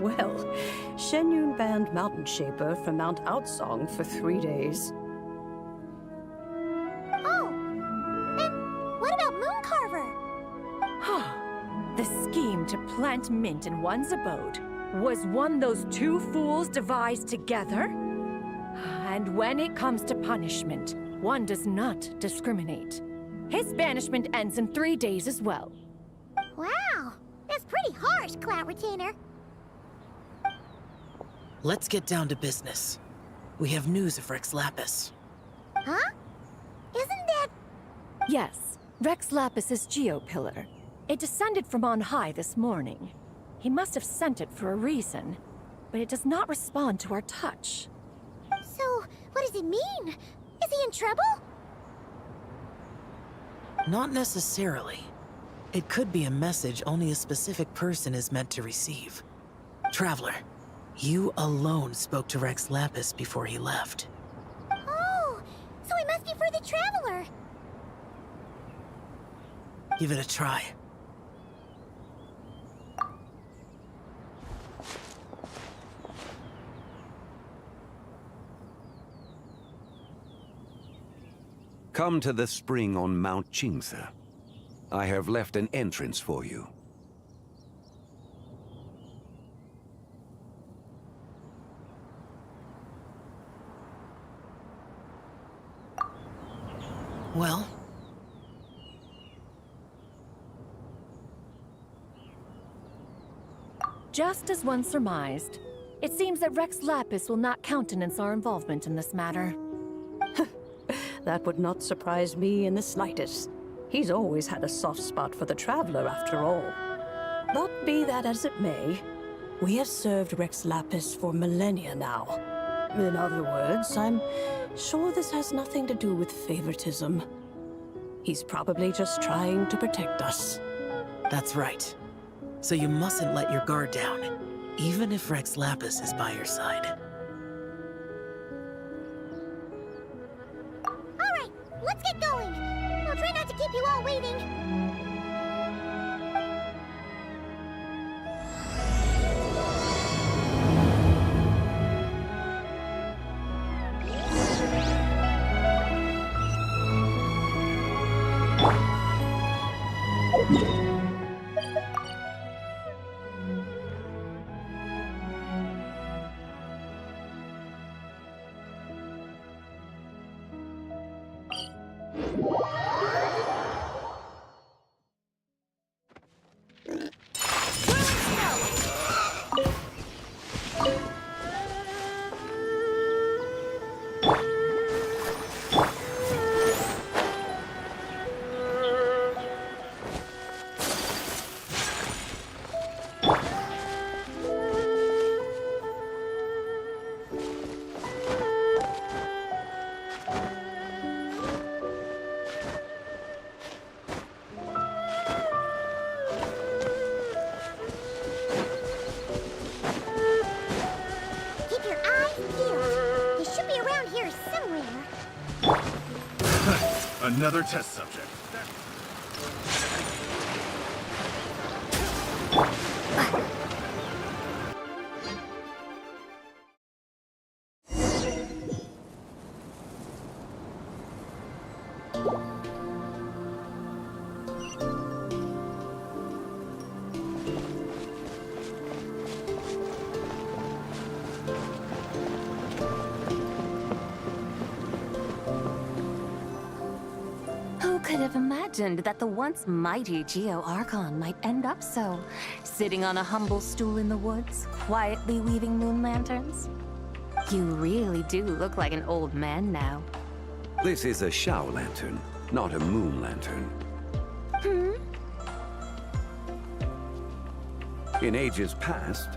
Well, Shenyun banned Mountain Shaper from Mount Outsong for 3 days. Oh, and what about Mooncarver? The scheme to plant mint in one's abode was one those two fools devised together? And when it comes to punishment, one does not discriminate. His banishment ends in 3 days as well. Wow, that's pretty harsh, Cloud Retainer. Let's get down to business. We have news of Rex Lapis. Huh? Isn't that... Yes, Rex Lapis's Geopillar. It descended from on high this morning. He must have sent it for a reason, but it does not respond to our touch. So, what does it mean? Is he in trouble? Not necessarily. It could be a message only a specific person is meant to receive. Traveler, you alone spoke to Rex Lapis before he left. Oh, so it must be for the Traveler. Give it a try. Come to the spring on Mount Qingze. I have left an entrance for you. Well? Just as one surmised, it seems that Rex Lapis will not countenance our involvement in this matter. That would not surprise me in the slightest. He's always had a soft spot for the Traveler, after all. But be that as it may, we have served Rex Lapis for millennia now. In other words, I'm sure this has nothing to do with favoritism. He's probably just trying to protect us. That's right. So you mustn't let your guard down, even if Rex Lapis is by your side. Alright, let's get going. I'll try not to keep you all waiting. Another test subject. Who could have imagined that the once mighty Geo Archon might end up so, sitting on a humble stool in the woods, quietly weaving moon lanterns? You really do look like an old man now. This is a Shao lantern, not a moon lantern. In ages past,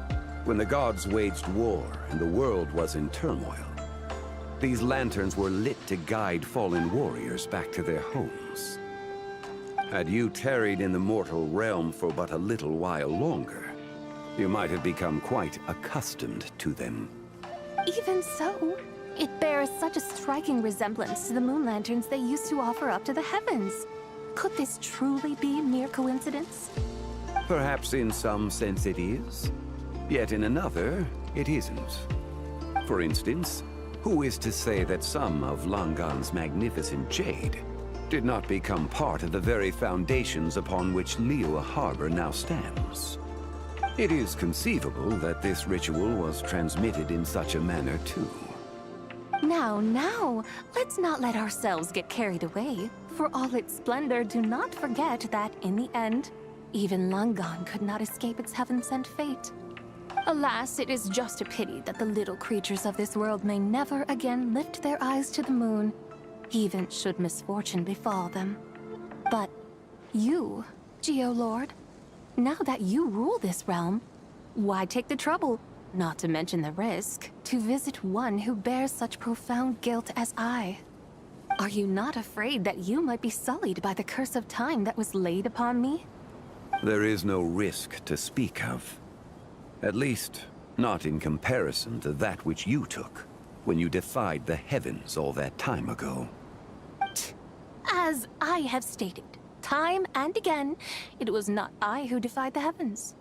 when the gods waged war and the world was in turmoil, these lanterns were lit to guide fallen warriors back to their homes. Had you tarried in the mortal realm for but a little while longer, you might have become quite accustomed to them. Even so, it bears such a striking resemblance to the moon lanterns they used to offer up to the heavens. Could this truly be mere coincidence? Perhaps in some sense it is, yet in another, it isn't. For instance, who is to say that some of Langan's magnificent jade did not become part of the very foundations upon which Liyue Harbor now stands? It is conceivable that this ritual was transmitted in such a manner too. Now, let's not let ourselves get carried away. For all its splendor, do not forget that in the end, even Langan could not escape its heaven-sent fate. Alas, it is just a pity that the little creatures of this world may never again lift their eyes to the moon, even should misfortune befall them. But you, Geolord, now that you rule this realm, why take the trouble, not to mention the risk, to visit one who bears such profound guilt as I? Are you not afraid that you might be sullied by the curse of time that was laid upon me? There is no risk to speak of. At least, not in comparison to that which you took when you defied the heavens all that time ago. As I have stated, time and again, it was not I who defied the heavens.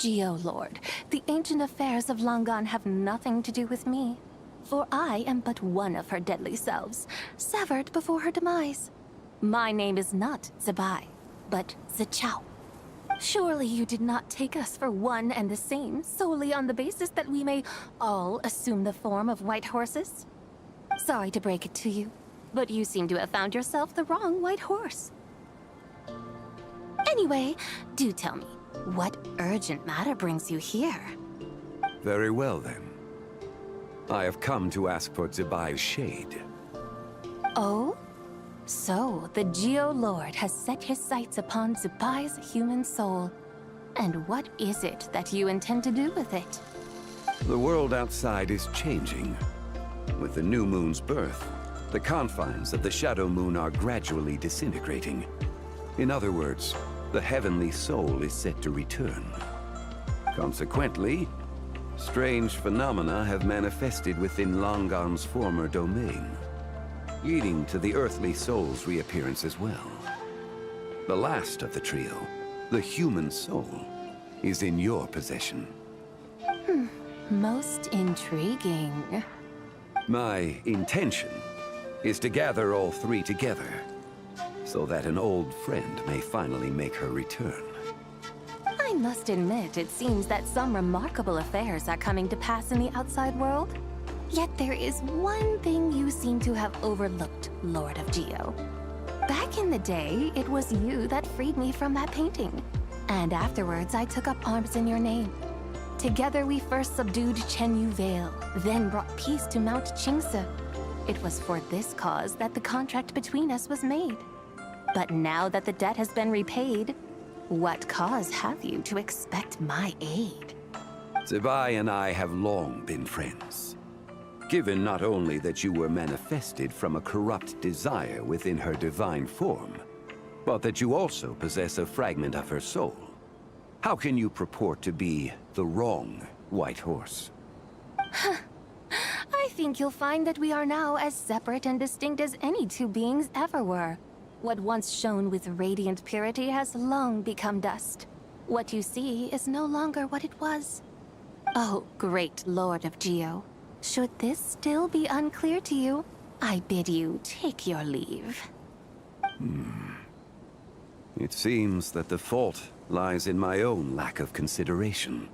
Geolord, the ancient affairs of Langan have nothing to do with me, for I am but one of her deadly selves, severed before her demise. My name is not Zebai, but Zichao. Surely you did not take us for one and the same, solely on the basis that we may all assume the form of white horses? Sorry to break it to you, but you seem to have found yourself the wrong white horse. Anyway, do tell me, what urgent matter brings you here? Very well then. I have come to ask for Zebai's shade. Oh? So, the Geolord has set his sights upon Zebai's human soul. And what is it that you intend to do with it? The world outside is changing. With the new moon's birth, the confines of the Shadow Moon are gradually disintegrating. In other words, the heavenly soul is set to return. Consequently, strange phenomena have manifested within Langan's former domain, leading to the earthly soul's reappearance as well. The last of the trio, the human soul, is in your possession. Most intriguing. My intention is to gather all three together, so that an old friend may finally make her return. I must admit, it seems that some remarkable affairs are coming to pass in the outside world. Yet there is one thing you seem to have overlooked, Lord of Geo. Back in the day, it was you that freed me from that painting. And afterwards, I took up arms in your name. Together, we first subdued Chenyu Vale, then brought peace to Mount Qingse. It was for this cause that the contract between us was made. But now that the debt has been repaid, what cause have you to expect my aid? Zebai and I have long been friends. Given not only that you were manifested from a corrupt desire within her divine form, but that you also possess a fragment of her soul, how can you purport to be the wrong white horse? I think you'll find that we are now as separate and distinct as any two beings ever were. What once shone with radiant purity has long become dust. What you see is no longer what it was. Oh, great Lord of Geo. Should this still be unclear to you, I bid you take your leave. It seems that the fault lies in my own lack of consideration.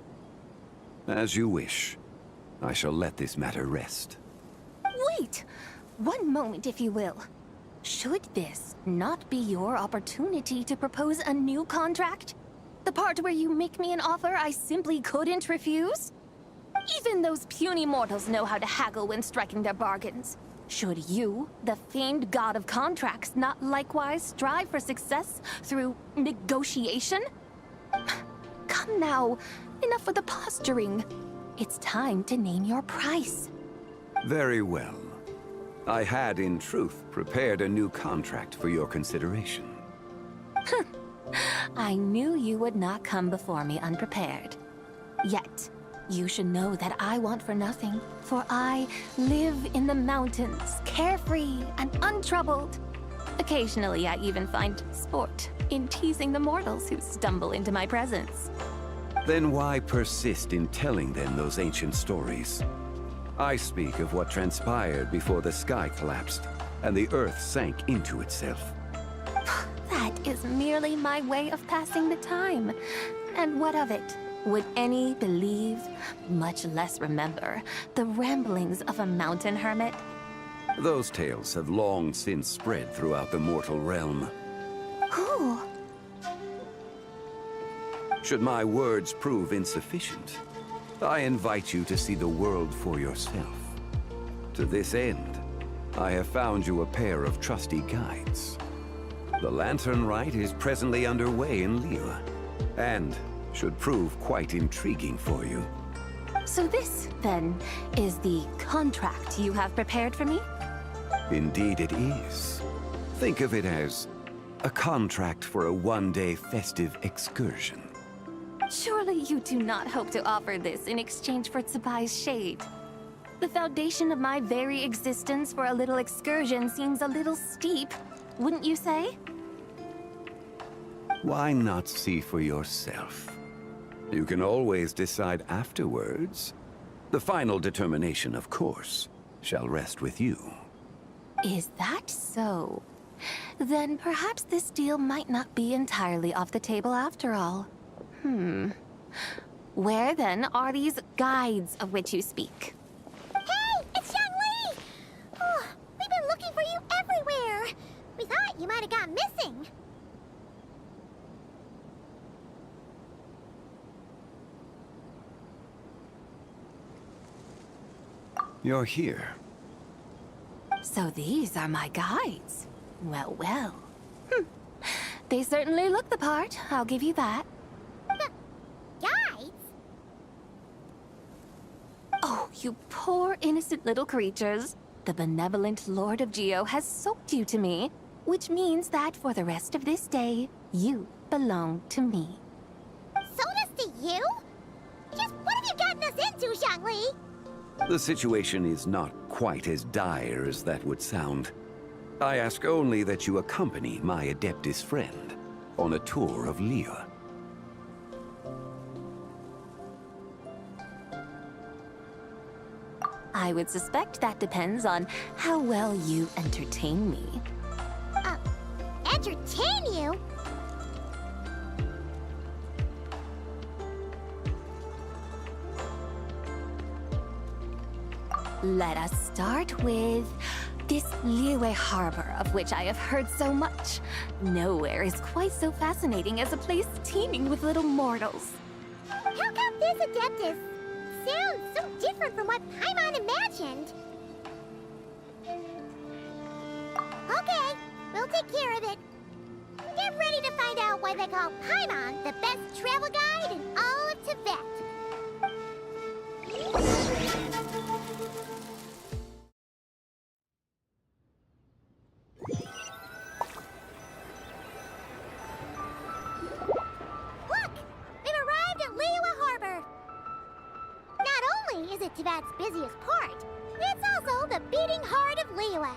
As you wish. I shall let this matter rest. Wait! One moment, if you will. Should this not be your opportunity to propose a new contract? The part where you make me an offer I simply couldn't refuse? Even those puny mortals know how to haggle when striking their bargains. Should you, the famed god of contracts, not likewise strive for success through negotiation? Come now, enough with the posturing. It's time to name your price. Very well. I had, in truth, prepared a new contract for your consideration. I knew you would not come before me unprepared. Yet, you should know that I want for nothing, for I live in the mountains, carefree and untroubled. Occasionally, I even find sport in teasing the mortals who stumble into my presence. Then why persist in telling them those ancient stories? I speak of what transpired before the sky collapsed and the earth sank into itself. That is merely my way of passing the time. And what of it? Would any believe, much less remember, the ramblings of a mountain hermit? Those tales have long since spread throughout the mortal realm. Who? Should my words prove insufficient, I invite you to see the world for yourself. To this end, I have found you a pair of trusty guides. The Lantern Rite is presently underway in Liyue, and should prove quite intriguing for you. So this, then, is the contract you have prepared for me? Indeed it is. Think of it as a contract for a one-day festive excursion. Surely you do not hope to offer this in exchange for Tsubai's shade. The foundation of my very existence for a little excursion seems a little steep, wouldn't you say? Why not see for yourself? You can always decide afterwards. The final determination, of course, shall rest with you. Is that so? Then perhaps this deal might not be entirely off the table after all. Where then are these guides of which you speak? Hey, it's Xiangli! Oh, we've been looking for you everywhere. We thought you might have gone missing. You're here. So these are my guides. Well, well. They certainly look the part, I'll give you that. Guides? Oh, you poor innocent little creatures. The benevolent Lord of Geo has soaked you to me, which means that for the rest of this day, you belong to me. Sold us to you? Just what have you gotten us into, Xiangli? The situation is not quite as dire as that would sound. I ask only that you accompany my Adeptus friend on a tour of Liyue. I would suspect that depends on how well you entertain me. Entertain you? Let us start with this Liyue harbor of which I have heard so much. Nowhere is quite so fascinating as a place teeming with little mortals. How come this Adeptus sounds so different from what Paimon imagined? Okay, we'll take care of it. Get ready to find out why they call Paimon the best travel guide in all of Tibet. Look! We've arrived at Liyue Harbor! Not only is it Tibet's busiest port, it's beating heart of Liyue.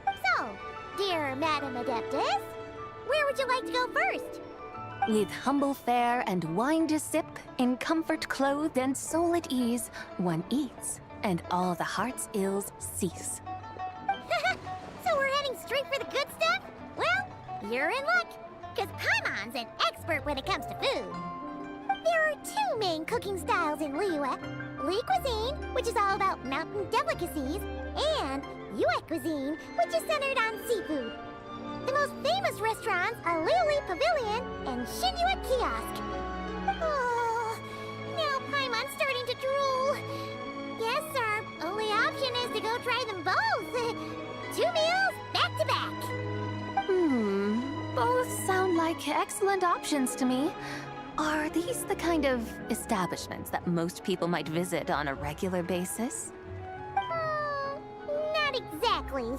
So, dear Madam Adeptus, where would you like to go first? With humble fare and wine to sip, in comfort clothed and soul at ease, one eats, and all the heart's ills cease. So we're heading straight for the good stuff? Well, you're in luck, because Paimon's an expert when it comes to food. There are two main cooking styles in Liyue. Li cuisine, which is all about mountain delicacies, and Yue cuisine, which is centered on seafood. The most famous restaurants are Liuli Pavilion and Shinyue Kiosk. Oh, now Paimon's starting to drool. Yes, our only option is to go try them both. 2 meals, back to back. Both sound like excellent options to me. Are these the kind of establishments that most people might visit on a regular basis? Not exactly.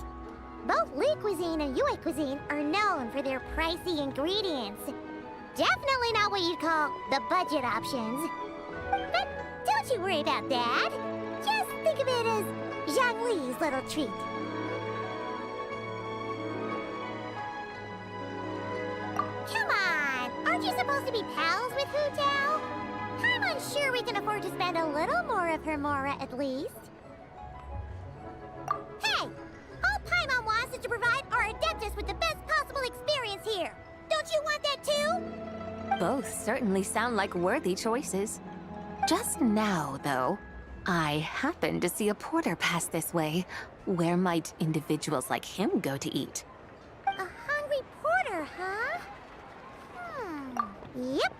Both Li cuisine and Yue cuisine are known for their pricey ingredients. Definitely not what you'd call the budget options. But don't you worry about that. Just think of it as Zhongli's little treat. Come on! Aren't you supposed to be pals with Hu Tao? I'm unsure we can afford to spend a little more of her mora at least. Hey! All Paimon wants is to provide our Adeptus with the best possible experience here. Don't you want that too? Both certainly sound like worthy choices. Just now, though, I happened to see a porter pass this way. Where might individuals like him go to eat? A hungry porter, huh? Yep.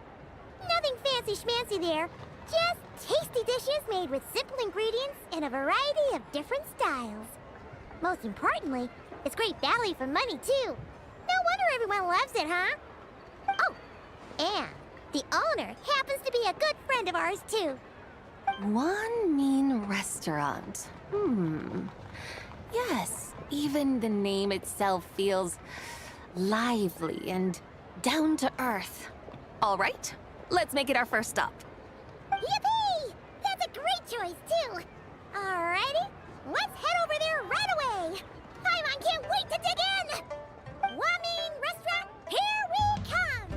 Nothing fancy schmancy there. Just tasty dishes made with simple ingredients in a variety of different styles. Most importantly, it's great value for money, too. No wonder everyone loves it, huh? Oh, and the owner happens to be a good friend of ours, too. One mean restaurant. Yes, even the name itself feels lively and down to earth. All right, let's make it our first stop. Yippee! That's a great choice, too. Alrighty, let's head over there right away. Paimon can't wait to dig in. Wamin Restaurant, here we come.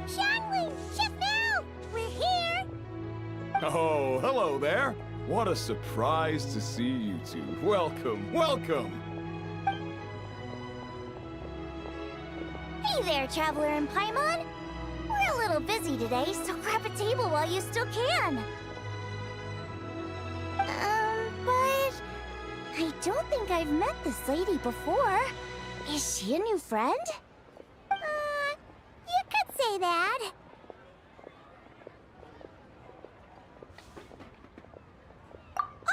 Shanling, Chef Mel, we're here. Oh, hello there. What a surprise to see you two. Welcome, welcome. Hey there, Traveler and Paimon. We're a little busy today, so grab a table while you still can. But I don't think I've met this lady before. Is she a new friend? You could say that.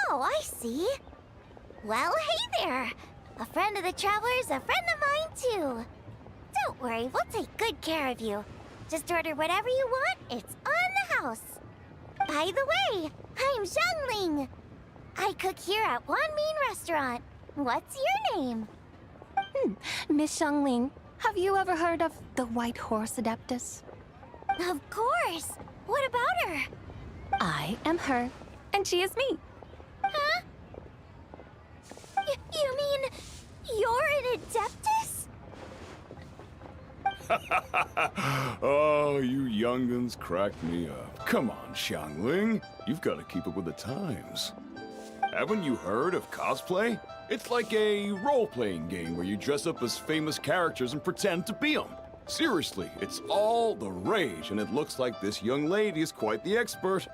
Oh, I see. Well, hey there. A friend of the Traveler's a friend of mine, too. Don't worry, we'll take good care of you. Just order whatever you want, it's on the house. By the way, I'm Zhongling. I cook here at One Mean Restaurant. What's your name? Miss Xiangling, have you ever heard of the White Horse Adeptus? Of course. What about her? I am her, and she is me. Huh? You mean you're an Adeptus? Oh, you young'uns crack me up. Come on, Xiangling. You've got to keep up with the times. Haven't you heard of cosplay? It's like a role-playing game where you dress up as famous characters and pretend to be them. Seriously, it's all the rage, and it looks like this young lady is quite the expert.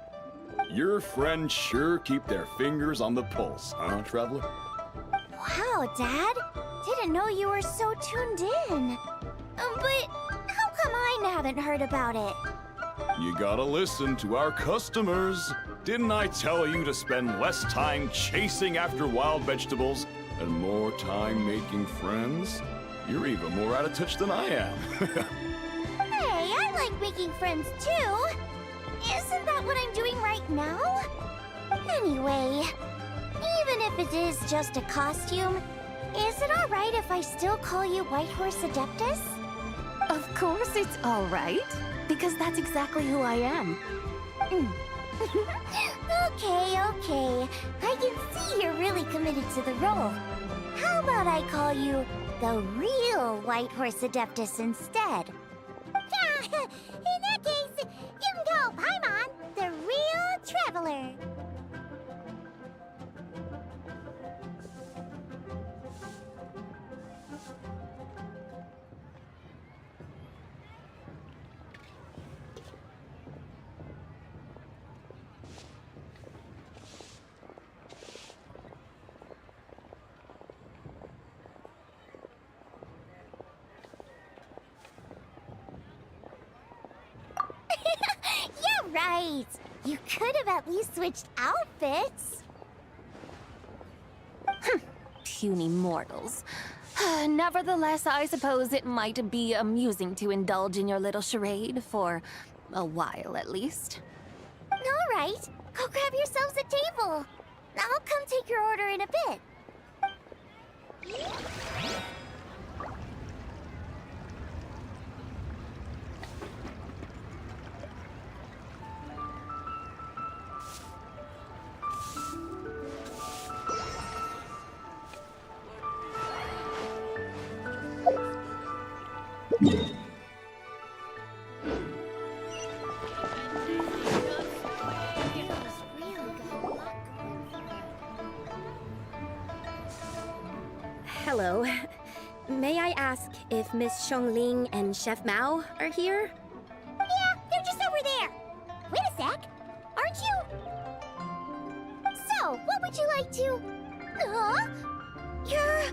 Your friends sure keep their fingers on the pulse, huh, Traveler? Wow, Dad. Didn't know you were so tuned in. But how come I haven't heard about it? You gotta listen to our customers. Didn't I tell you to spend less time chasing after wild vegetables and more time making friends? You're even more out of touch than I am. Hey, I like making friends too. Isn't that what I'm doing right now? Anyway, even if it is just a costume, is it alright if I still call you Whitehorse Adeptus? Of course it's all right, because that's exactly who I am. Okay. I can see you're really committed to the role. How about I call you the real Whitehorse Adeptus instead? In that case, you can call Paimon the real traveler. Yeah, right. You could have at least switched outfits. Puny mortals. Nevertheless, I suppose it might be amusing to indulge in your little charade for a while at least. All right, go grab yourselves a table. I'll come take your order in a bit. Hello. May I ask if Miss Xiongling and Chef Mao are here? Yeah, they're just over there. Wait a sec. Aren't you? So, what would you like to... Huh? You're...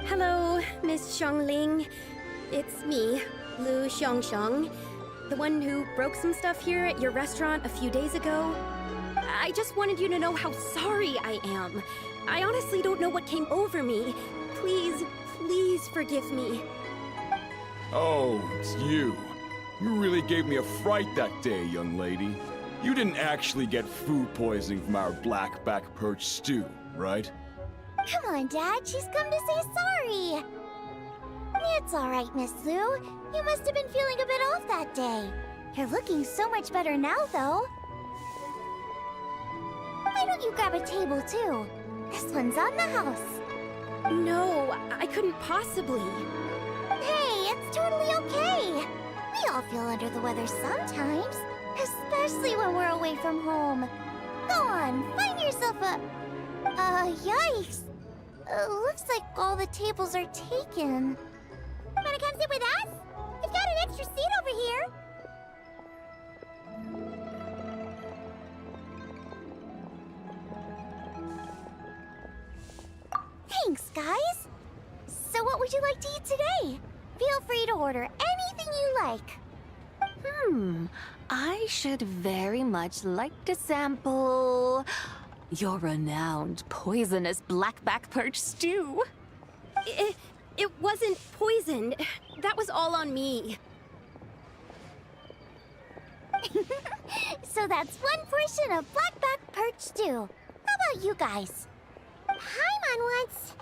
Hello, Miss Xiongling. It's me, Lu Xiongxiong, the one who broke some stuff here at your restaurant a few days ago. I just wanted you to know how sorry I am. I honestly don't know what came over me. Please forgive me. Oh, it's you. You really gave me a fright that day, young lady. You didn't actually get food poisoning from our blackback perch stew, right? Come on, Dad. She's come to say sorry. It's all right, Miss Lu. You must have been feeling a bit off that day. You're looking so much better now, though. Why don't you grab a table, too? This one's on the house. No, I couldn't possibly. Hey, it's totally okay. We all feel under the weather sometimes, especially when we're away from home. Go on, find yourself a... yikes. Looks like all the tables are taken. Wanna come sit with us? We've got an extra seat over here. Thanks, guys. So what would you like to eat today? Feel free to order anything you like. I should very much like to sample your renowned poisonous blackback perch stew. It wasn't poisoned. That was all on me. So that's one portion of blackback perch stew. How about you guys? Paimon wants...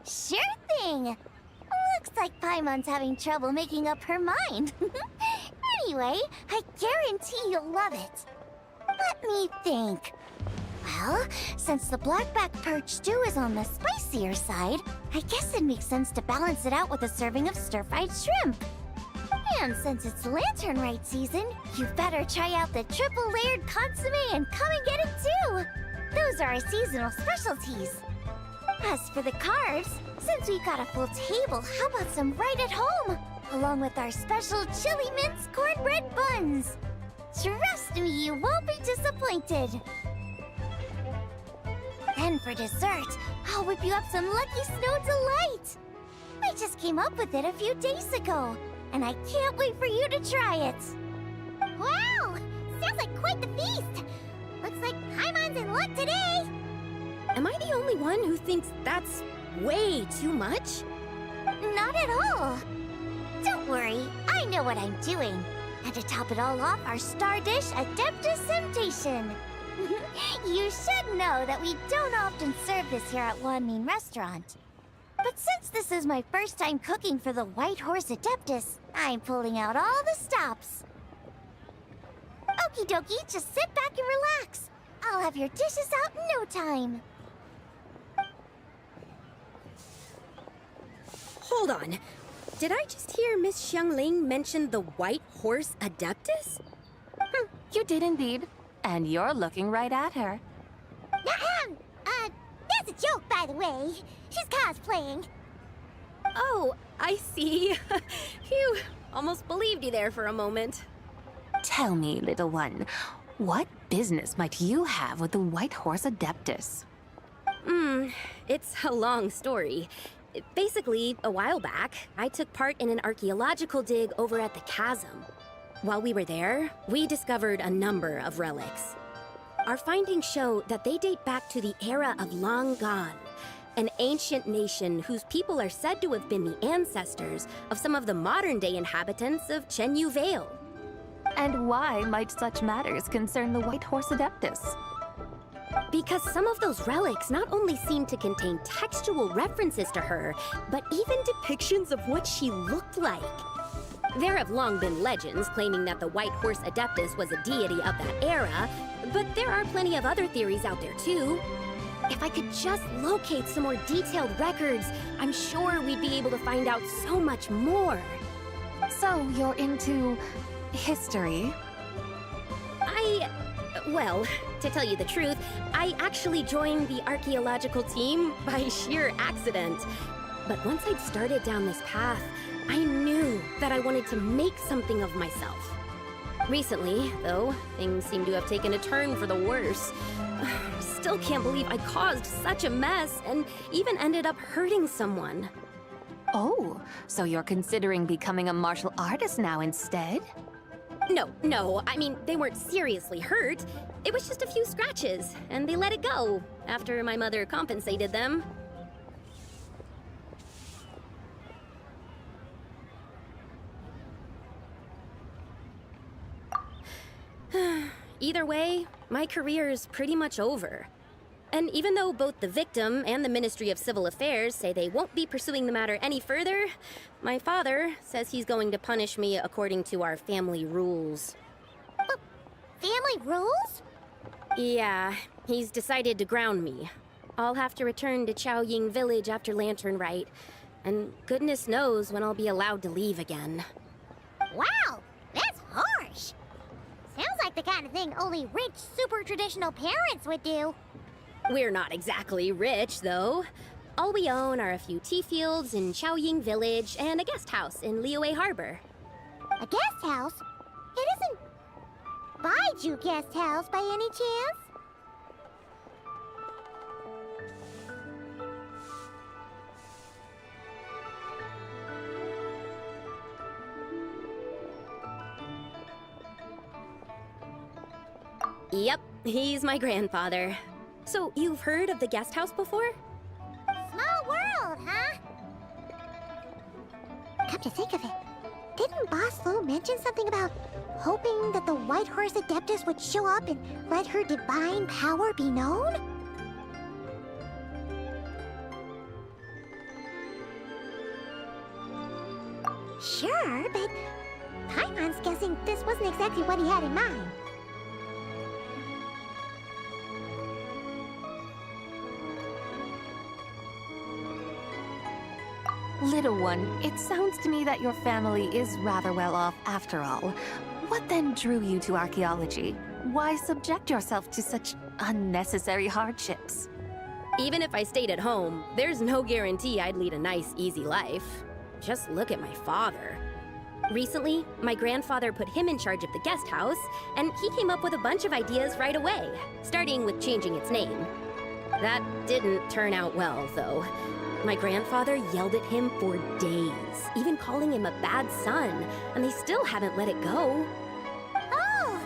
Sure thing! Looks like Paimon's having trouble making up her mind. Anyway, I guarantee you'll love it. Let me think. Well, since the blackback perch stew is on the spicier side, I guess it makes sense to balance it out with a serving of stir-fried shrimp. And since it's Lantern Rite season, you better try out the triple-layered consomme and come and get it too! Those are our seasonal specialties. As for the carbs, since we've got a full table, how about some right at home? Along with our special chili mince cornbread buns. Trust me, you won't be disappointed. Then for dessert, I'll whip you up some Lucky Snow Delight. I just came up with it a few days ago, and I can't wait for you to try it. Wow! Sounds like quite the feast. Looks like Paimon's in luck today. Am I the only one who thinks that's way too much? Not at all. Don't worry, I know what I'm doing. And to top it all off, our star dish, Adeptus Temptation. You should know that we don't often serve this here at Wanmin Restaurant. But since this is my first time cooking for the White Horse Adeptus, I'm pulling out all the stops. Okie dokie, just sit back and relax. I'll have your dishes out in no time. Hold on. Did I just hear Miss Xiangling mention the White Horse Adeptus? You did indeed. And you're looking right at her. That's a joke, by the way. She's cosplaying. Oh, I see. Phew, almost believed you there for a moment. Tell me, little one, what business might you have with the White Horse Adeptus? It's a long story. Basically, a while back, I took part in an archaeological dig over at the chasm. While we were there, we discovered a number of relics. Our findings show that they date back to the era of Long Gone, an ancient nation whose people are said to have been the ancestors of some of the modern-day inhabitants of Chenyu Vale. And why might such matters concern the White Horse Adeptus? Because some of those relics not only seem to contain textual references to her, but even depictions of what she looked like. There have long been legends claiming that the White Horse Adeptus was a deity of that era, but there are plenty of other theories out there too. If I could just locate some more detailed records, I'm sure we'd be able to find out so much more. So you're into history? Well, to tell you the truth, I actually joined the archaeological team by sheer accident. But once I'd started down this path, I knew that I wanted to make something of myself. Recently, though, things seem to have taken a turn for the worse. Still can't believe I caused such a mess and even ended up hurting someone. Oh, so you're considering becoming a martial artist now instead? No, I mean, they weren't seriously hurt. It was just a few scratches, and they let it go after my mother compensated them. Either way, my career's pretty much over. And even though both the victim and the Ministry of Civil Affairs say they won't be pursuing the matter any further, my father says he's going to punish me according to our family rules. Family rules? Yeah, he's decided to ground me. I'll have to return to Chaoying Village after Lantern Rite, and goodness knows when I'll be allowed to leave again. Wow, that's harsh. Sounds like the kind of thing only rich, super traditional parents would do. We're not exactly rich, though. All we own are a few tea fields in Chaoying Village and a guest house in Liyue Harbor. A guest house? It isn't Baiju Guest House by any chance? Yep, he's my grandfather. So, you've heard of the guest house before? Small world, huh? Come to think of it, didn't Boss Lu mention something about hoping that the White Horse Adeptus would show up and let her divine power be known? Sure, but Paimon's guessing this wasn't exactly what he had in mind. Little one, it sounds to me that your family is rather well off after all. What then drew you to archaeology? Why subject yourself to such unnecessary hardships? Even if I stayed at home, there's no guarantee I'd lead a nice, easy life. Just look at my father. Recently, my grandfather put him in charge of the guest house, and he came up with a bunch of ideas right away, starting with changing its name. That didn't turn out well, though. My grandfather yelled at him for days, even calling him a bad son, and they still haven't let it go. Oh!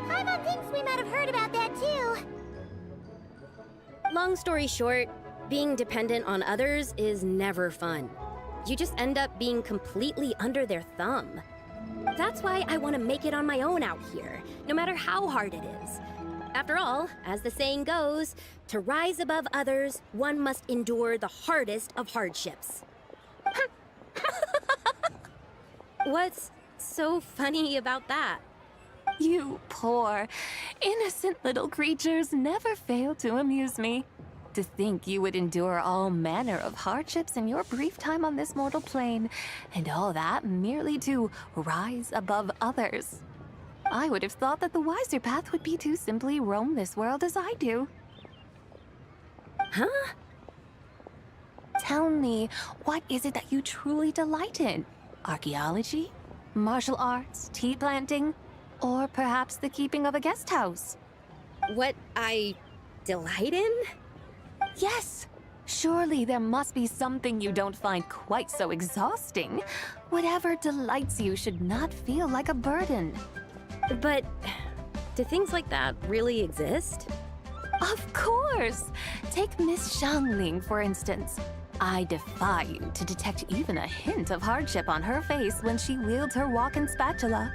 Paimon thinks we might have heard about that too. Long story short, being dependent on others is never fun. You just end up being completely under their thumb. That's why I want to make it on my own out here, no matter how hard it is. After all, as the saying goes, to rise above others, one must endure the hardest of hardships. What's so funny about that? You poor, innocent little creatures never fail to amuse me. To think you would endure all manner of hardships in your brief time on this mortal plane, and all that merely to rise above others. I would have thought that the wiser path would be to simply roam this world as I do. Huh? Tell me, what is it that you truly delight in? Archaeology? Martial arts? Tea planting? Or perhaps the keeping of a guest house? What I delight in? Yes! Surely there must be something you don't find quite so exhausting. Whatever delights you should not feel like a burden. But do things like that really exist? Of course! Take Miss Xiangling, for instance. I defy you to detect even a hint of hardship on her face when she wields her walking spatula.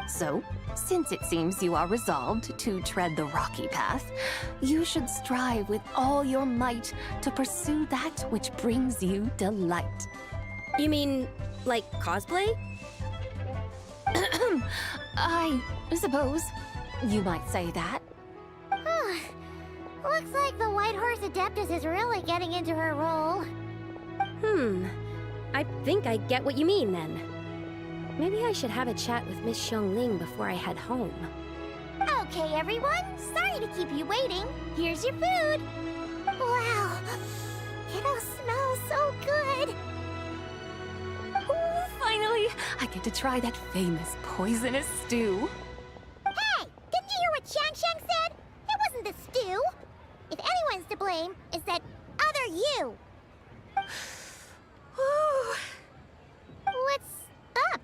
So, since it seems you are resolved to tread the rocky path, you should strive with all your might to pursue that which brings you delight. You mean, like cosplay? I suppose you might say that. Looks like the White Horse Adeptus is really getting into her role. I think I get what you mean then. Maybe I should have a chat with Miss Xiangling before I head home. Okay, everyone. Sorry to keep you waiting. Here's your food. Wow. It all smells so good. Ooh, finally, I get to try that famous poisonous stew. Hey, didn't you hear what Shang said? It wasn't the stew. If anyone's to blame, it's that other you. Ooh, What's up?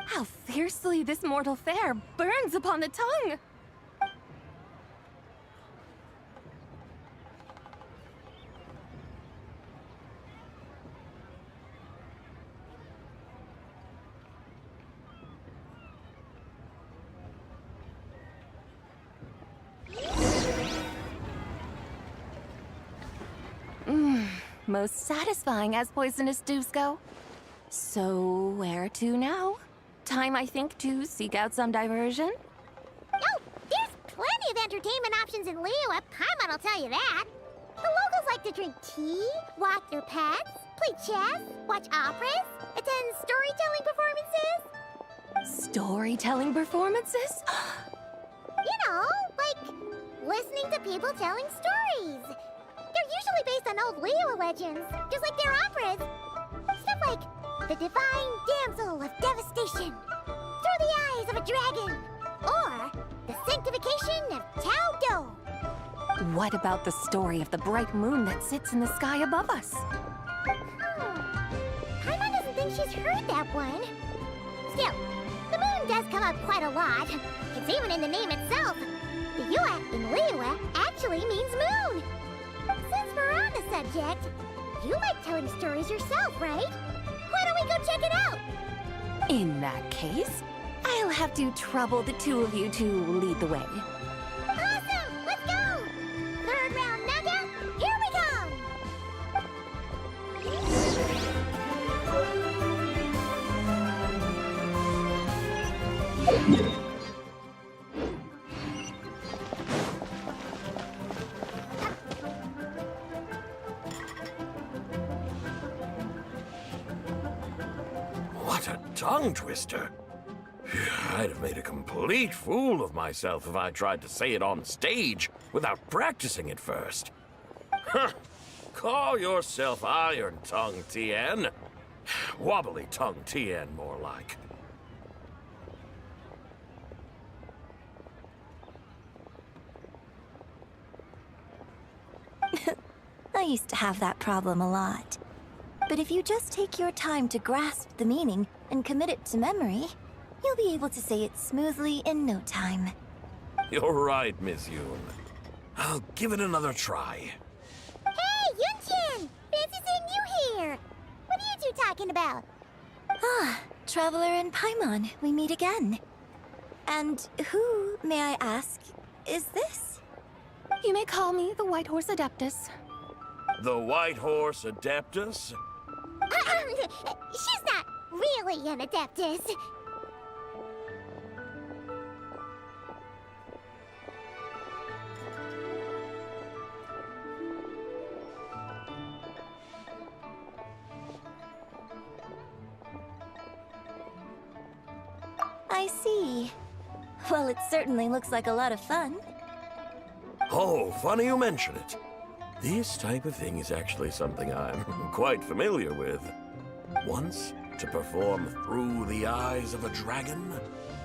how fiercely this mortal fare burns upon the tongue! Most satisfying as poisonous stews go. So, where to now? Time, I think, to seek out some diversion? Oh, there's plenty of entertainment options in Liyue. Paimon will tell you that. The locals like to drink tea, walk their pets, play chess, watch operas, attend storytelling performances. Storytelling performances? You know, like listening to people telling stories. They're usually based on old Liyue legends, just like their operas. Stuff like The Divine Damsel of Devastation, Through the Eyes of a Dragon, or The Sanctification of Tao Do. What about the story of the bright moon that sits in the sky above us? Paimon doesn't think she's heard that one. Still, the moon does come up quite a lot. It's even in the name itself. The Yue in Liyue actually means moon. Since we're on the subject, you like telling stories yourself, right? Why don't we go check it out? In that case, I'll have to trouble the two of you to lead the way. Awesome! Let's go! Third round knockout, here we come! What a tongue twister. I'd have made a complete fool of myself if I tried to say it on stage without practicing it first. Huh. Call yourself Iron Tongue, Tien. wobbly tongue Tien more like. I used to have that problem a lot. But if you just take your time to grasp the meaning and commit it to memory, you'll be able to say it smoothly in no time. You're right, Miss Yoon. I'll give it another try. Hey, Yunchin! Fancy seeing you here! What are you two talking about? Ah, Traveler and Paimon, we meet again. And who, may I ask, is this? You may call me the White Horse Adeptus. The White Horse Adeptus? She's not really an Adeptus. I see. Well, it certainly looks like a lot of fun. Oh, funny you mention it. This type of thing is actually something I'm quite familiar with. Once, to perform through the eyes of a dragon,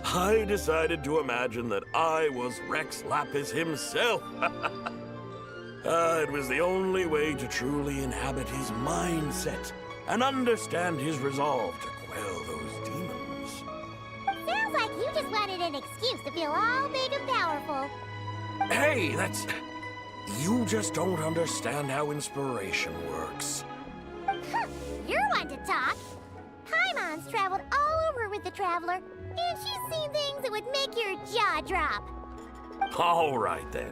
I decided to imagine that I was Rex Lapis himself. It was the only way to truly inhabit his mindset and understand his resolve to quell those demons. Sounds like you just wanted an excuse to feel all big and powerful. Hey, that's... You just don't understand how inspiration works. You're one to talk. Paimon's traveled all over with the Traveler, and she's seen things that would make your jaw drop. All right, then.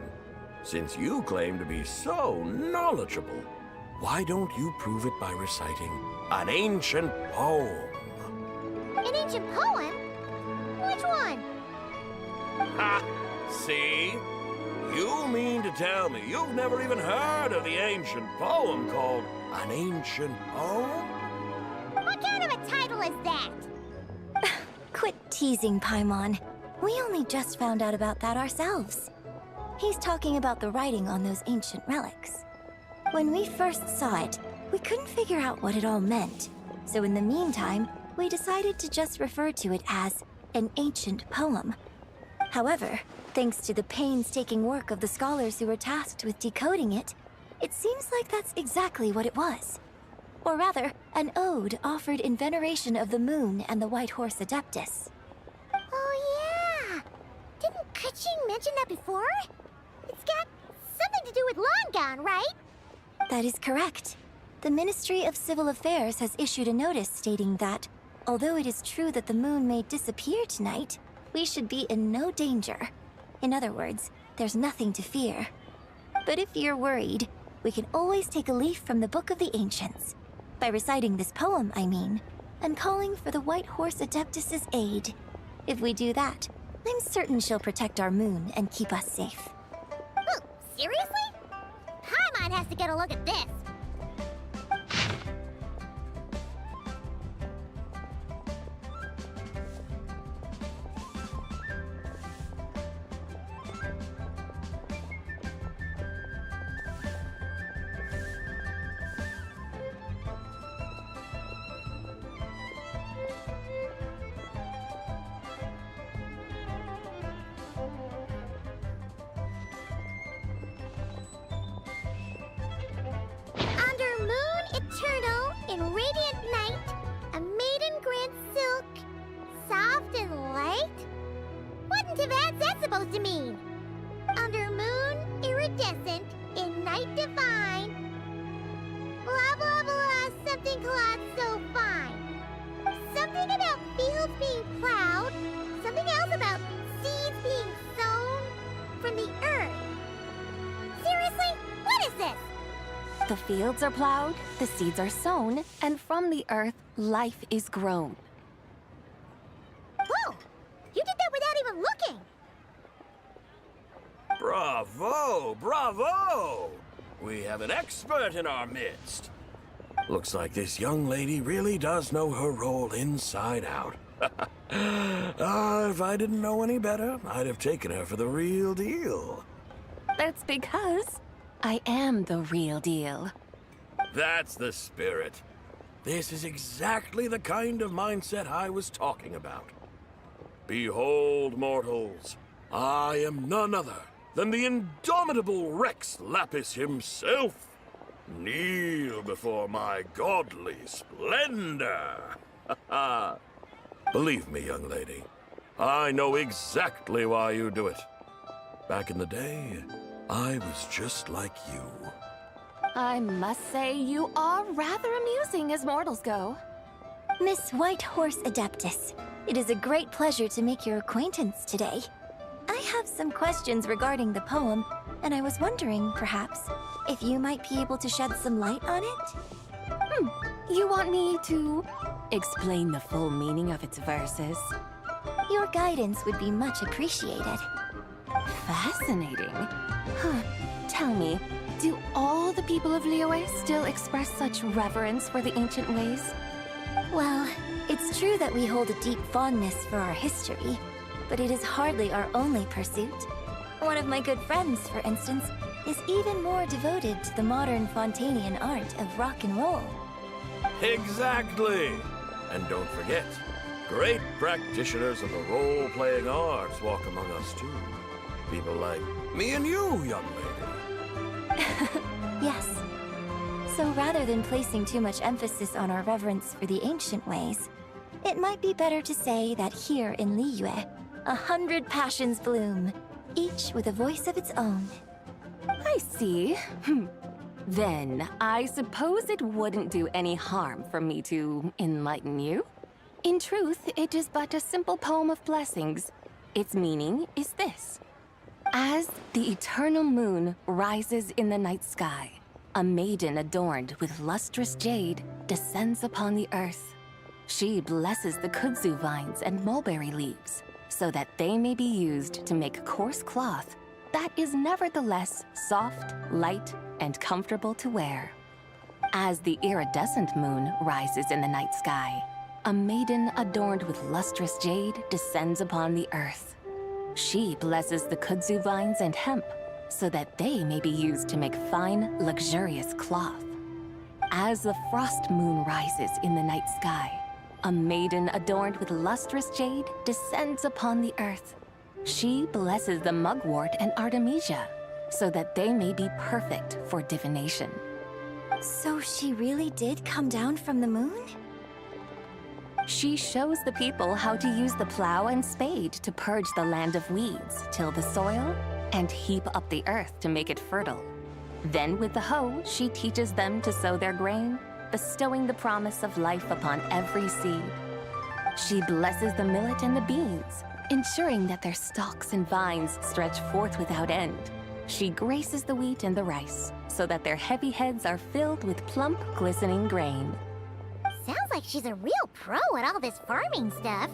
Since you claim to be so knowledgeable, why don't you prove it by reciting an ancient poem? An ancient poem? Which one? Ha! See? You mean to tell me you've never even heard of the ancient poem called An Ancient Poem? What kind of a title is that? Quit teasing, Paimon. We only just found out about that ourselves. He's talking about the writing on those ancient relics. When we first saw it, we couldn't figure out what it all meant. So in the meantime, we decided to just refer to it as an ancient poem. However, thanks to the painstaking work of the scholars who were tasked with decoding it, it seems like that's exactly what it was. Or rather, an ode offered in veneration of the moon and the White Horse Adeptus. Oh, yeah! Didn't Kuching mention that before? It's got something to do with Longon, right? That is correct. The Ministry of Civil Affairs has issued a notice stating that, although it is true that the moon may disappear tonight, we should be in no danger. In other words, there's nothing to fear. But if you're worried, we can always take a leaf from the Book of the Ancients. By reciting this poem, I mean, and calling for the White Horse Adeptus' aid. If we do that, I'm certain she'll protect our moon and keep us safe. Oh, seriously? Paimon has to get a look at this. Under moon eternal in radiant night, a maiden grants silk, soft and light? What in Tibet's that supposed to mean? Under moon iridescent in night divine, blah blah blah, something cloth so fine. Something about fields being plowed, something else about seeds being sown from the earth. Seriously? What is this? The fields are plowed, the seeds are sown, and from the earth, life is grown. Whoa! You did that without even looking! Bravo! Bravo! We have an expert in our midst. Looks like this young lady really does know her role inside out. If I didn't know any better, I'd have taken her for the real deal. That's because I am the real deal. That's the spirit. This is exactly the kind of mindset I was talking about. Behold, mortals, I am none other than the indomitable Rex Lapis himself. Kneel before my godly splendor. Believe me, young lady, I know exactly why you do it. Back in the day, I was just like you. I must say you are rather amusing as mortals go. Miss Whitehorse Adeptus, it is a great pleasure to make your acquaintance today. I have some questions regarding the poem, and I was wondering, perhaps, if you might be able to shed some light on it? You want me to explain the full meaning of its verses? Your guidance would be much appreciated. Fascinating. Tell me, do all the people of Liyue still express such reverence for the ancient ways? Well, it's true that we hold a deep fondness for our history, but it is hardly our only pursuit. One of my good friends, for instance, is even more devoted to the modern Fontanian art of rock and roll. Exactly! And don't forget, great practitioners of the role-playing arts walk among us too. People like me and you, young lady. Yes. So rather than placing too much emphasis on our reverence for the ancient ways, it might be better to say that here in Liyue, 100 passions bloom, each with a voice of its own. I see. Then, I suppose it wouldn't do any harm for me to enlighten you. In truth, it is but a simple poem of blessings. Its meaning is this. As the eternal moon rises in the night sky, a maiden adorned with lustrous jade descends upon the earth. She blesses the kudzu vines and mulberry leaves, so that they may be used to make coarse cloth that is nevertheless soft, light, and comfortable to wear. As the iridescent moon rises in the night sky, a maiden adorned with lustrous jade descends upon the earth. She blesses the kudzu vines and hemp, so that they may be used to make fine, luxurious cloth. As the frost moon rises in the night sky, a maiden adorned with lustrous jade descends upon the earth. She blesses the mugwort and artemisia, so that they may be perfect for divination. So she really did come down from the moon? She shows the people how to use the plow and spade to purge the land of weeds, till the soil, and heap up the earth to make it fertile. Then with the hoe, she teaches them to sow their grain, bestowing the promise of life upon every seed. She blesses the millet and the beans, ensuring that their stalks and vines stretch forth without end. She graces the wheat and the rice, so that their heavy heads are filled with plump, glistening grain. Sounds like she's a real pro at all this farming stuff.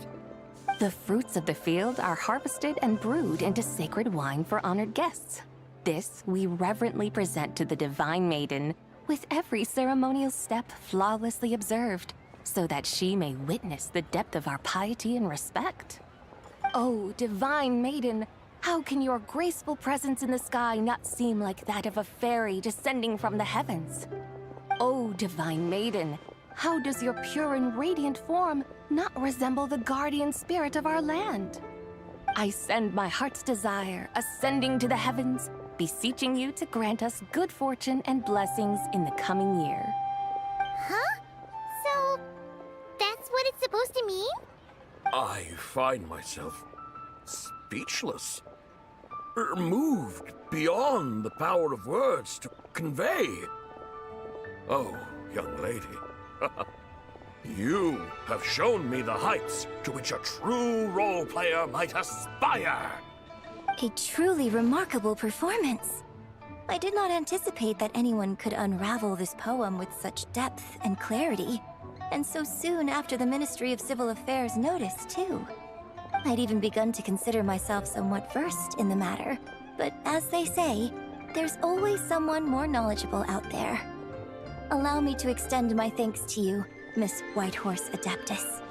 The fruits of the field are harvested and brewed into sacred wine for honored guests. This we reverently present to the divine maiden, with every ceremonial step flawlessly observed, so that she may witness the depth of our piety and respect. Oh, divine maiden, how can your graceful presence in the sky not seem like that of a fairy descending from the heavens? Oh, divine maiden, how does your pure and radiant form not resemble the guardian spirit of our land? I send my heart's desire, ascending to the heavens, beseeching you to grant us good fortune and blessings in the coming year. Huh? So, that's what it's supposed to mean? I find myself speechless, moved beyond the power of words to convey. Oh, young lady, you have shown me the heights to which a true role player might aspire. A truly remarkable performance. I did not anticipate that anyone could unravel this poem with such depth and clarity, and so soon after the Ministry of Civil Affairs noticed, too. I'd even begun to consider myself somewhat versed in the matter, but as they say, there's always someone more knowledgeable out there. Allow me to extend my thanks to you, Miss Whitehorse Adeptus.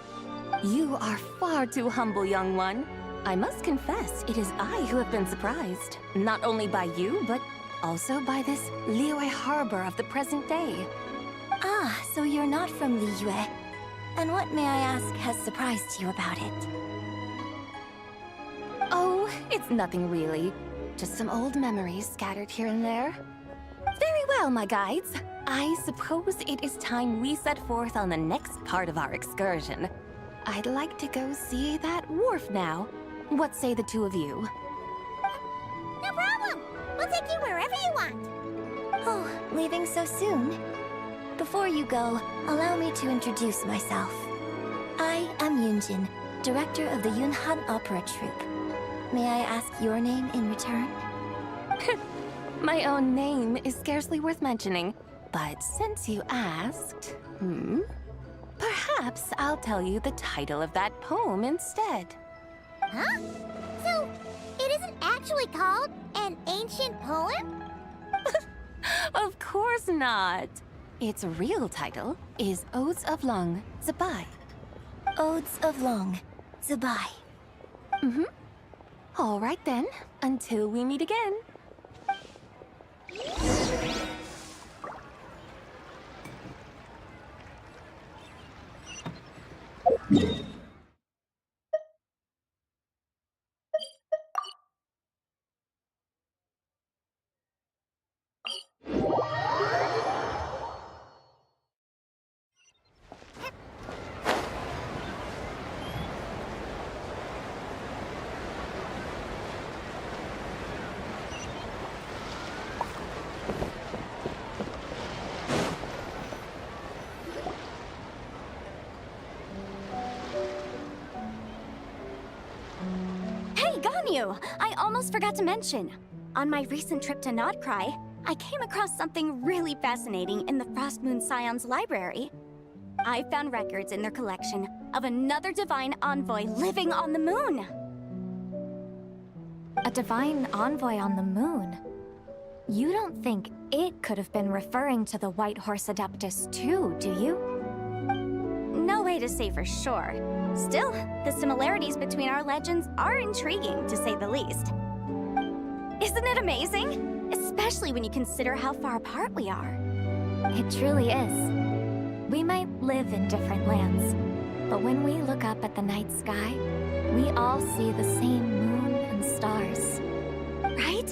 You are far too humble, young one. I must confess, it is I who have been surprised, not only by you, but also by this Liyue harbor of the present day. Ah, So you're not from Liyue. And what, may I ask, has surprised you about it? Oh, it's nothing really. Just some old memories scattered here and there. Very well, my guides. I suppose it is time we set forth on the next part of our excursion. I'd like to go see that wharf now. What say the two of you? No problem. We'll take you wherever you want. Oh, leaving so soon? Before you go, allow me to introduce myself. I am Yunjin, director of the Yunhan Opera Troupe. May I ask your name in return? My own name is scarcely worth mentioning, but since you asked, perhaps I'll tell you the title of that poem instead. Huh? So, it isn't actually called an ancient poem? Of course not. Its real title is Odes of Long Zabai. Odes of Long Zabai. All right then, until we meet again. Hey, Ganyu! I almost forgot to mention. On my recent trip to Nodcry, I came across something really fascinating in the Frost Moon Scion's library. I found records in their collection of another divine envoy living on the moon. A divine envoy on the moon? You don't think it could have been referring to the White Horse Adeptus too, do you? No way to say for sure. Still, the similarities between our legends are intriguing, to say the least. Isn't it amazing? Especially when you consider how far apart we are. It truly is. We might live in different lands, but when we look up at the night sky, we all see the same moon and stars. Right?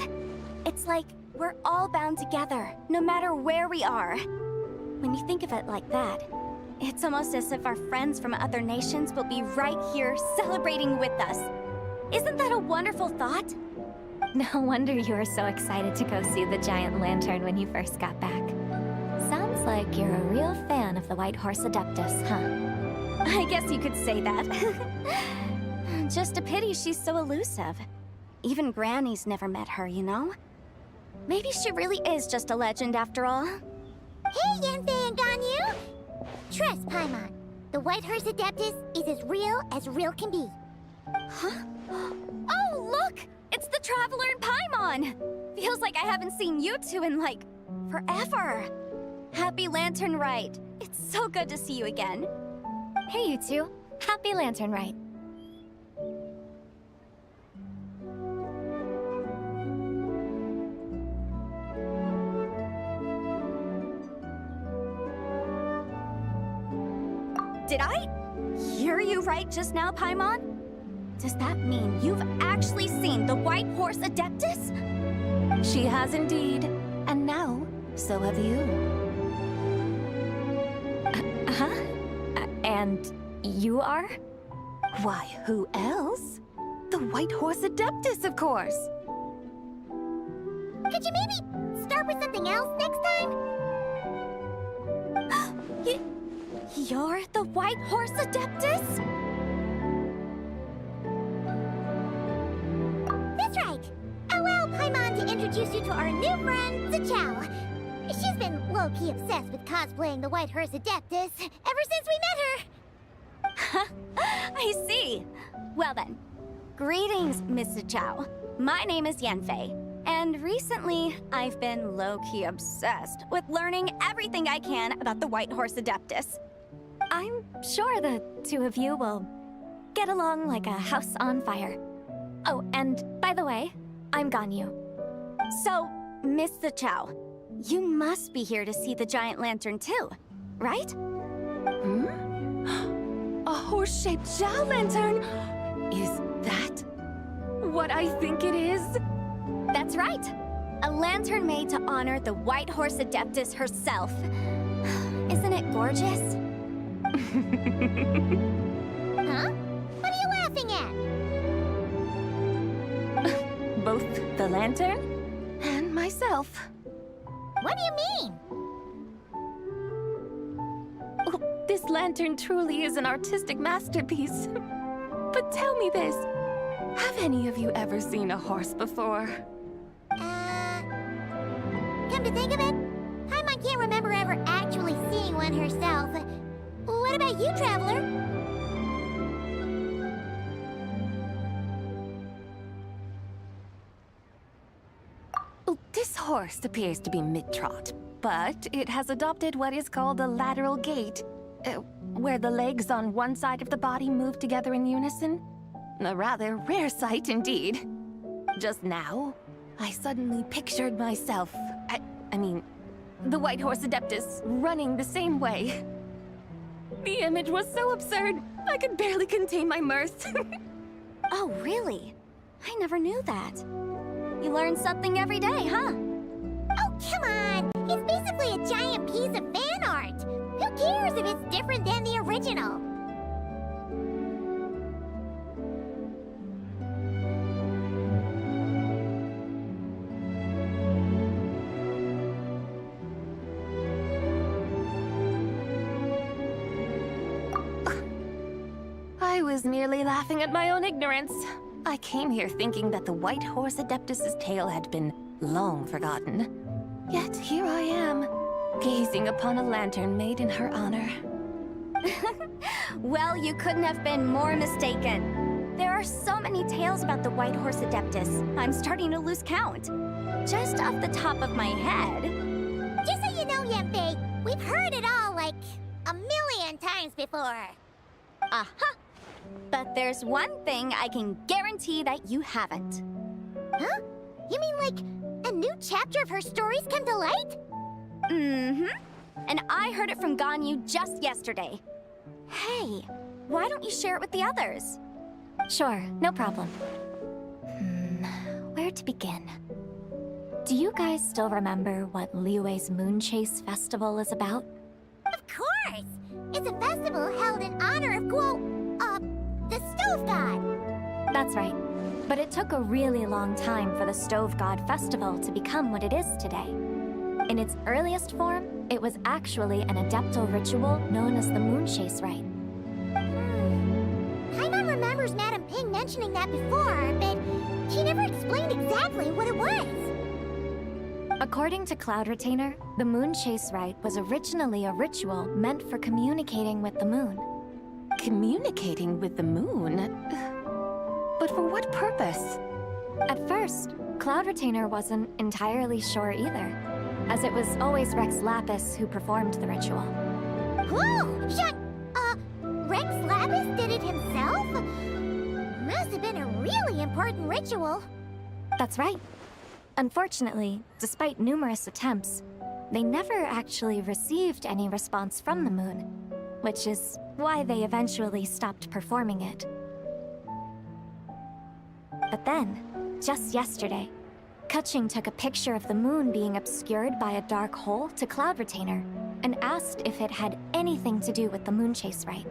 It's like we're all bound together, no matter where we are. When you think of it like that, it's almost as if our friends from other nations will be right here celebrating with us. Isn't that a wonderful thought? No wonder you were so excited to go see the giant lantern when you first got back. Sounds like you're a real fan of the White Horse Adeptus, huh? I guess you could say that. Just a pity she's so elusive. Even Granny's never met her, you know? Maybe she really is just a legend after all. Hey, Yanfei and Ganyu! Trust, Paimon. The White Horse Adeptus is as real can be. Huh? Oh, look! It's the Traveler and Paimon! Feels like I haven't seen you two in, like, forever. Happy Lantern Rite. It's so good to see you again. Hey, you two. Happy Lantern Rite. Did I hear you right just now, Paimon? Does that mean you've actually seen the White Horse Adeptus? She has indeed. And now, so have you. And you are? Why, who else? The White Horse Adeptus, of course. Could you maybe start with something else next time? You're the White Horse Adeptus? That's right. Allow Paimon to introduce you to our new friend, Zichao. She's been low-key obsessed with cosplaying the White Horse Adeptus ever since we met her. I see. Well then, greetings, Miss Zhao. My name is Yanfei, and recently I've been low-key obsessed with learning everything I can about the White Horse Adeptus. I'm sure the two of you will get along like a house on fire. Oh, and by the way, I'm Ganyu. So, Miss Zhao, you must be here to see the giant lantern too. right? Hmm? A horse-shaped Zhao lantern! Is that what I think it is? That's right. A lantern made to honor the White Horse Adeptus herself. Isn't it gorgeous? Huh? What are you laughing at? Both the lantern and myself. What do you mean? Oh, this lantern truly is an artistic masterpiece. But tell me this, have any of you ever seen a horse before? Come to think of it, Paimon can't remember ever actually seeing one herself. What about you, Traveler? Oh, this horse appears to be mid-trot, but it has adopted what is called a lateral gait, where the legs on one side of the body move together in unison. A rather rare sight indeed. Just now, I suddenly pictured myself, I mean, the White Horse Adeptus running the same way. The image was so absurd, I could barely contain my mirth. Oh, really? I never knew that. You learn something every day, huh? Oh, come on! It's basically a giant piece of fan art! Who cares if it's different than the original? I was merely laughing at my own ignorance. I came here thinking that the White Horse Adeptus's tale had been long forgotten. Yet here I am, gazing upon a lantern made in her honor. Well, you couldn't have been more mistaken. There are so many tales about the White Horse Adeptus, I'm starting to lose count. Just off the top of my head. Just so you know, Yanfei, we've heard it all like a million times before. Aha! But there's one thing I can guarantee that you haven't. Huh? You mean like a new chapter of her stories come to light? Mm-hmm. And I heard it from Ganyu just yesterday. Hey, why don't you share it with the others? Sure, no problem. Where to begin? Do you guys still remember what Liyue's Moon Chase Festival is about? Of course! It's a festival held in honor of the Stove God. That's right. But it took a really long time for the Stove God Festival to become what it is today. In its earliest form, it was actually an adeptal ritual known as the Moon Chase Rite. Paimon remembers Madame Ping mentioning that before, but she never explained exactly what it was. According to Cloud Retainer, the Moon Chase Rite was originally a ritual meant for communicating with the moon. Communicating with the moon? But for what purpose? At first, Cloud Retainer wasn't entirely sure either, as it was always Rex Lapis who performed the ritual. Whoa! Rex Lapis did it himself? Must have been a really important ritual. That's right. Unfortunately, despite numerous attempts, they never actually received any response from the moon, which is why they eventually stopped performing it. But then, just yesterday, Keqing took a picture of the moon being obscured by a dark hole to Cloud Retainer and asked if it had anything to do with the Moon Chase Rite.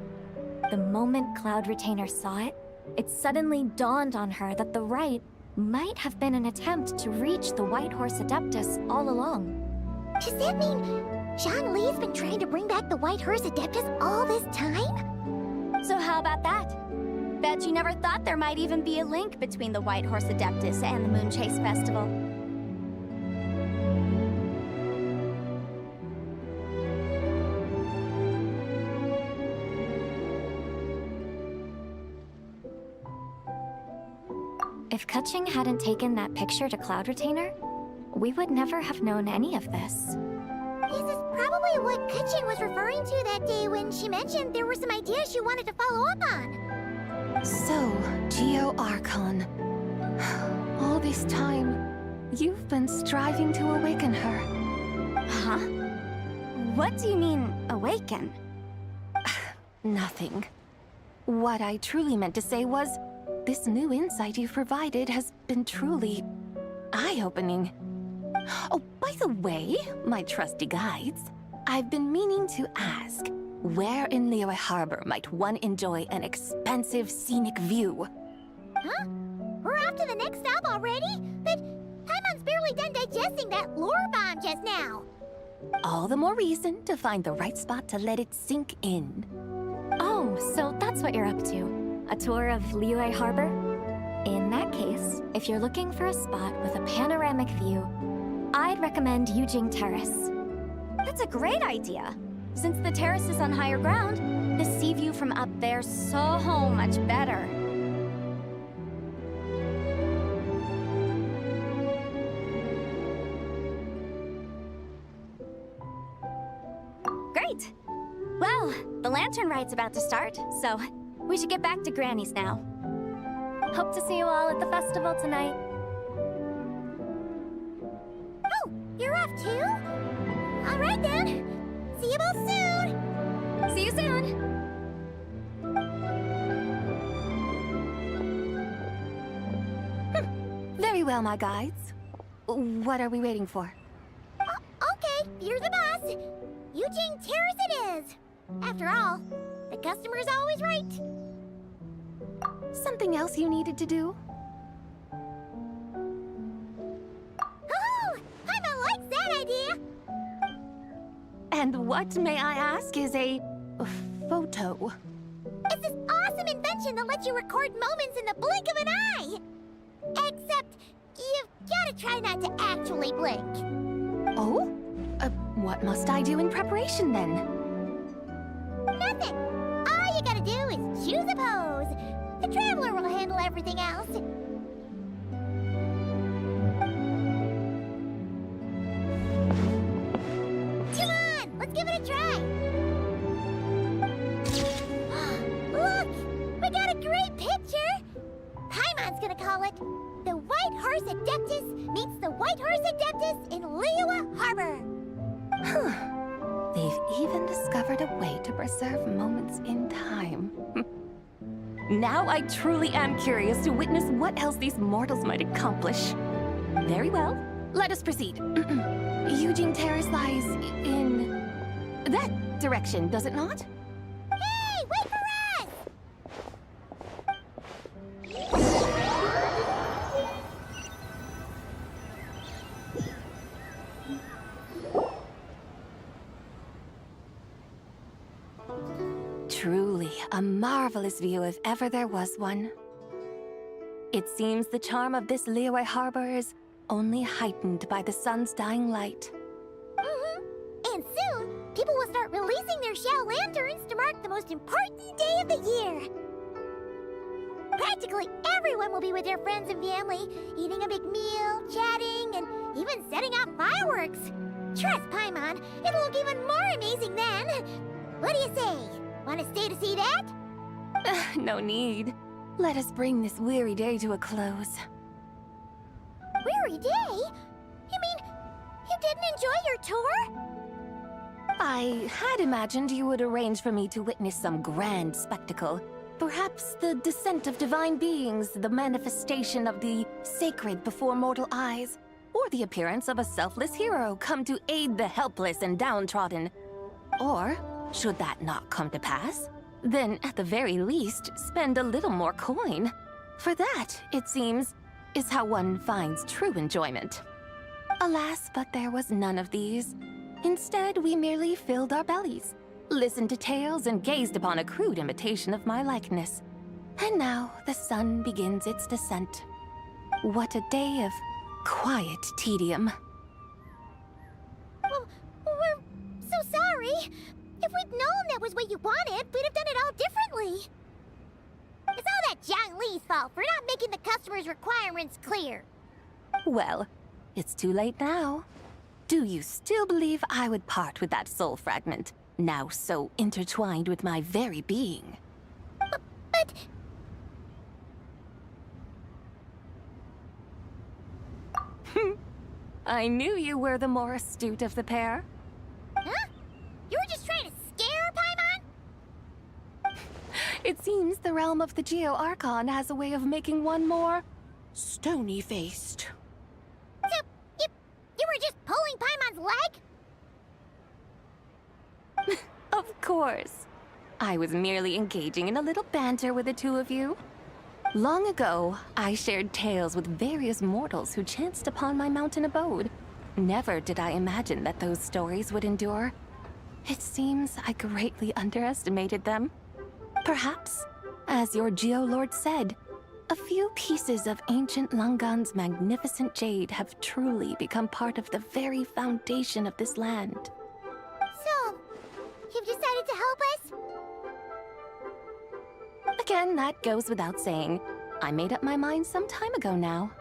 The moment Cloud Retainer saw it, it suddenly dawned on her that the rite might have been an attempt to reach the White Horse Adeptus all along. Does that mean Zhang Li's been trying to bring back the White Horse Adeptus all this time? So how about that? Bet you never thought there might even be a link between the White Horse Adeptus and the Moon Chase Festival. If Keqing hadn't taken that picture to Cloud Retainer, we would never have known any of this. This is probably what Keqing was referring to that day when she mentioned there were some ideas she wanted to follow up on. So, Geo Archon. All this time, you've been striving to awaken her. Huh? What do you mean, awaken? Nothing. What I truly meant to say was, this new insight you've provided has been truly eye-opening. Oh, by the way, my trusty guides, I've been meaning to ask, where in Liyue Harbor might one enjoy an expansive scenic view? Huh? We're off to the next stop already? But Paimon's barely done digesting that lore bomb just now. All the more reason to find the right spot to let it sink in. Oh, so that's what you're up to. A tour of Liyue Harbor? In that case, if you're looking for a spot with a panoramic view, I'd recommend Yujing Terrace. That's a great idea. Since the terrace is on higher ground, the sea view from up there's so much better. Great! Well, the lantern ride's about to start, so we should get back to Granny's now. Hope to see you all at the festival tonight. Oh, you're off too? All right then. See you both soon. See you soon! Very well, my guides. What are we waiting for? Okay, you're the boss. Eugene Terrace it is. After all, the customer's always right. Something else you needed to do? Oh, Paimon likes that idea. And what, may I ask, is a photo? It's this awesome invention that lets you record moments in the blink of an eye. Except, you've gotta try not to actually blink. Oh? What must I do in preparation then? Nothing. All you gotta do is choose a pose. The Traveler will handle everything else. Come on, let's give it a try. Look, we got a great picture. Paimon's gonna call it The White Horse Adeptus Meets the White Horse Adeptus in Liyue Harbor. They've even discovered a way to preserve moments in time. Now I truly am curious to witness what else these mortals might accomplish. Very well, let us proceed. Eugene Terrace lies in that direction, does it not? Hey, wait for us! Truly a marvelous view if ever there was one. It seems the charm of this Liyue Harbor is only heightened by the sun's dying light. And soon, people will start releasing their shell lanterns to mark the most important day of the year. Practically everyone will be with their friends and family, eating a big meal, chatting, and even setting off fireworks. Trust Paimon, it'll look even more amazing then. What do you say? Want to stay to see that? No need. Let us bring this weary day to a close. Weary day? You mean you didn't enjoy your tour? I had imagined you would arrange for me to witness some grand spectacle. Perhaps the descent of divine beings, the manifestation of the sacred before mortal eyes, or the appearance of a selfless hero come to aid the helpless and downtrodden. Or, should that not come to pass, then at the very least, spend a little more coin. For that, it seems, is how one finds true enjoyment. Alas, but there was none of these. Instead, we merely filled our bellies, listened to tales, and gazed upon a crude imitation of my likeness. And now the sun begins its descent. What a day of quiet tedium. Well, we're so sorry. If we'd known that was what you wanted, we'd have done it all differently. It's all that Zhang Li's fault for not making the customer's requirements clear. Well, it's too late now. Do you still believe I would part with that soul fragment, now so intertwined with my very being? But... I knew you were the more astute of the pair. Huh? It seems the realm of the Geo Archon has a way of making one more stony-faced. So, you were just pulling Paimon's leg? Of course. I was merely engaging in a little banter with the two of you. Long ago, I shared tales with various mortals who chanced upon my mountain abode. Never did I imagine that those stories would endure. It seems I greatly underestimated them. Perhaps, as your Geolord said, a few pieces of ancient Langan's magnificent jade have truly become part of the very foundation of this land. So, you've decided to help us? Again, that goes without saying. I made up my mind some time ago now.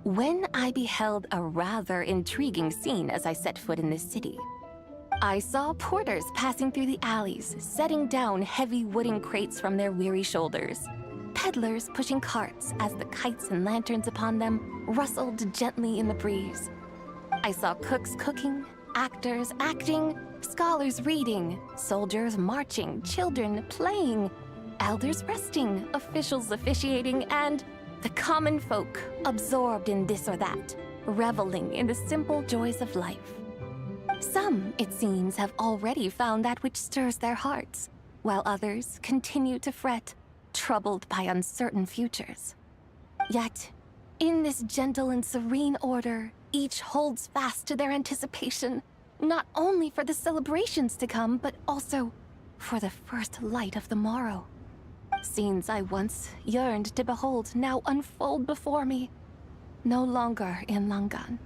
When I beheld a rather intriguing scene as I set foot in this city, I saw porters passing through the alleys, setting down heavy wooden crates from their weary shoulders, peddlers pushing carts as the kites and lanterns upon them rustled gently in the breeze. I saw cooks cooking, actors acting, scholars reading, soldiers marching, children playing, elders resting, officials officiating, and the common folk, absorbed in this or that, reveling in the simple joys of life. Some, it seems, have already found that which stirs their hearts, while others continue to fret, troubled by uncertain futures. Yet, in this gentle and serene order, each holds fast to their anticipation, not only for the celebrations to come, but also for the first light of the morrow. Scenes I once yearned to behold now unfold before me, no longer in Langan,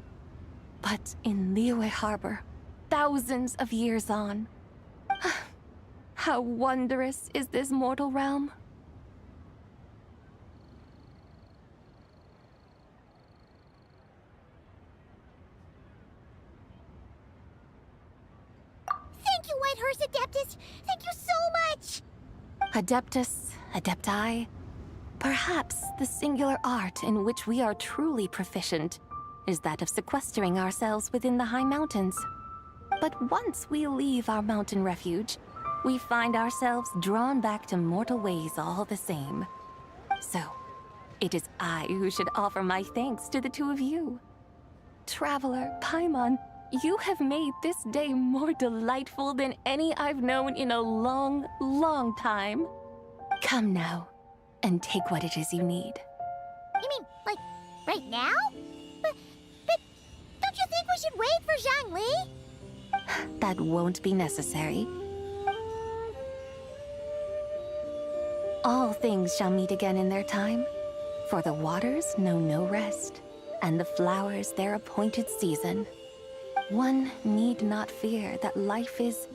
but in Liyue Harbor, thousands of years on. How wondrous is this mortal realm! Thank you, Whitehurst Adeptus! Thank you so much! Adeptus, Adepti, perhaps the singular art in which we are truly proficient is that of sequestering ourselves within the high mountains. But once we leave our mountain refuge, we find ourselves drawn back to mortal ways all the same. So, it is I who should offer my thanks to the two of you. Traveler, Paimon, you have made this day more delightful than any I've known in a long, long time. Come now, and take what it is you need. You mean, like, right now? But don't you think we should wait for Zhangli? That won't be necessary. All things shall meet again in their time, for the waters know no rest, and the flowers their appointed season. One need not fear that life is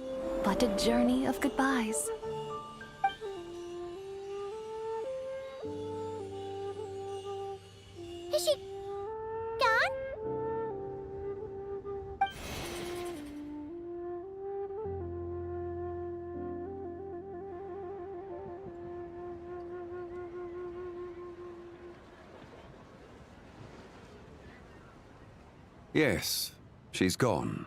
but a journey of goodbyes. Is she gone? Yes, she's gone.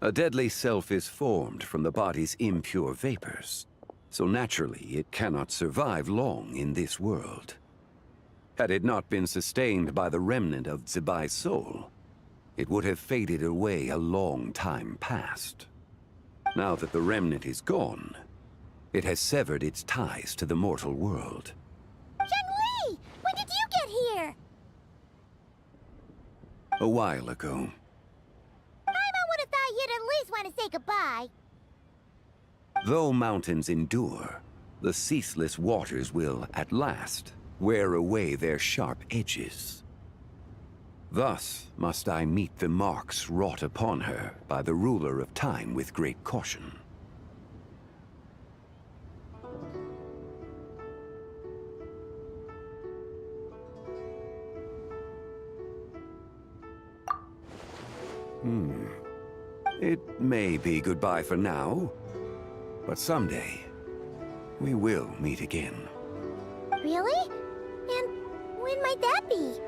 A deadly self is formed from the body's impure vapors, so naturally it cannot survive long in this world. Had it not been sustained by the remnant of Zibai's soul, it would have faded away a long time past. Now that the remnant is gone, it has severed its ties to the mortal world. Zhangli! When did you get here? A while ago. Paimon would have thought you'd at least want to say goodbye. Though mountains endure, the ceaseless waters will, at last, wear away their sharp edges. Thus must I meet the marks wrought upon her by the ruler of time with great caution. It may be goodbye for now, but someday we will meet again. Really? And when might that be?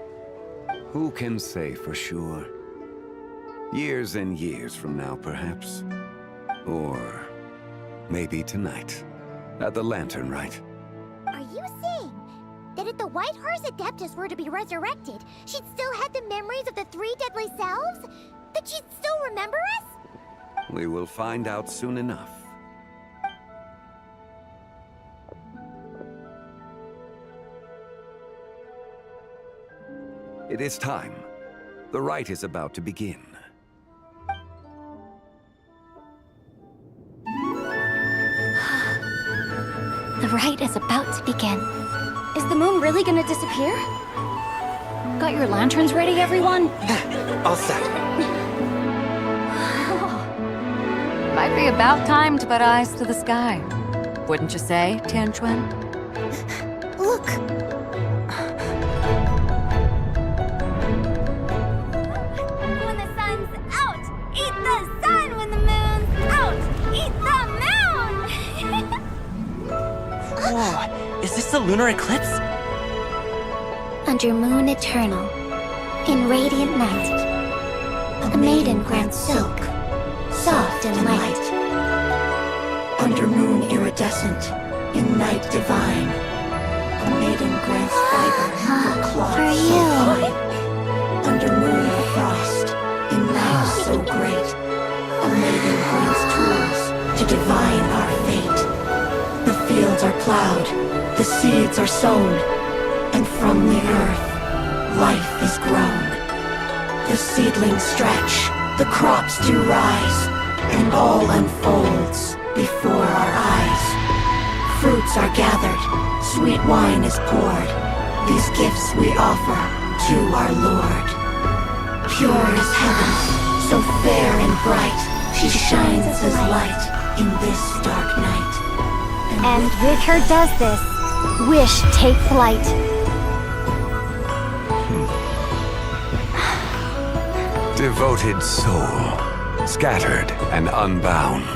Who can say for sure? Years and years from now, perhaps. Or maybe tonight, at the Lantern Rite. Are you saying that if the White Horse Adeptus were to be resurrected, she'd still have the memories of the 3 deadly selves? That she'd still remember us? We will find out soon enough. It is time. The rite is about to begin. The rite is about to begin. Is the moon really gonna disappear? Got your lanterns ready, everyone? All set. Might be about time to put eyes to the sky. Wouldn't you say, Tianquan? Look! When the sun's out, eat the sun. When the moon's out, eat the moon. Whoa, is this the lunar eclipse? Under moon eternal, in radiant night, a maiden grants silk, soft and light. Under moon iridescent, in night divine, a maiden grants fiber for cloth For so you. fine. Under moon of frost, in night so great, a maiden grants tools to divine our fate. The fields are plowed, the seeds are sown, and from the earth, life is grown. The seedlings stretch, the crops do rise, and all unfolds before our eyes. Fruits are gathered, sweet wine is poured. These gifts we offer to our Lord. Pure is heaven, so fair and bright. She shines as light in this dark night. And with her does this, wish take flight. Devoted soul, scattered and unbound.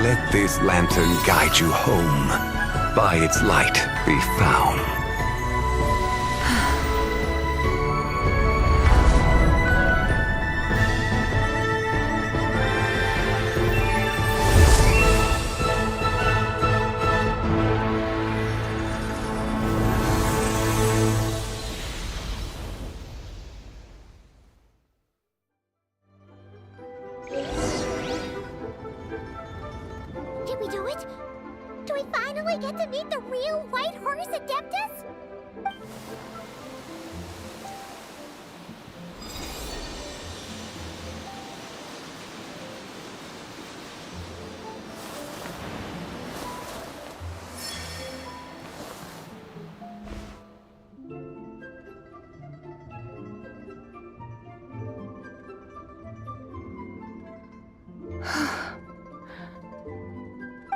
Let this lantern guide you home. By its light be found. Did we do it? Do we finally get to meet the real White Horse Adeptus?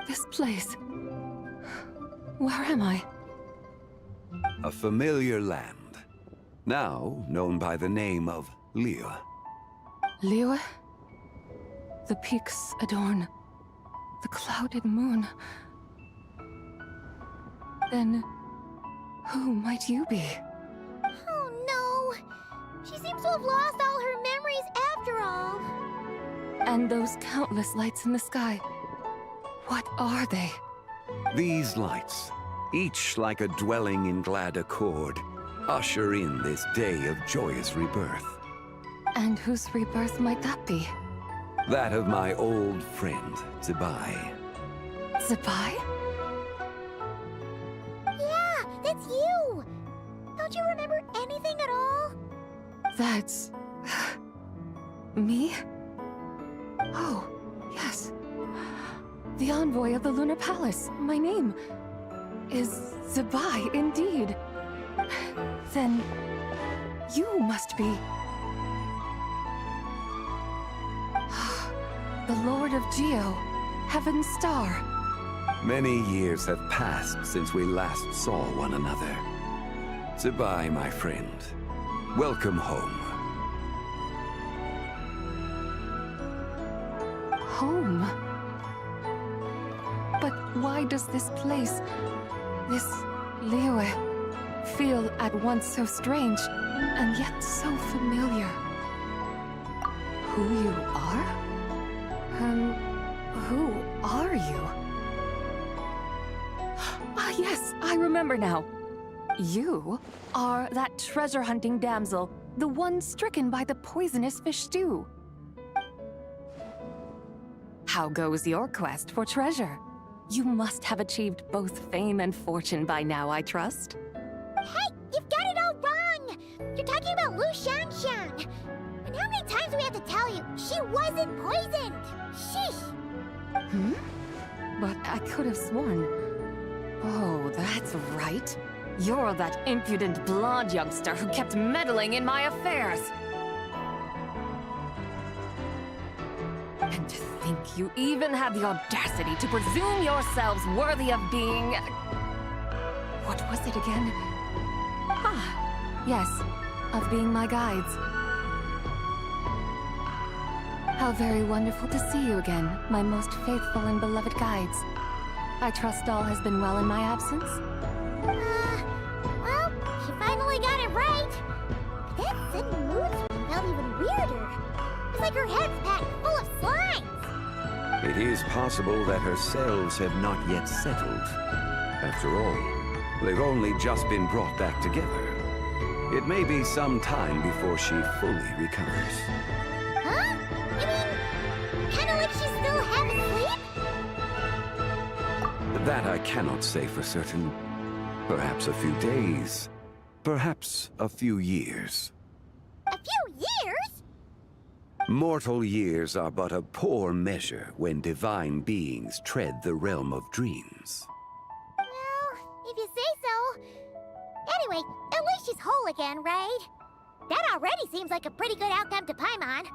This place. Where am I? A familiar land, now known by the name of Liyue. Liyue? The peaks adorn the clouded moon. Then, who might you be? Oh no! She seems to have lost all her memories after all. And those countless lights in the sky. What are they? These lights, each like a dwelling in glad accord, usher in this day of joyous rebirth. And whose rebirth might that be? That of my old friend, Zibai. Zibai? Yeah, that's you! Don't you remember anything at all? That's... me? Oh, yes. The envoy of the Lunar Palace. My name is Zibai, indeed. Then you must be... the Lord of Geo, Heaven's Star. Many years have passed since we last saw one another. Zibai, my friend. Welcome home. home. But why does this place, this Liyue, feel at once so strange and yet so familiar? Who you are? Who are you? Ah, yes, I remember now. You are that treasure-hunting damsel, the one stricken by the poisonous fish stew. How goes your quest for treasure? You must have achieved both fame and fortune by now, I trust. Hey, you've got it all wrong! You're talking about Lu Xiangxiang. And how many times do we have to tell you? She wasn't poisoned! Sheesh! Hmm? But I could have sworn... Oh, that's right. You're that impudent blonde youngster who kept meddling in my affairs. And to think you even had the audacity to presume yourselves worthy of being... What was it again? Ah, yes, of being my guides. How very wonderful to see you again, my most faithful and beloved guides. I trust all has been well in my absence? Well, she finally got it right. But that sudden mood swing felt even weirder. It's like her head's packed full of slimes. It is possible that her cells have not yet settled. After all, they've only just been brought back together. It may be some time before she fully recovers. Huh? You mean, kinda like she's still half asleep? That I cannot say for certain. Perhaps a few days. Perhaps a few years. A few years? Mortal years are but a poor measure when divine beings tread the realm of dreams. Well, if you say so. Anyway, at least she's whole again, right? That already seems like a pretty good outcome to Paimon.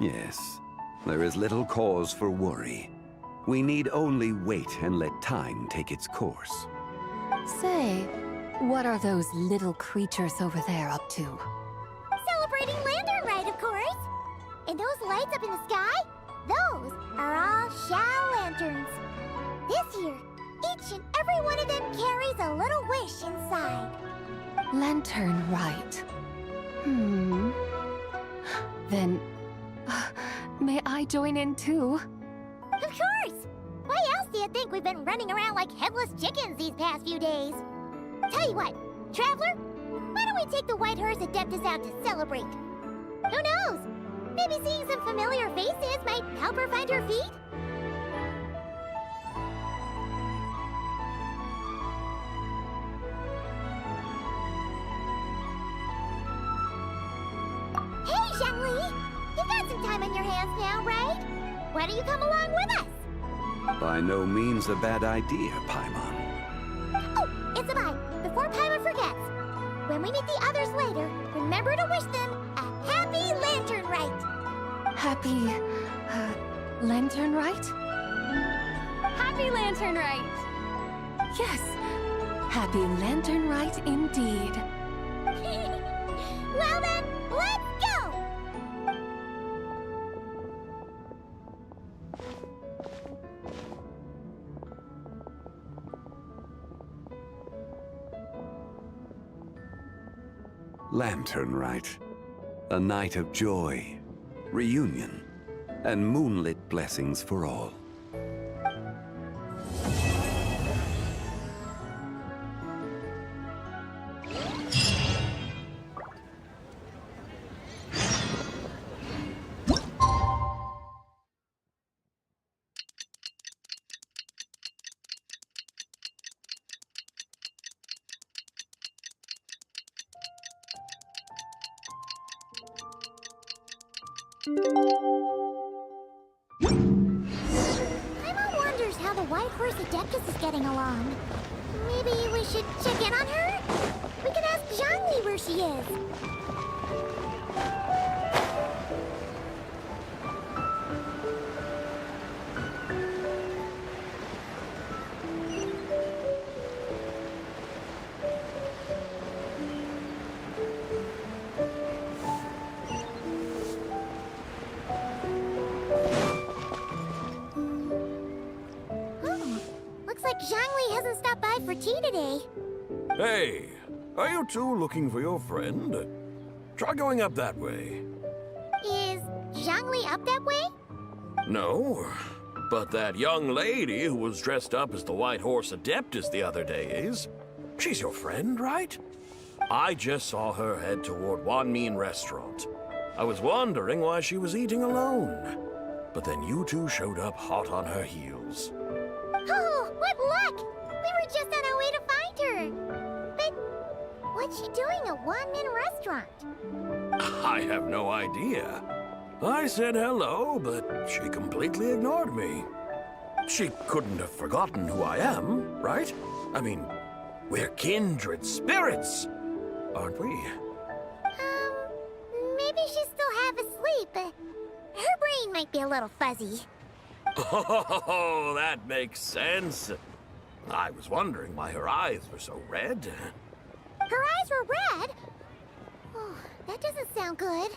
Yes, there is little cause for worry. We need only wait and let time take its course. Say, what are those little creatures over there up to? Celebrating Lantern Rite, of course. And those lights up in the sky? Those are all Xiao lanterns. This year, each and every one of them carries a little wish inside. Lantern Rite. Then, may I join in too? Of course! Why else do you think we've been running around like headless chickens these past few days? Tell you what, Traveler, why don't we take the White Horse Adeptus out to celebrate? Who knows? Maybe seeing some familiar faces might help her find her feet? Hey, Zhangli! You've got some time on your hands now, right? Why don't you come along with us? By no means a bad idea, Paimon. Oh, it's a bye. Before Paimon forgets. When we meet the others later, remember to wish them a happy Lantern Rite. Happy, Lantern Rite? Happy Lantern Rite! Yes, Happy Lantern Rite indeed. Well then, let's go! Lantern Rite. A night of joy, reunion, and moonlit blessings for all. Paimon wonders how the White Horse Adeptus is getting along. Maybe we should check in on her? We can ask Zhangli where she is. Zhangli hasn't stopped by for tea today. Hey, are you two looking for your friend? Try going up that way. Is Zhangli up that way? No, but that young lady who was dressed up as the White Horse Adeptus the other day is. She's your friend, right? I just saw her head toward Wanmin Restaurant. I was wondering why she was eating alone. But then you two showed up hot on her heels. Oh, what luck! We were just on our way to find her. But what's she doing at Wanmin Restaurant? I have no idea. I said hello, but she completely ignored me. She couldn't have forgotten who I am, right? I mean, we're kindred spirits, aren't we? Maybe she's still half asleep, but her brain might be a little fuzzy. Oh, that makes sense. I was wondering why her eyes were so red. Her eyes were red? Oh, that doesn't sound good.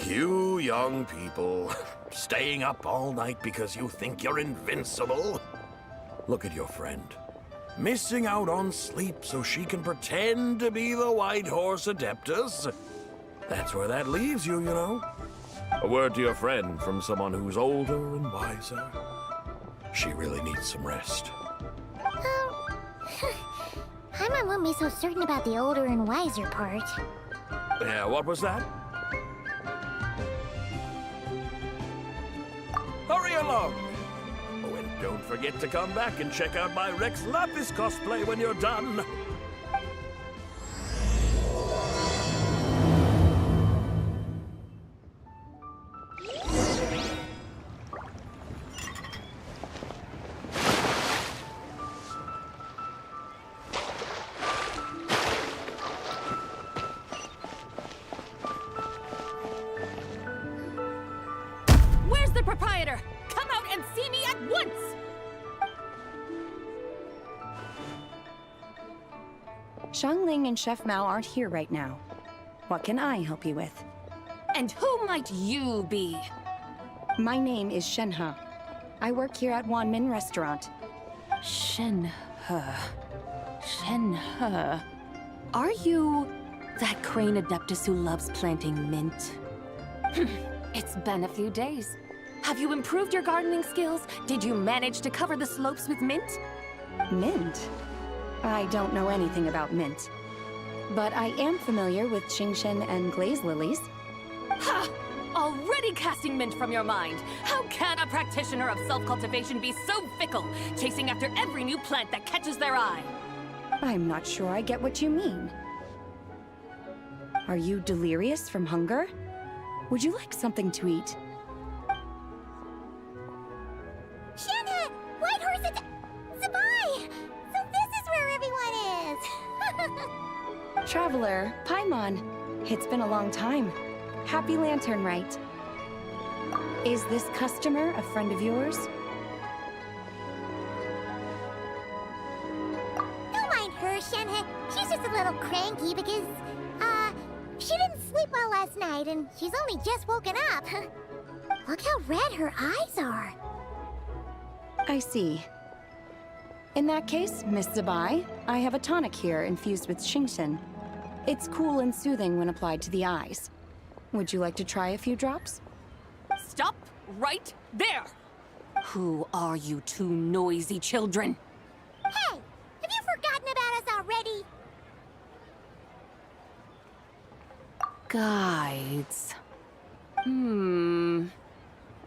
You young people, staying up all night because you think you're invincible? Look at your friend. Missing out on sleep so she can pretend to be the White Horse Adeptus. That's where that leaves you, you know. A word to your friend from someone who's older and wiser. She really needs some rest. Paimon won't be so certain about the older and wiser part. Yeah, what was that? Hurry along! Oh, and don't forget to come back and check out my Rex Lapis cosplay when you're done. Where's the proprietor? Come out and see me at once! Xiangling and Chef Mao aren't here right now. What can I help you with? And who might you be? My name is Shenhe. I work here at Wanmin Restaurant. Shenhe. Shenhe. Are you that crane adeptus who loves planting mint? It's been a few days. Have you improved your gardening skills? Did you manage to cover the slopes with mint? Mint? I don't know anything about mint. But I am familiar with Qingshen and glaze lilies. Ha! Already casting mint from your mind. How can a practitioner of self-cultivation be so fickle, chasing after every new plant that catches their eye? I'm not sure I get what you mean. Are you delirious from hunger? Would you like something to eat? Shenhe! White Horse Zabai! So this is where everyone is! Traveler, Paimon. It's been a long time. Happy Lantern Rite. Is this customer a friend of yours? Don't mind her, Shenhe. She's just a little cranky because, she didn't sleep well last night and she's only just woken up. Look how red her eyes are. I see. In that case, Miss Zabai, I have a tonic here infused with Qingshen. It's cool and soothing when applied to the eyes. Would you like to try a few drops? Stop right there! Who are you two noisy children? Hey! Have you forgotten about us already? Guides.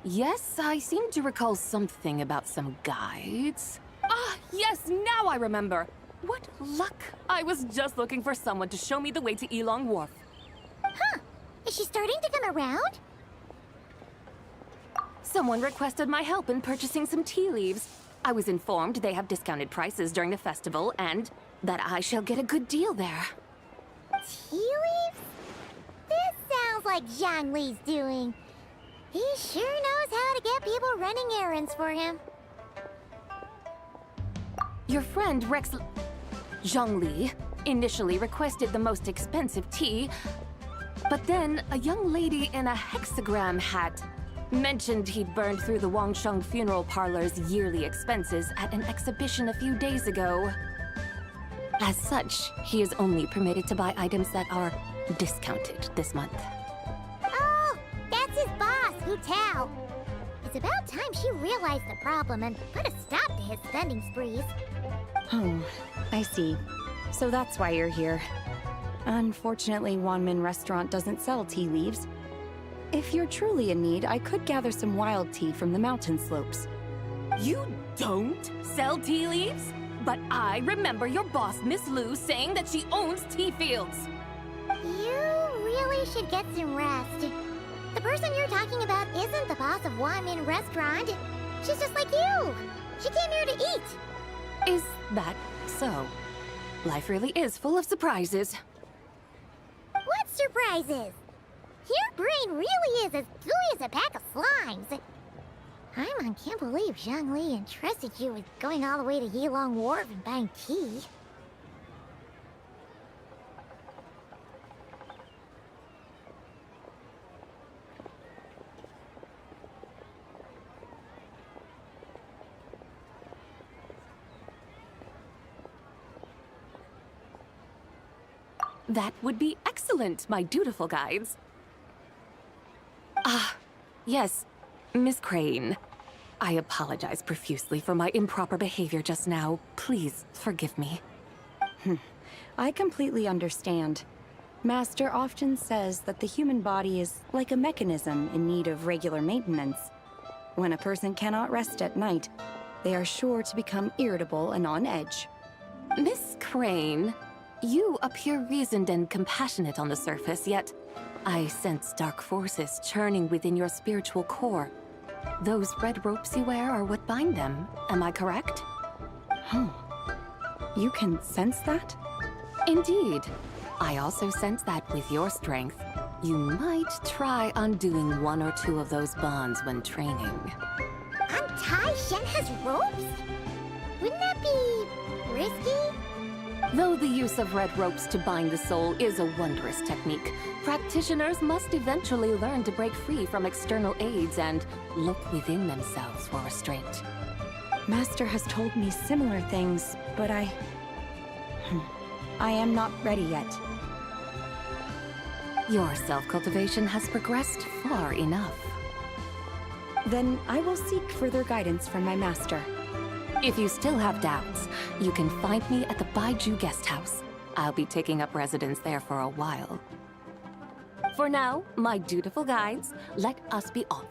Yes, I seem to recall something about some guides. Ah, yes, now I remember. What luck! I was just looking for someone to show me the way to Elong Wharf. Huh. Is she starting to come around? Someone requested my help in purchasing some tea leaves. I was informed they have discounted prices during the festival and that I shall get a good deal there. Tea leaves? This sounds like Zhangli's doing. He sure knows how to get people running errands for him. Your friend Rex Zhangli initially requested the most expensive tea, but then a young lady in a hexagram hat Mentioned he'd burned through the Wangsheng funeral parlor's yearly expenses at an exhibition a few days ago. As such, he is only permitted to buy items that are discounted this month. Oh, that's his boss, Hu Tao. It's about time she realized the problem and put a stop to his spending sprees. Oh, I see. So that's why you're here. Unfortunately, Wanmin Restaurant doesn't sell tea leaves. If you're truly in need, I could gather some wild tea from the mountain slopes. You don't sell tea leaves? But I remember your boss, Miss Lu, saying that she owns tea fields. You really should get some rest. The person you're talking about isn't the boss of Wanmin Restaurant. She's just like you. She came here to eat. Is that so? Life really is full of surprises. What surprises? Your brain really is as gooey as a pack of slimes. Paimon can't believe Zhongli entrusted you with going all the way to Yilong Wharf and buying tea. That would be excellent, my dutiful guides. Ah, yes, Miss Crane. I apologize profusely for my improper behavior just now. Please forgive me. I completely understand. Master often says that the human body is like a mechanism in need of regular maintenance. When a person cannot rest at night, they are sure to become irritable and on edge. Miss Crane, you appear reasoned and compassionate on the surface, yet I sense dark forces churning within your spiritual core. Those red ropes you wear are what bind them, am I correct? Oh, you can sense that? Indeed. I also sense that with your strength, you might try undoing one or two of those bonds when training. Untie Shenhe's ropes? Wouldn't that be risky? Though the use of red ropes to bind the soul is a wondrous technique, practitioners must eventually learn to break free from external aids and look within themselves for restraint. Master has told me similar things, but I am not ready yet. Your self-cultivation has progressed far enough. Then I will seek further guidance from my master. If you still have doubts, you can find me at the Baiju Guest House. I'll be taking up residence there for a while. For now, my dutiful guides, let us be off.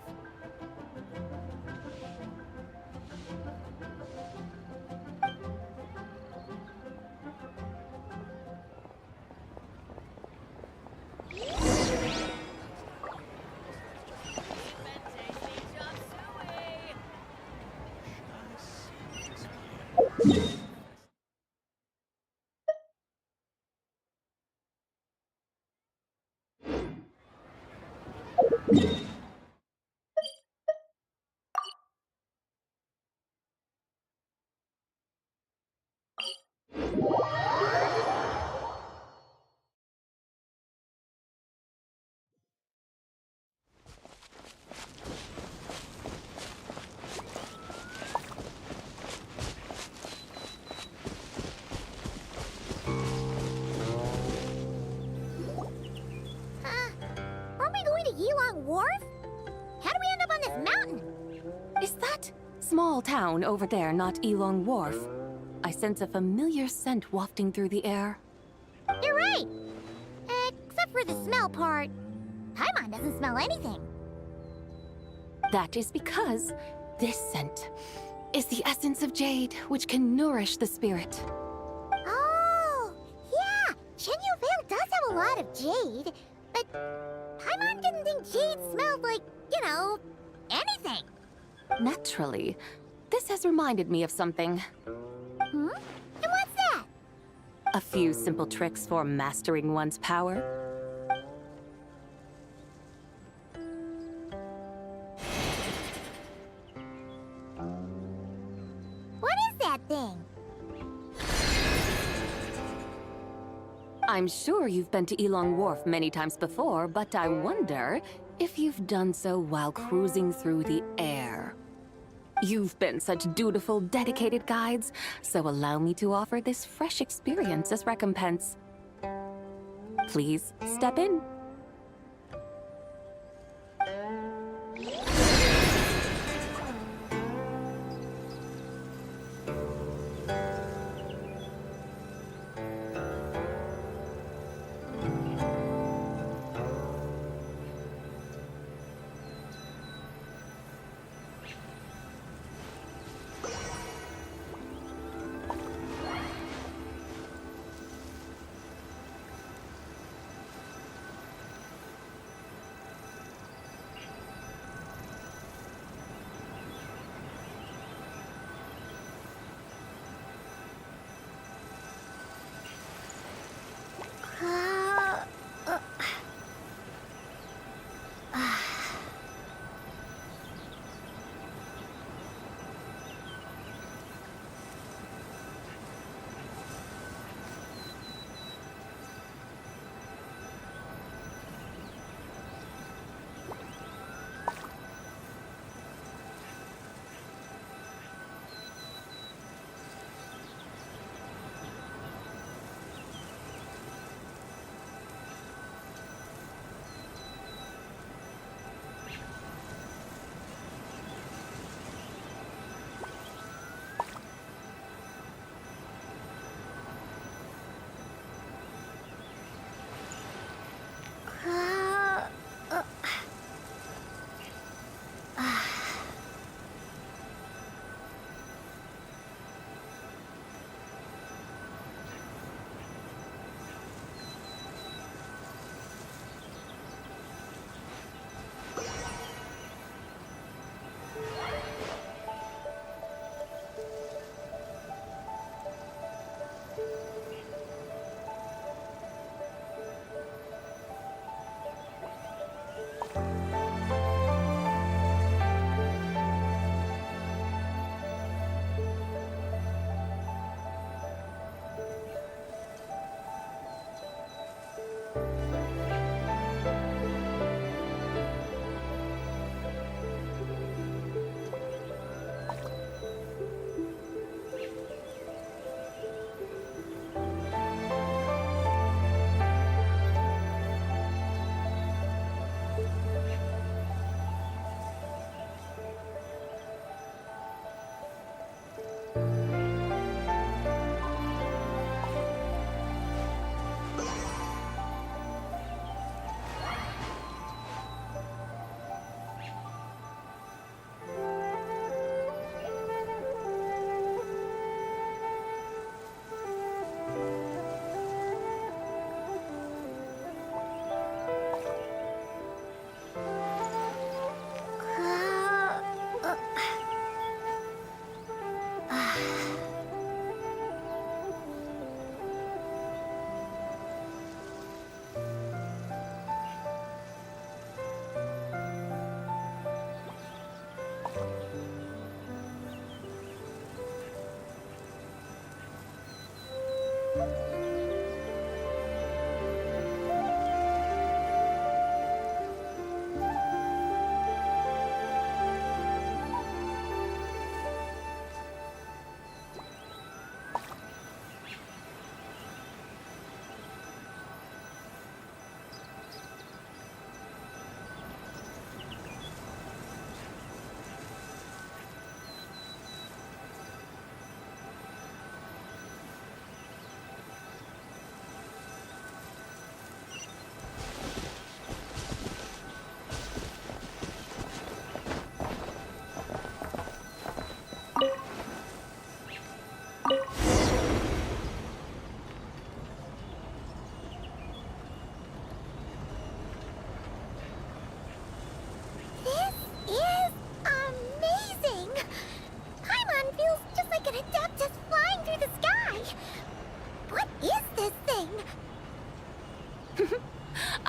Yilong Wharf? How do we end up on this mountain? Is that small town over there not Yilong Wharf? I sense a familiar scent wafting through the air. You're right! Except for the smell part. Paimon doesn't smell anything. That is because this scent is the essence of jade, which can nourish the spirit. Oh, yeah! Shenyu Vale does have a lot of jade, but Paimon didn't think jade smelled like, you know, anything. Naturally. This has reminded me of something. Hmm? And what's that? A few simple tricks for mastering one's power. What is that thing? I'm sure you've been to Yilong Wharf many times before, but I wonder if you've done so while cruising through the air. You've been such dutiful, dedicated guides, so allow me to offer this fresh experience as recompense. Please step in.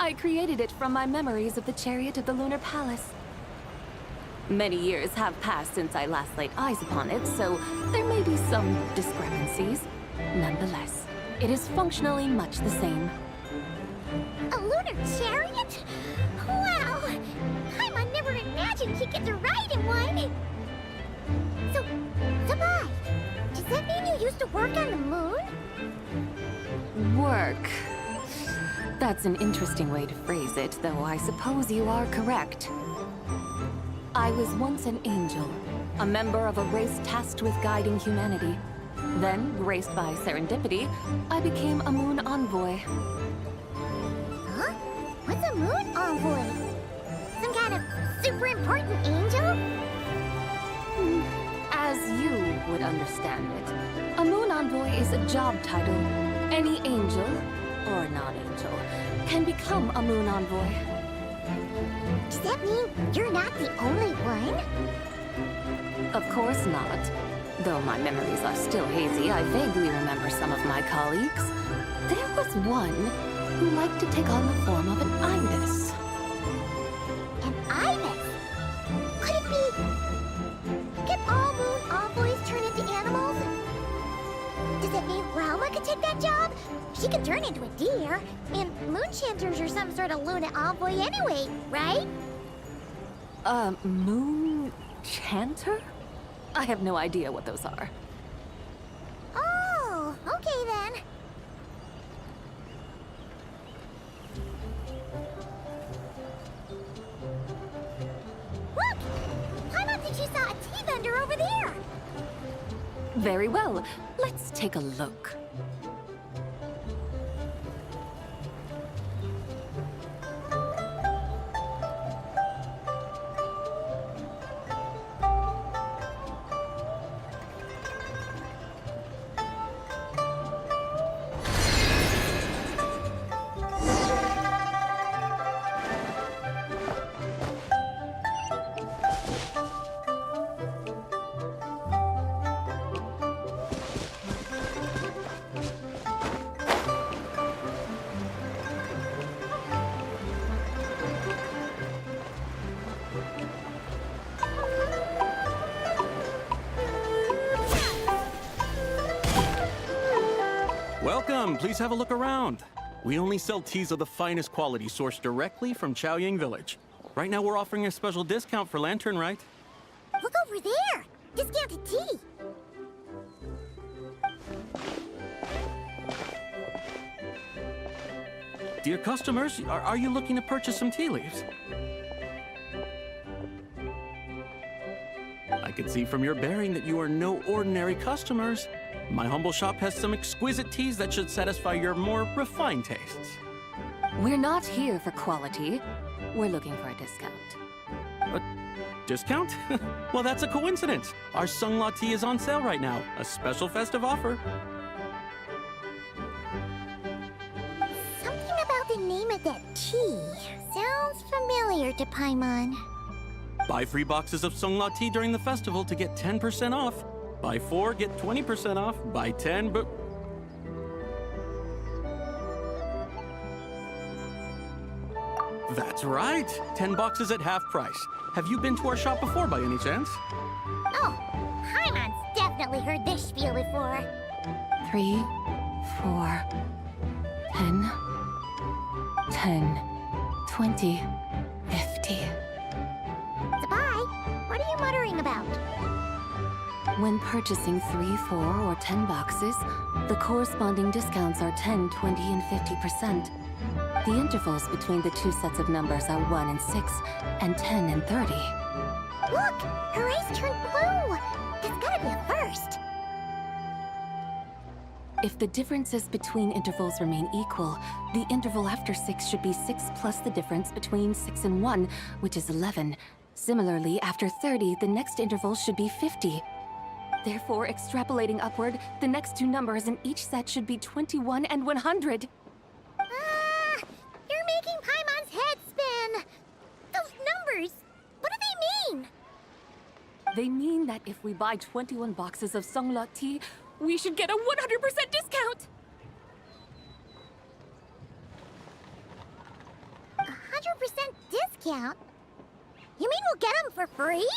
I created it from my memories of the chariot of the Lunar Palace. Many years have passed since I last laid eyes upon it, so there may be some discrepancies. Nonetheless, it is functionally much the same. A lunar chariot? Wow! imagine she gets to ride in one! So, Sabai, does that mean you used to work on the moon? Work. That's an interesting way to phrase it, though I suppose you are correct. I was once an angel, a member of a race tasked with guiding humanity. Then, graced by serendipity, I became a moon envoy. Huh? What's a moon envoy? Some kind of super important angel? As you would understand it, a moon envoy is a job title. Any angel, or non-angel, can become a moon envoy. Does that mean you're not the only one? Of course not. Though my memories are still hazy, I vaguely remember some of my colleagues. There was one who liked to take on the form of an ibis. An ibis? Could it be... Can all moon envoys turn into animals? Does that mean Ralma could take that job? She can turn into a deer, and moon chanters are some sort of Luna envoy anyway, right? Moon chanter? I have no idea what those are. Oh, okay then. Look! Paimon thinks she saw a tea vendor over there! Very well. Let's take a look. Welcome, please have a look around. We only sell teas of the finest quality sourced directly from Chaoying Village. Right now we're offering a special discount for Lantern Rite. Look over there! Discounted tea! Dear customers, are you looking to purchase some tea leaves? I can see from your bearing that you are no ordinary customers. My humble shop has some exquisite teas that should satisfy your more refined tastes. We're not here for quality. We're looking for a discount. A discount? Well, that's a coincidence. Our Sungla tea is on sale right now. A special festive offer. Something about the name of that tea sounds familiar to Paimon. Buy 3 boxes of Sungla tea during the festival to get 10% off. Buy 4, get 20% off. Buy 10, but... That's right! 10 boxes at half price. Have you been to our shop before by any chance? Oh, Paimon's definitely heard this spiel before. 3, 4, 10, 10, 20, 50. Sabai, what are you muttering about? When purchasing 3, 4, or 10 boxes, the corresponding discounts are 10, 20, and 50%. The intervals between the two sets of numbers are 1 and 6, and 10 and 30. Look! Her eyes turned blue! That's gotta be a first! If the differences between intervals remain equal, the interval after 6 should be 6 plus the difference between 6 and 1, which is 11. Similarly, after 30, the next interval should be 50. Therefore, extrapolating upward, the next two numbers in each set should be 21 and 100. You're making Paimon's head spin! Those numbers, what do they mean? They mean that if we buy 21 boxes of Sungla tea, we should get a 100% discount! 100% discount? You mean we'll get them for free?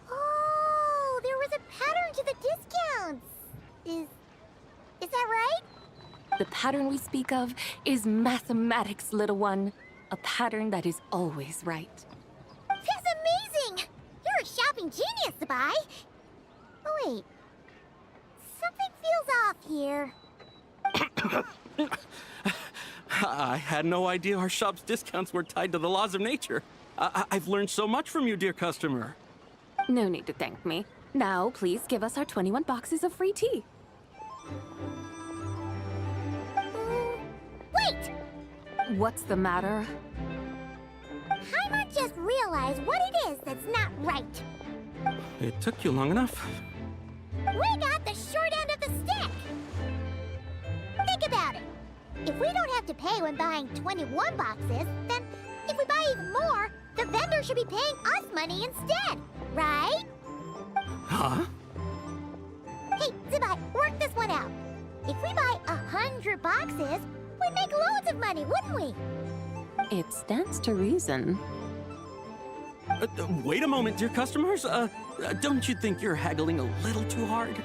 Oh, there was a pattern to the discounts! Is that right? The pattern we speak of is mathematics, little one. A pattern that is always right. That's amazing! You're a shopping genius, Sabai. Oh, wait. Something feels off here. I had no idea our shop's discounts were tied to the laws of nature. I've learned so much from you, dear customer. No need to thank me. Now, please give us our 21 boxes of free tea. Wait! What's the matter? Paimon just realized what it is that's not right. It took you long enough. We got the short end of the stick. Think about it. If we don't have to pay when buying 21 boxes, then if we buy even more, the vendor should be paying us money instead, right? Huh? Hey, Zibai, work this one out. If we buy 100 boxes, we'd make loads of money, wouldn't we? It stands to reason. Wait a moment, dear customers. Don't you think you're haggling a little too hard?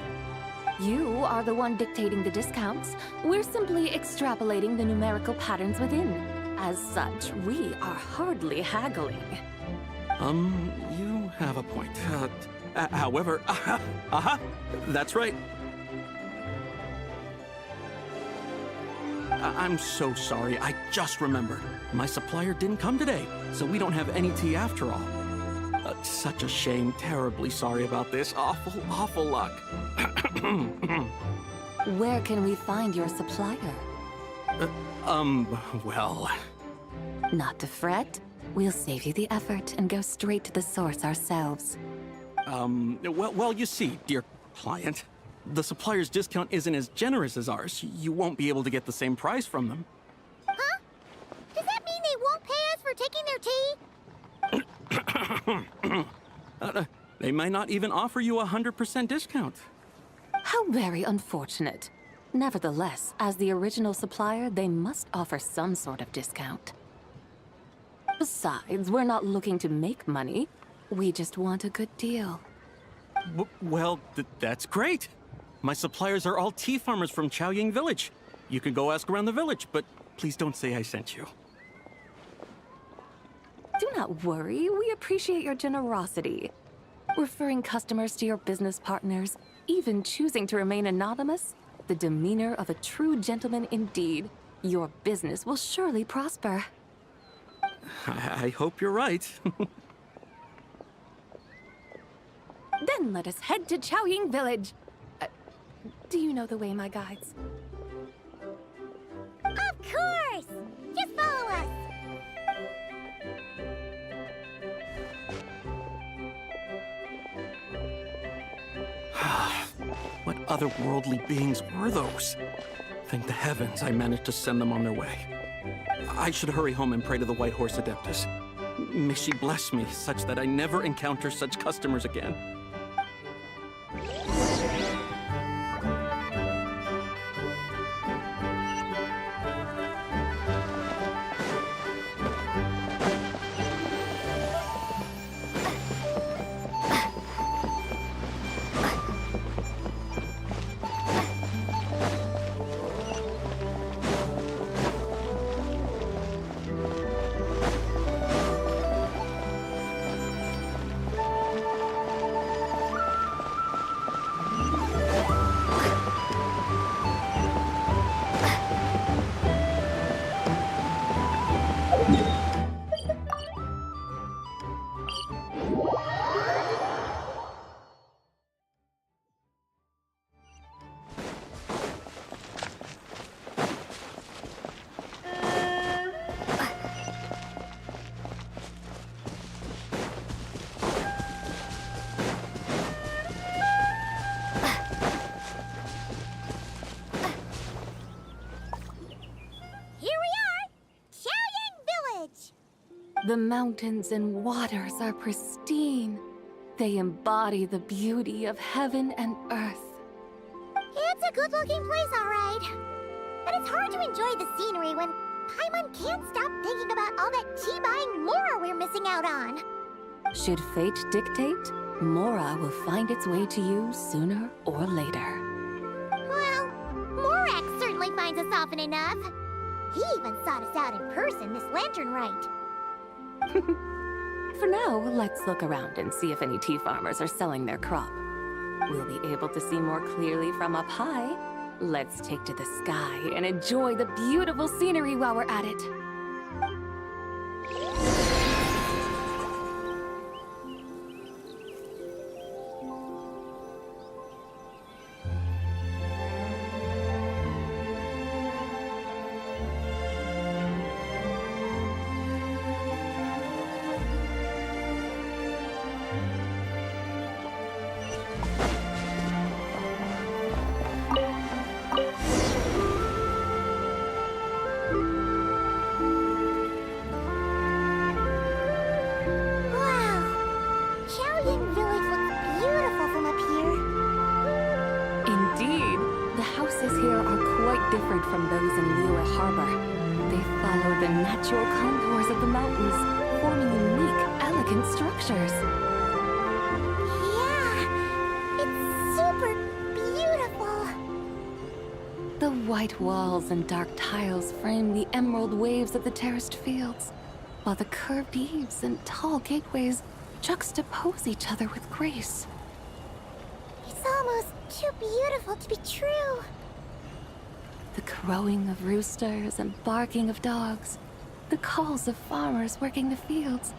You are the one dictating the discounts. We're simply extrapolating the numerical patterns within. As such, we are hardly haggling. You have a point. However, that's right. I'm so sorry. I just remembered. My supplier didn't come today, so we don't have any tea after all. Such a shame. Terribly sorry about this. Awful luck. Where can we find your supplier? Well... Not to fret. We'll save you the effort and go straight to the source ourselves. Well, you see, dear client, the supplier's discount isn't as generous as ours. You won't be able to get the same price from them. Huh? Does that mean they won't pay us for taking their tea? They might not even offer you a 100% discount. How very unfortunate. Nevertheless, as the original supplier, they must offer some sort of discount. Besides, we're not looking to make money. We just want a good deal. Well, that's great. My suppliers are all tea farmers from Chaoying Village. You can go ask around the village, but please don't say I sent you. Do not worry, we appreciate your generosity. Referring customers to your business partners, even choosing to remain anonymous, the demeanor of a true gentleman indeed. Your business will surely prosper. I hope you're right. Then let us head to Chaoying Village. Do you know the way, my guides? Of course! Just follow us! What otherworldly beings were those? Thank the heavens I managed to send them on their way. I should hurry home and pray to the White Horse Adeptus. May she bless me such that I never encounter such customers again. The mountains and waters are pristine. They embody the beauty of heaven and earth. It's a good-looking place, all right. But it's hard to enjoy the scenery when Paimon can't stop thinking about all that tea-buying Mora we're missing out on. Should fate dictate, Mora will find its way to you sooner or later. Well, Morax certainly he finds us often enough. He even sought us out in person this lantern rite. For now, let's look around and see if any tea farmers are selling their crop. We'll be able to see more clearly from up high. Let's take to the sky and enjoy the beautiful scenery while we're at it. Different from those in Liyue Harbor. They follow the natural contours of the mountains, forming unique, elegant structures. Yeah, it's super beautiful. The white walls and dark tiles frame the emerald waves of the terraced fields, while the curved eaves and tall gateways juxtapose each other with grace. It's almost too beautiful to be true. The crowing of roosters and barking of dogs, the calls of farmers working the fields,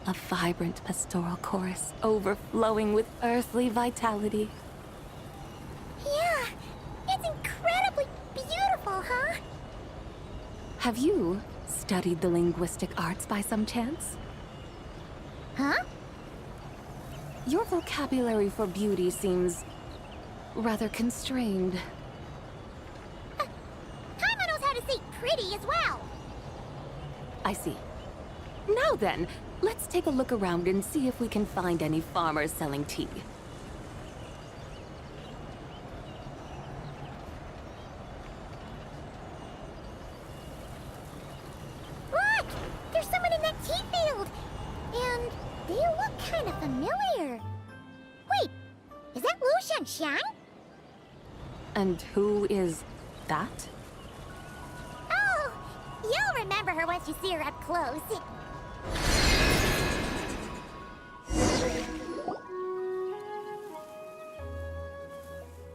a vibrant pastoral chorus overflowing with earthly vitality. Yeah, it's incredibly beautiful, huh? Have you studied the linguistic arts by some chance? Huh? Your vocabulary for beauty seems rather constrained. Pretty as well. I see. Now then, let's take a look around and see if we can find any farmers selling tea. Look! There's someone in that tea field! And they look kind of familiar. Wait, is that Lu Xiangxiang? And who is that? You'll remember her once you see her up close.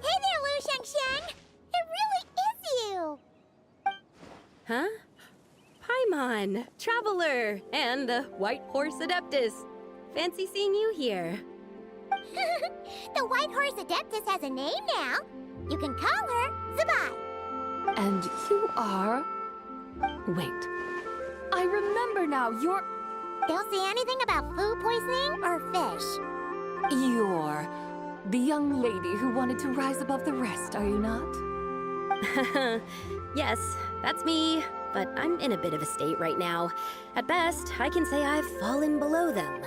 Hey there, Lu Xiangxiang! It really is you! Huh? Paimon, Traveler, and the White Horse Adeptus. Fancy seeing you here. The White Horse Adeptus has a name now. You can call her Zabai. And you are... Wait. I remember now, you're... Don't say anything about food poisoning or fish. You're the young lady who wanted to rise above the rest, are you not? Yes, that's me, but I'm in a bit of a state right now. At best, I can say I've fallen below them.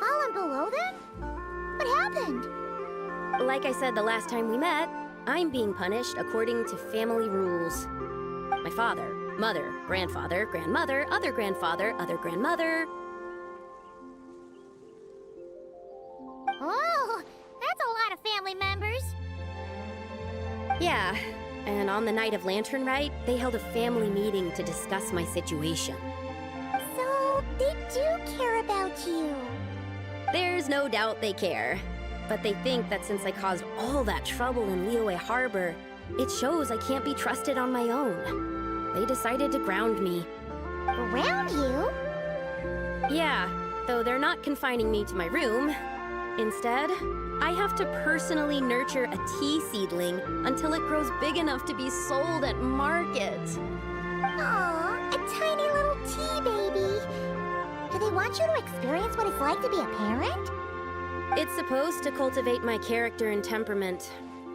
Fallen below them? What happened? Like I said the last time we met, I'm being punished according to family rules. My father, mother, grandfather, grandmother, other grandfather, other grandmother. Oh, that's a lot of family members. Yeah, and on the night of Lantern Rite, they held a family meeting to discuss my situation. So, they do care about you. There's no doubt they care. But they think that since I caused all that trouble in Liyue Harbor, it shows I can't be trusted on my own. They decided to ground me. Ground you? Yeah, though they're not confining me to my room. Instead, I have to personally nurture a tea seedling until it grows big enough to be sold at market. Aw, a tiny little tea baby. Do they want you to experience what it's like to be a parent? It's supposed to cultivate my character and temperament.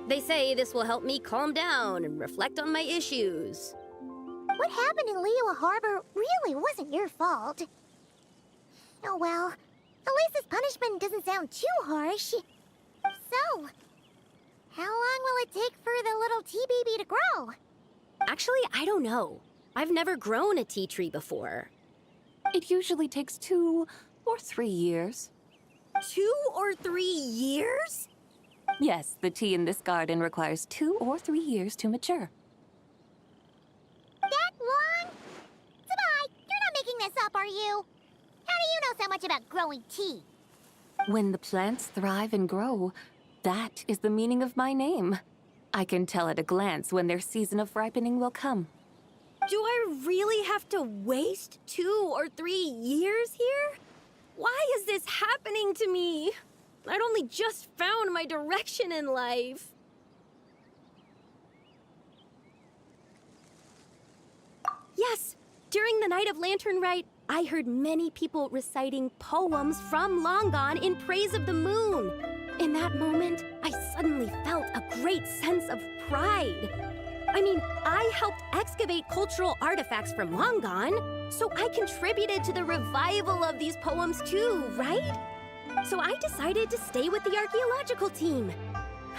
They say this will help me calm down and reflect on my issues. What happened in Liyue Harbor really wasn't your fault. Oh well, at least this punishment doesn't sound too harsh. So, how long will it take for the little tea baby to grow? Actually, I don't know. I've never grown a tea tree before. It usually takes 2 or 3 years. 2 or 3 years? Yes, the tea in this garden requires 2 or 3 years to mature. you? How do you know so much about growing tea? When the plants thrive and grow, that is the meaning of my name. I can tell at a glance when their season of ripening will come. Do I really have to waste 2 or 3 years here? Why is this happening to me? I'd only just found my direction in life. Yes, during the Night of Lantern Rite, I heard many people reciting poems from Long Gone in praise of the moon. In that moment, I suddenly felt a great sense of pride. I mean, I helped excavate cultural artifacts from Long Gone, so I contributed to the revival of these poems too, right? So I decided to stay with the archaeological team.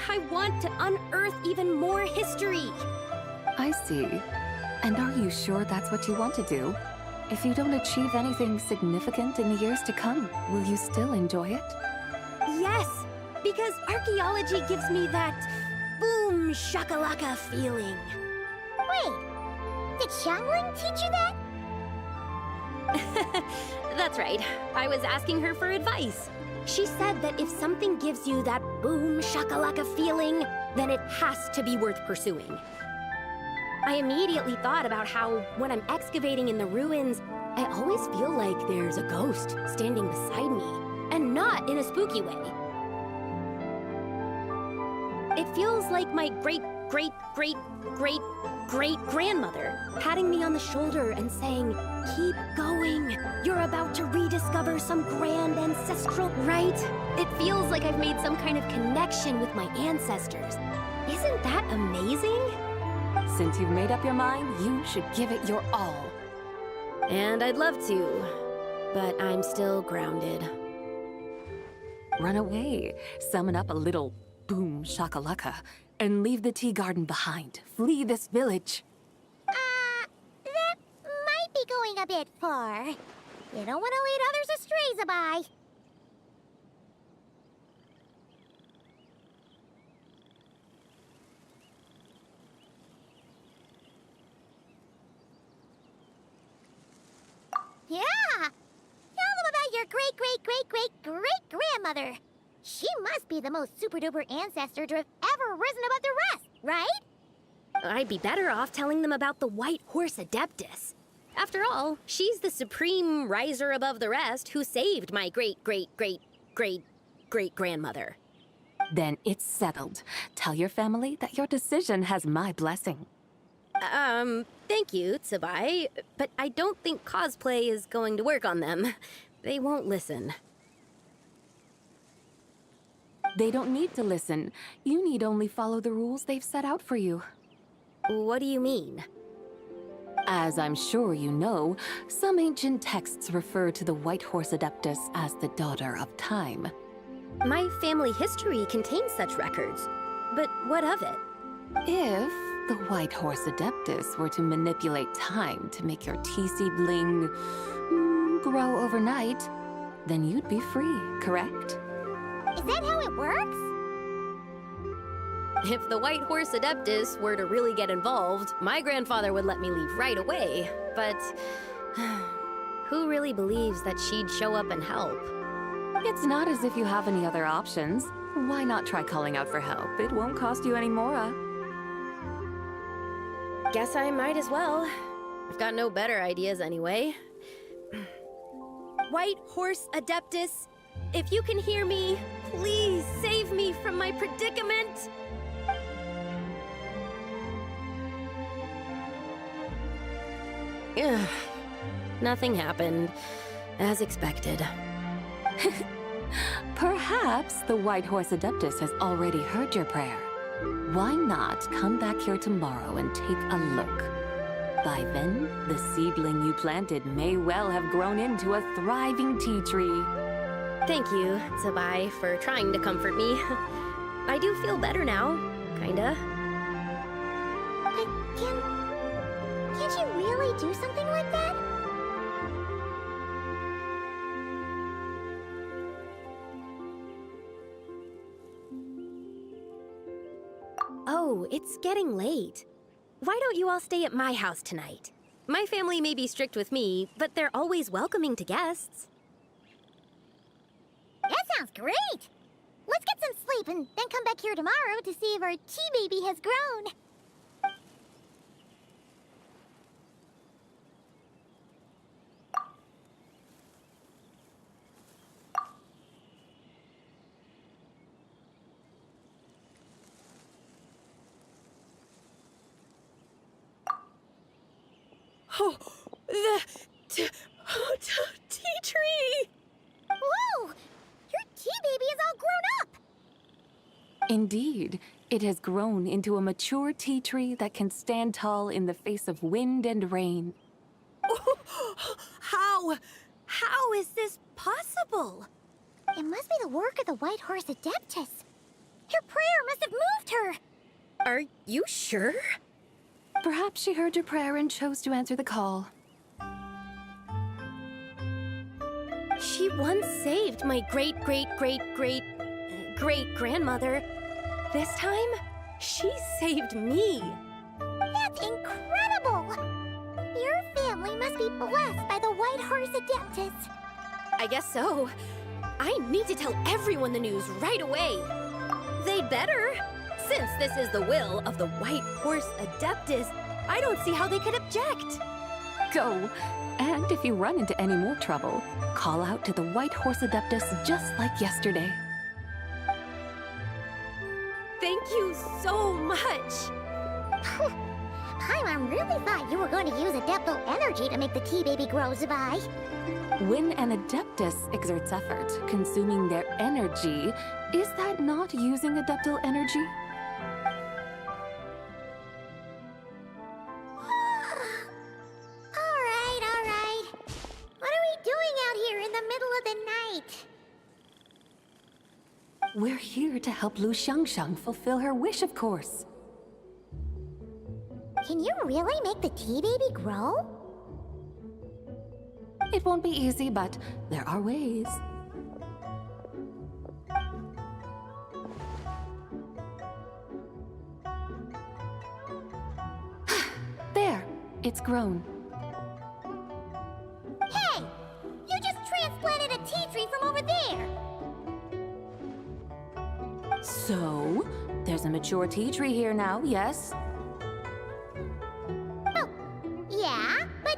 I want to unearth even more history. I see. And are you sure that's what you want to do? If you don't achieve anything significant in the years to come, will you still enjoy it? Yes, because archaeology gives me that boom shakalaka feeling. Wait, did Xiangling teach you that? That's right. I was asking her for advice. She said that if something gives you that boom shakalaka feeling, then it has to be worth pursuing. I immediately thought about how, when I'm excavating in the ruins, I always feel like there's a ghost standing beside me, and not in a spooky way. It feels like my great-great-great-great-great-grandmother patting me on the shoulder and saying, "Keep going. You're about to rediscover some grand ancestral..." Right? It feels like I've made some kind of connection with my ancestors. Isn't that amazing? Since you've made up your mind, you should give it your all. And I'd love to, but I'm still grounded. Run away, summon up a little boom shakalaka, and leave the tea garden behind. Flee this village. That might be going a bit far. You don't want to lead others astray, Zabai. Yeah! Tell them about your great-great-great-great-great-grandmother. She must be the most super-duper ancestor to have ever risen above the rest, right? I'd be better off telling them about the White Horse Adeptus. After all, she's the supreme riser above the rest who saved my great-great-great-great-great-grandmother. Then it's settled. Tell your family that your decision has my blessing. Thank you, Tsubai, but I don't think cosplay is going to work on them. They won't listen. They don't need to listen. You need only follow the rules they've set out for you. What do you mean? As I'm sure you know, some ancient texts refer to the White Horse Adeptus as the Daughter of Time. My family history contains such records, but what of it? If the White Horse Adeptus were to manipulate time to make your tea seedling grow overnight, then you'd be free, correct? Is that how it works? If the White Horse Adeptus were to really get involved, my grandfather would let me leave right away, but who really believes that she'd show up and help? It's not as if you have any other options. Why not try calling out for help? It won't cost you any more. Guess I might as well. I've got no better ideas anyway. White Horse Adeptus, if you can hear me, please save me from my predicament! Ugh. Nothing happened, as expected. Perhaps the White Horse Adeptus has already heard your prayer. Why not come back here tomorrow and take a look? By then, the seedling you planted may well have grown into a thriving tea tree. Thank you, Tsubai, for trying to comfort me. I do feel better now, kinda. Can't you really do something like that? Oh, it's getting late. Why don't you all stay at my house tonight? My family may be strict with me, but they're always welcoming to guests. That sounds great! Let's get some sleep and then come back here tomorrow to see if our tea baby has grown. Oh, the tea tree! Whoa! Your tea baby is all grown up! Indeed, it has grown into a mature tea tree that can stand tall in the face of wind and rain. How is this possible? It must be the work of the White Horse Adeptus. Her prayer must have moved her. Are you sure? Perhaps she heard your prayer and chose to answer the call. She once saved my great-great-great-great-great-grandmother. This time, she saved me. That's incredible! Your family must be blessed by the White Horse Adeptus. I guess so. I need to tell everyone the news right away. They'd better. Since this is the will of the White Horse Adeptus, I don't see how they could object. Go! And if you run into any more trouble, call out to the White Horse Adeptus just like yesterday. Thank you so much! Paimon really thought you were going to use Adeptal energy to make the tea baby grow, Zabai. When an Adeptus exerts effort, consuming their energy, is that not using Adeptal energy? All right. What are we doing out here in the middle of the night? We're here to help Lu Xiangxiang fulfill her wish, of course. Can you really make the tea baby grow? It won't be easy, but there are ways. There, it's grown. Hey! You just transplanted a tea tree from over there! So, there's a mature tea tree here now, yes? Oh, yeah, but...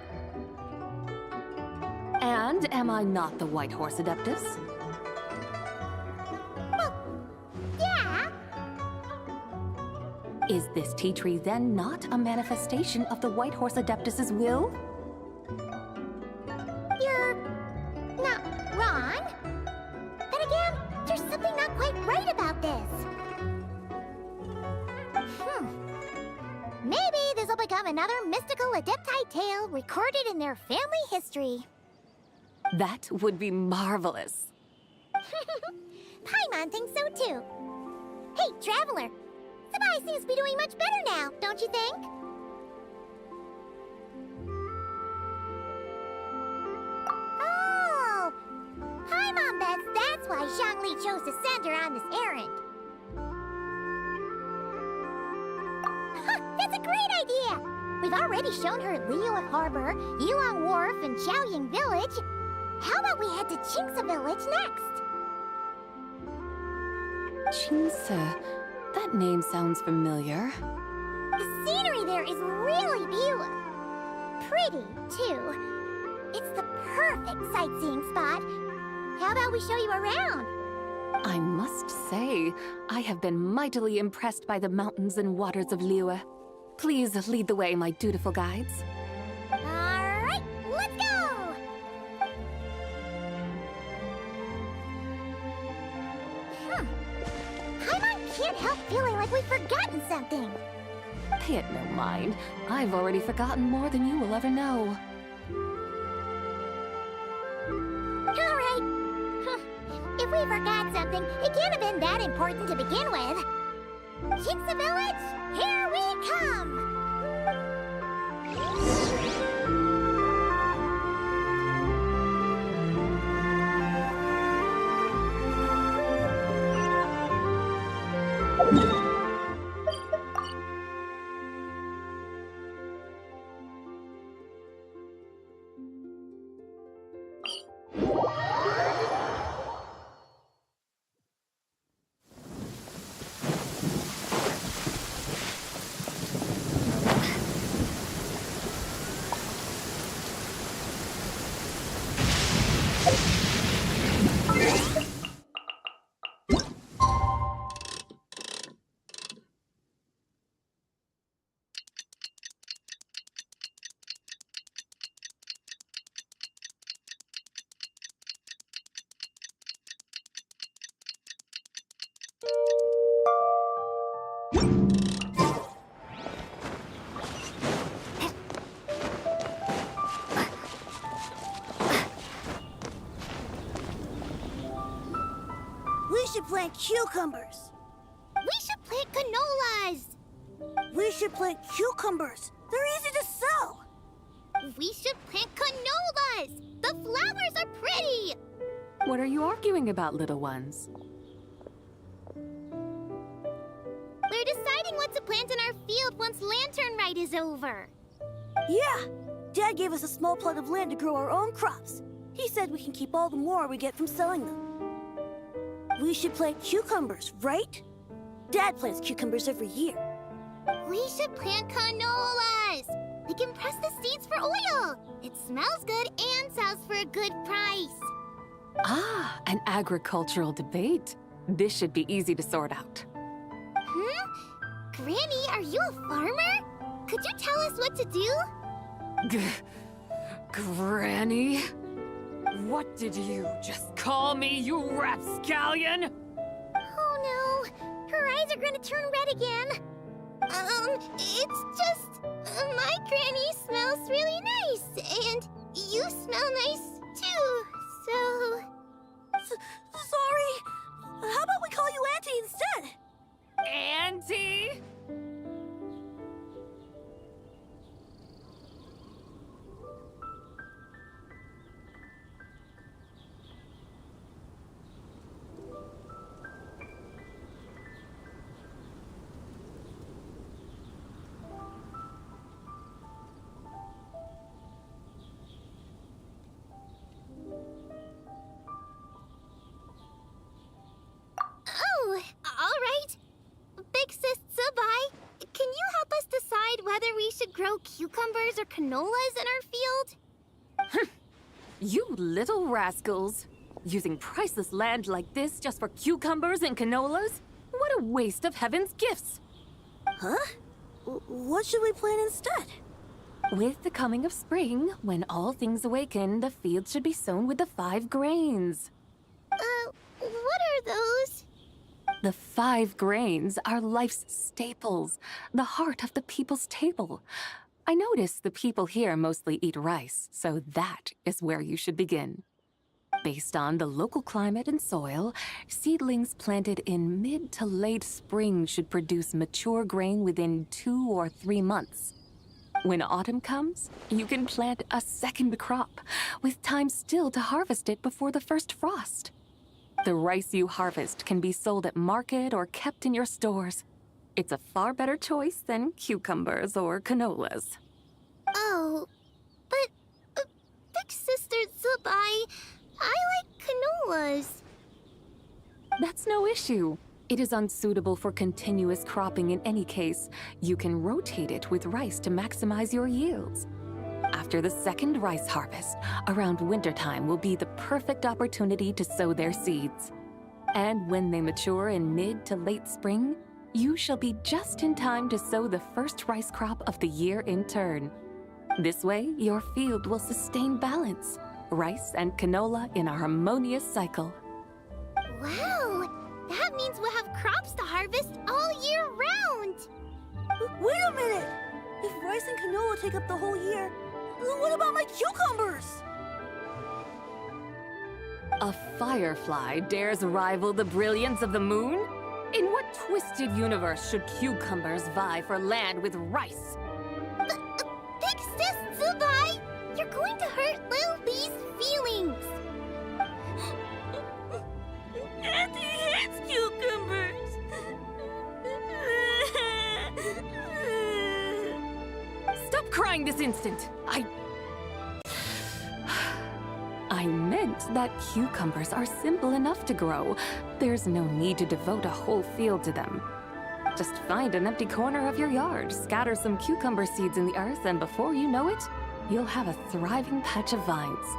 And am I not the White Horse Adeptus? Well, yeah. Is this tea tree then not a manifestation of the White Horse Adeptus's will? You're not wrong. Then again, there's something not quite right about this. Maybe this will become another mystical Adepti tale recorded in their family history. That would be marvelous. Paimon thinks so too. Hey, Traveler! Sabai seems to be doing much better now, don't you think? Oh! Paimon bets that's why Zhongli chose to send her on this errand. That's a great idea! We've already shown her Liyue Harbor, Yulong Wharf, and Xiaoying Village. How about we head to Qingce Village next? Qingce. That name sounds familiar. The scenery there is really beautiful. Pretty, too. It's the perfect sightseeing spot. How about we show you around? I must say, I have been mightily impressed by the mountains and waters of Liyue. Please lead the way, my dutiful guides. All right, let's go! Paimon can't help feeling like we've forgotten something. Pay it no mind. I've already forgotten more than you will ever know. All right. If we forgot something, it can't have been that important to begin with. Qingce Village, here we come! plant cucumbers. We should plant canolas. We should plant cucumbers. They're easy to sell. We should plant canolas. The flowers are pretty. What are you arguing about, little ones? We're deciding what to plant in our field once Lantern Rite is over. Yeah. Dad gave us a small plot of land to grow our own crops. He said we can keep all the more we get from selling them. We should plant cucumbers, right? Dad plants cucumbers every year. We should plant canolas. We can press the seeds for oil. It smells good and sells for a good price. Ah, an agricultural debate. This should be easy to sort out. Granny, are you a farmer? Could you tell us what to do? Granny? What did you just call me, you rapscallion? Oh no, her eyes are gonna turn red again. It's just, my granny smells really nice, and you smell nice too, so... Sorry. How about we call you Auntie instead? Auntie? Oh, all right. Big Sis Zubai, can you help us decide whether we should grow cucumbers or canolas in our field? You little rascals. Using priceless land like this just for cucumbers and canolas? What a waste of heaven's gifts! Huh? What should we plant instead? With the coming of spring, when all things awaken, the field should be sown with the 5 grains. What are those? The 5 grains are life's staples, the heart of the people's table. I notice the people here mostly eat rice, so that is where you should begin. Based on the local climate and soil, seedlings planted in mid to late spring should produce mature grain within 2 or 3 months. When autumn comes, you can plant a second crop, with time still to harvest it before the first frost. The rice you harvest can be sold at market or kept in your stores. It's a far better choice than cucumbers or canolas. Oh, but Big Sister Zubai, I like canolas. That's no issue. It is unsuitable for continuous cropping in any case. You can rotate it with rice to maximize your yields. After the second rice harvest, around wintertime will be the perfect opportunity to sow their seeds. And when they mature in mid to late spring, you shall be just in time to sow the first rice crop of the year in turn. This way, your field will sustain balance, rice and canola in a harmonious cycle. Wow! That means we'll have crops to harvest all year round! Wait a minute! If rice and canola take up the whole year, what about my cucumbers? A firefly dares rival the brilliance of the moon? In what twisted universe should cucumbers vie for land with rice? Big Sis Zubai, you're going to hurt Lil Lee's feelings. Auntie hates cucumbers. Stop crying this instant! I meant that cucumbers are simple enough to grow. There's no need to devote a whole field to them. Just find an empty corner of your yard, scatter some cucumber seeds in the earth, and before you know it, you'll have a thriving patch of vines.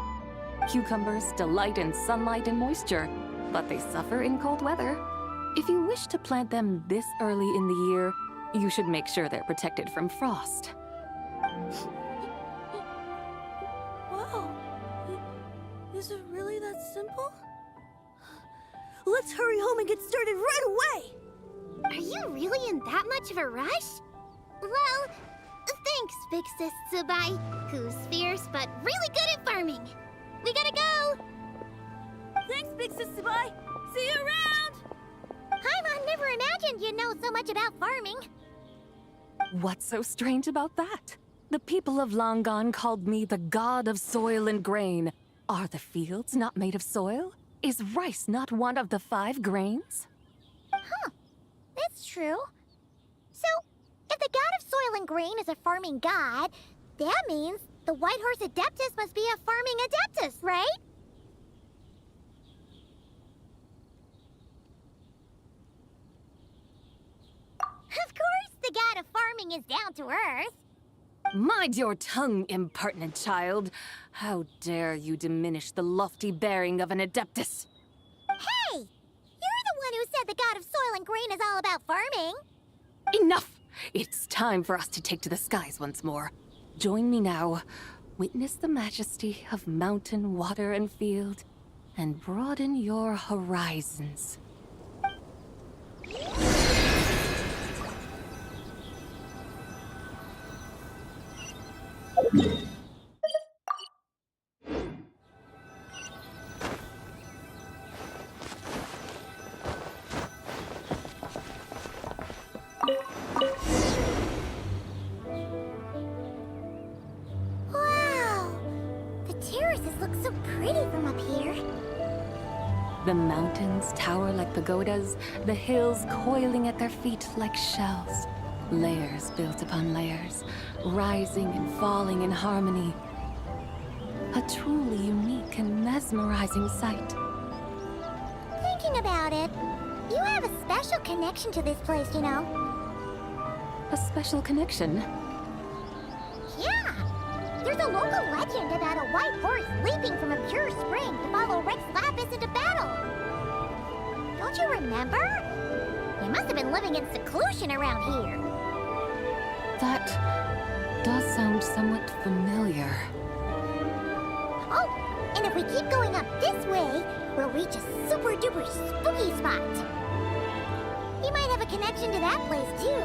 Cucumbers delight in sunlight and moisture, but they suffer in cold weather. If you wish to plant them this early in the year, you should make sure they're protected from frost. Wow. Is it really that simple? Let's hurry home and get started right away! Are you really in that much of a rush? Well, thanks, Big Sis Zubai, who's fierce but really good at farming. We gotta go! Thanks, Big Sis Zubai! See you around! never imagined you'd know so much about farming. What's so strange about that? The people of Longon called me the god of soil and grain. Are the fields not made of soil? Is rice not one of the 5 grains? Huh. That's true. So, if the god of soil and grain is a farming god, that means the White Horse Adeptus must be a farming adeptus, right? Of course, the god of farming is down to earth. Mind your tongue, impertinent child. How dare you diminish the lofty bearing of an adeptus? Hey! You're the one who said the god of soil and grain is all about farming. Enough! It's time for us to take to the skies once more. Join me now. Witness the majesty of mountain, water, and field, and broaden your horizons. Wow! The terraces look so pretty from up here. The mountains tower like pagodas, the hills coiling at their feet like shells. Layers built upon layers, rising and falling in harmony. A truly unique and mesmerizing sight. Thinking about it, you have a special connection to this place, you know. A special connection? Yeah! There's a local legend about a white horse leaping from a pure spring to follow Rex Lapis into battle. Don't you remember? You must have been living in seclusion around here. That does sound somewhat familiar. Oh, and if we keep going up this way, we'll reach a super duper spooky spot. You might have a connection to that place too.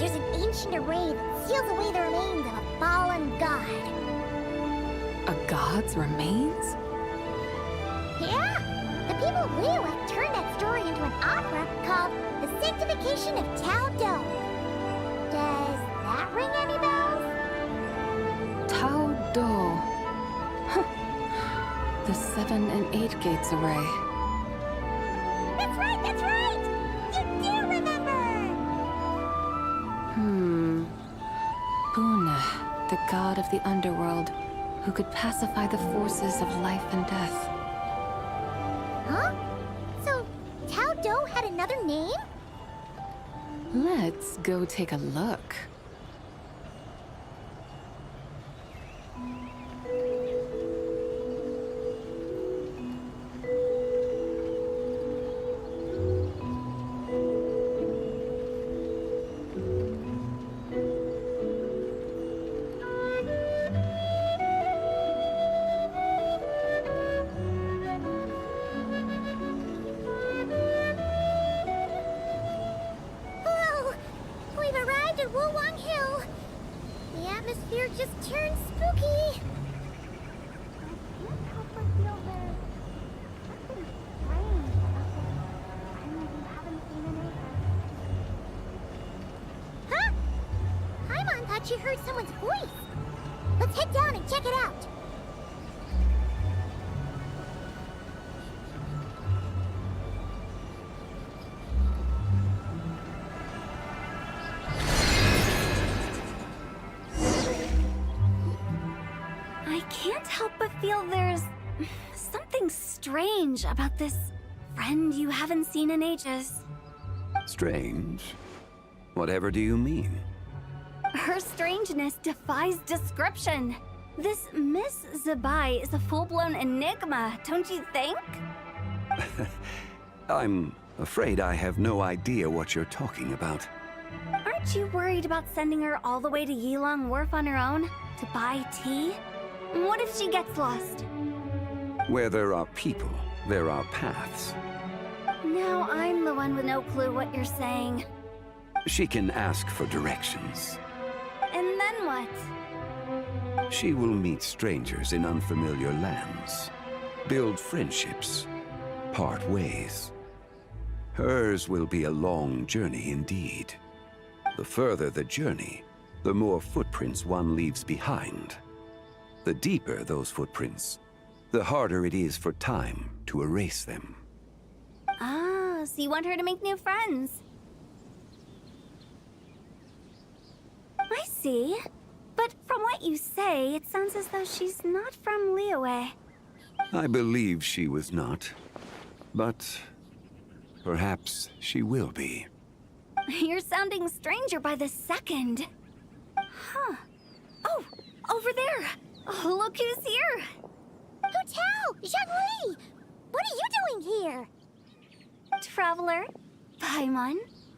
There's an ancient array that seals away the remains of a fallen god. A god's remains? Yeah! The people of Liyue turned that story into an opera called The Sanctification of Tao Do. Does that ring any bells? Tao Do. The 7 and 8 gates array. That's right, that's right! You do remember! Buna, the god of the underworld, who could pacify the forces of life and death. Huh? So, Tao Do had another name? Let's go take a look. Whoa! We've arrived at Wulwang Hill. The atmosphere just turned spooky. Huh? Paimon thought she heard someone's voice. Let's head down and check it out. I can't help but feel there's something strange about this friend you haven't seen in ages. Strange? Whatever do you mean? Her strangeness defies description. This Miss Zabai is a full-blown enigma, don't you think? I'm afraid I have no idea what you're talking about. Aren't you worried about sending her all the way to Yilong Wharf on her own to buy tea? What if she gets lost? Where there are people, there are paths. Now I'm the one with no clue what you're saying. She can ask for directions. And then what? She will meet strangers in unfamiliar lands, build friendships, part ways. Hers will be a long journey indeed. The further the journey, the more footprints one leaves behind. The deeper those footprints, the harder it is for time to erase them. Ah, so you want her to make new friends. I see. But from what you say, it sounds as though she's not from Liyue. I believe she was not, but perhaps she will be. You're sounding stranger by the second. Huh. Oh, over there. Oh, look who's here. Hu Tao! Zhongli! What are you doing here? Traveler, Paimon,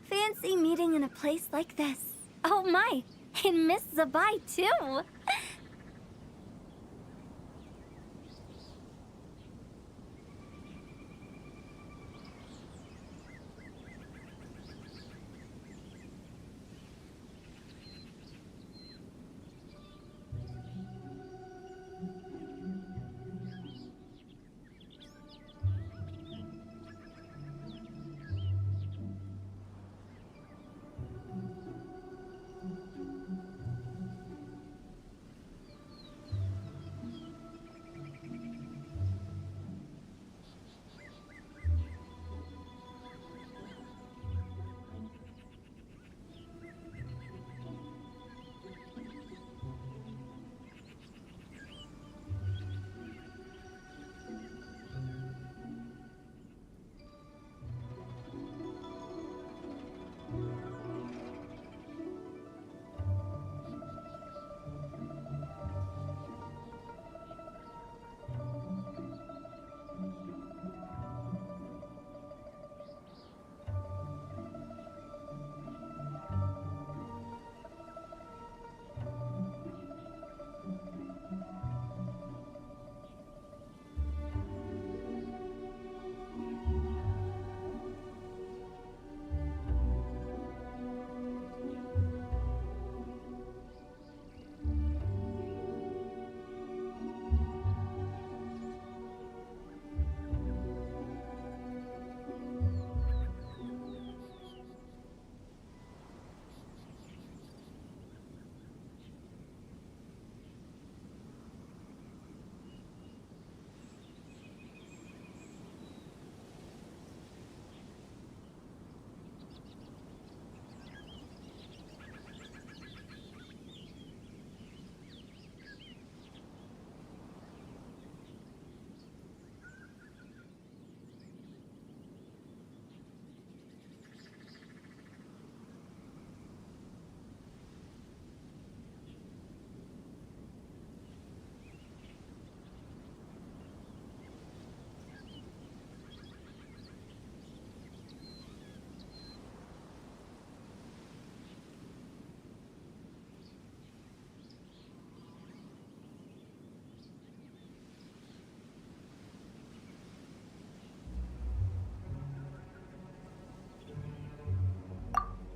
fancy meeting in a place like this. Oh my, and Miss Zabai too.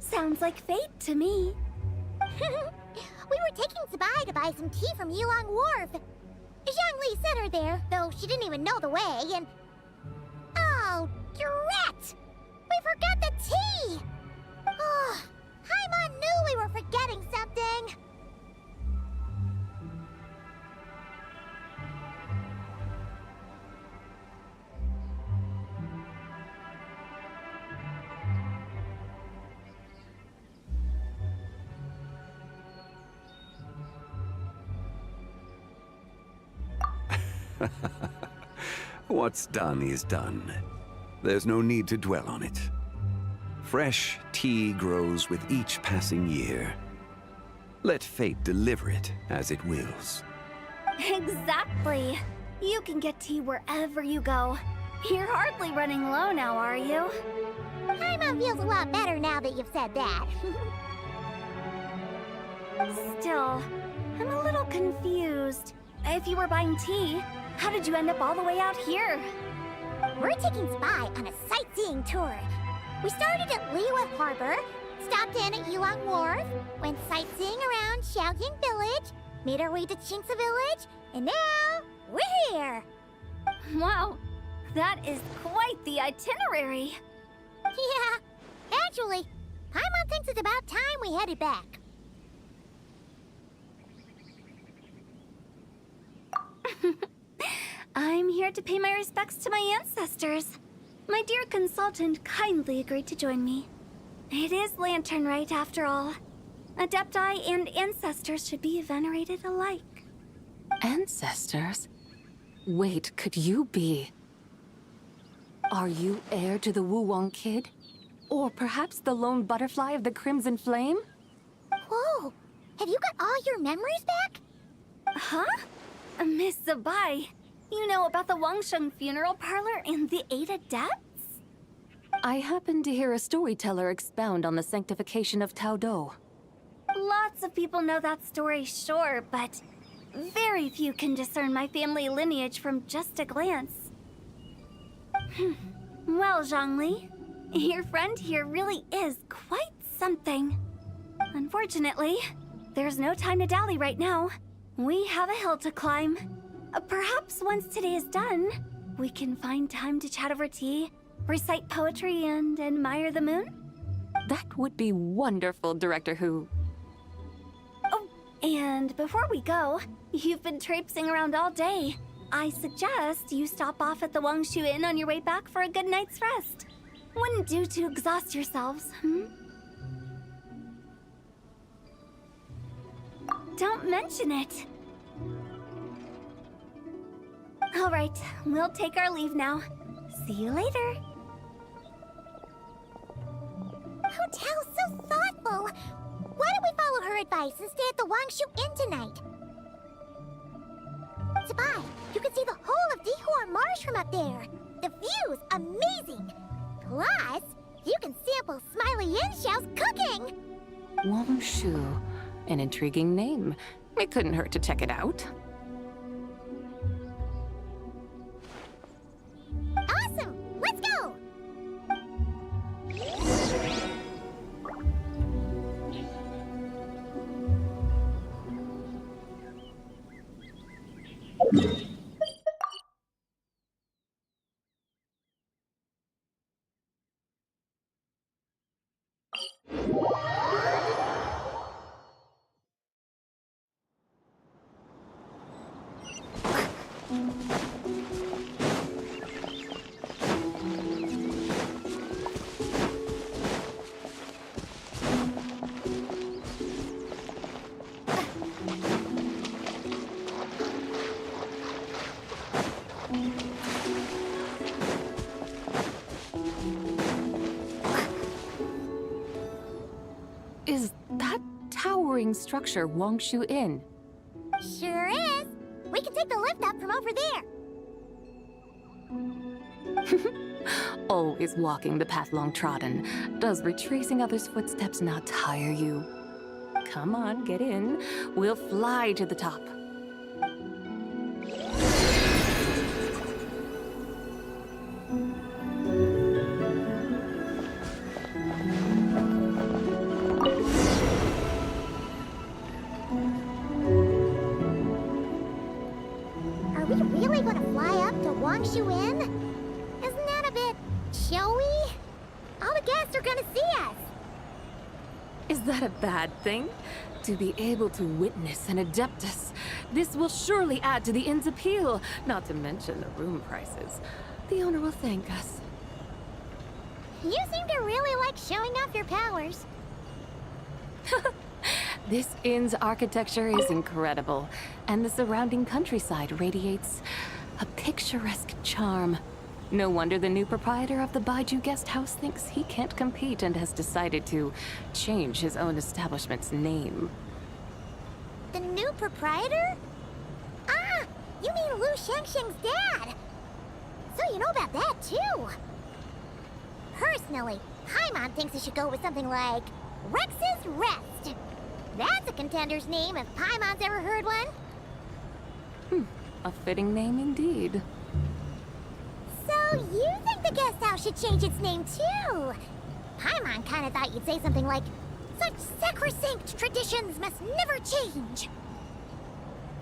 Sounds like fate to me. We were taking Zabai to buy some tea from Yulong Wharf. Zhongli sent her there, though she didn't even know the way, and... Oh, drat! We forgot the tea! Oh, Paimon knew we were forgetting something! What's done is done. There's no need to dwell on it. Fresh tea grows with each passing year. Let fate deliver it as it wills. Exactly. You can get tea wherever you go. You're hardly running low now, are you? Paimon feels a lot better now that you've said that. Still, I'm a little confused. If you were buying tea, how did you end up all the way out here? We're taking Spy on a sightseeing tour. We started at Liyue Harbor, stopped in at Yulong Wharf, went sightseeing around Xiaoying Village, made our way to Qingce Village, and now we're here. Wow, that is quite the itinerary. Yeah, actually, Paimon thinks it's about time we headed back. I'm here to pay my respects to my ancestors. My dear consultant kindly agreed to join me. It is Lantern Rite, after all. Adepti and ancestors should be venerated alike. Ancestors? Wait, could you be... Are you heir to the Wulong Kid? Or perhaps the lone butterfly of the Crimson Flame? Whoa! Have you got all your memories back? Huh? Miss Zabai, you know about the Wangsheng funeral parlor and the 8 adepts? I happened to hear a storyteller expound on the sanctification of Tao Do. Lots of people know that story, sure, but very few can discern my family lineage from just a glance. Well, Zhongli, your friend here really is quite something. Unfortunately, there's no time to dally right now. We have a hill to climb. Perhaps once today is done, we can find time to chat over tea, recite poetry, and admire the moon? That would be wonderful, Director Who. Oh, and before we go, you've been traipsing around all day. I suggest you stop off at the Wangshu Inn on your way back for a good night's rest. Wouldn't do to exhaust yourselves, Don't mention it. All right, we'll take our leave now. See you later. Hotel's so thoughtful. Why don't we follow her advice and stay at the Wangshu Inn tonight? Zabai, you can see the whole of Dihua Marsh from up there. The view's amazing. Plus, you can sample Smiley Yin-Xiao's cooking. Wangshu. An intriguing name. It couldn't hurt to check it out. Awesome! Let's go! Is that towering structure Wangshu Inn? Sure is. We can take the lift up from over there. Always walking the path long trodden. Does retracing others' footsteps not tire you? Come on, get in. We'll fly to the top. Are we really going to fly up to Wangshu Inn? Isn't that a bit showy? All the guests are going to see us. Is that a bad thing? To be able to witness an Adeptus. This will surely add to the inn's appeal, not to mention the room prices. The owner will thank us. You seem to really like showing off your powers. This inn's architecture is incredible, and the surrounding countryside radiates a picturesque charm. No wonder the new proprietor of the Baiju guest house thinks he can't compete and has decided to change his own establishment's name. The new proprietor? Ah, you mean Lu Shengsheng's dad. So you know about that too. Personally, Paimon thinks it should go with something like Rex's Rest. That's a contender's name if Paimon's ever heard one. A fitting name indeed. So you think the guest house should change its name too? Paimon kind of thought you'd say something like, "Such sacrosanct traditions must never change."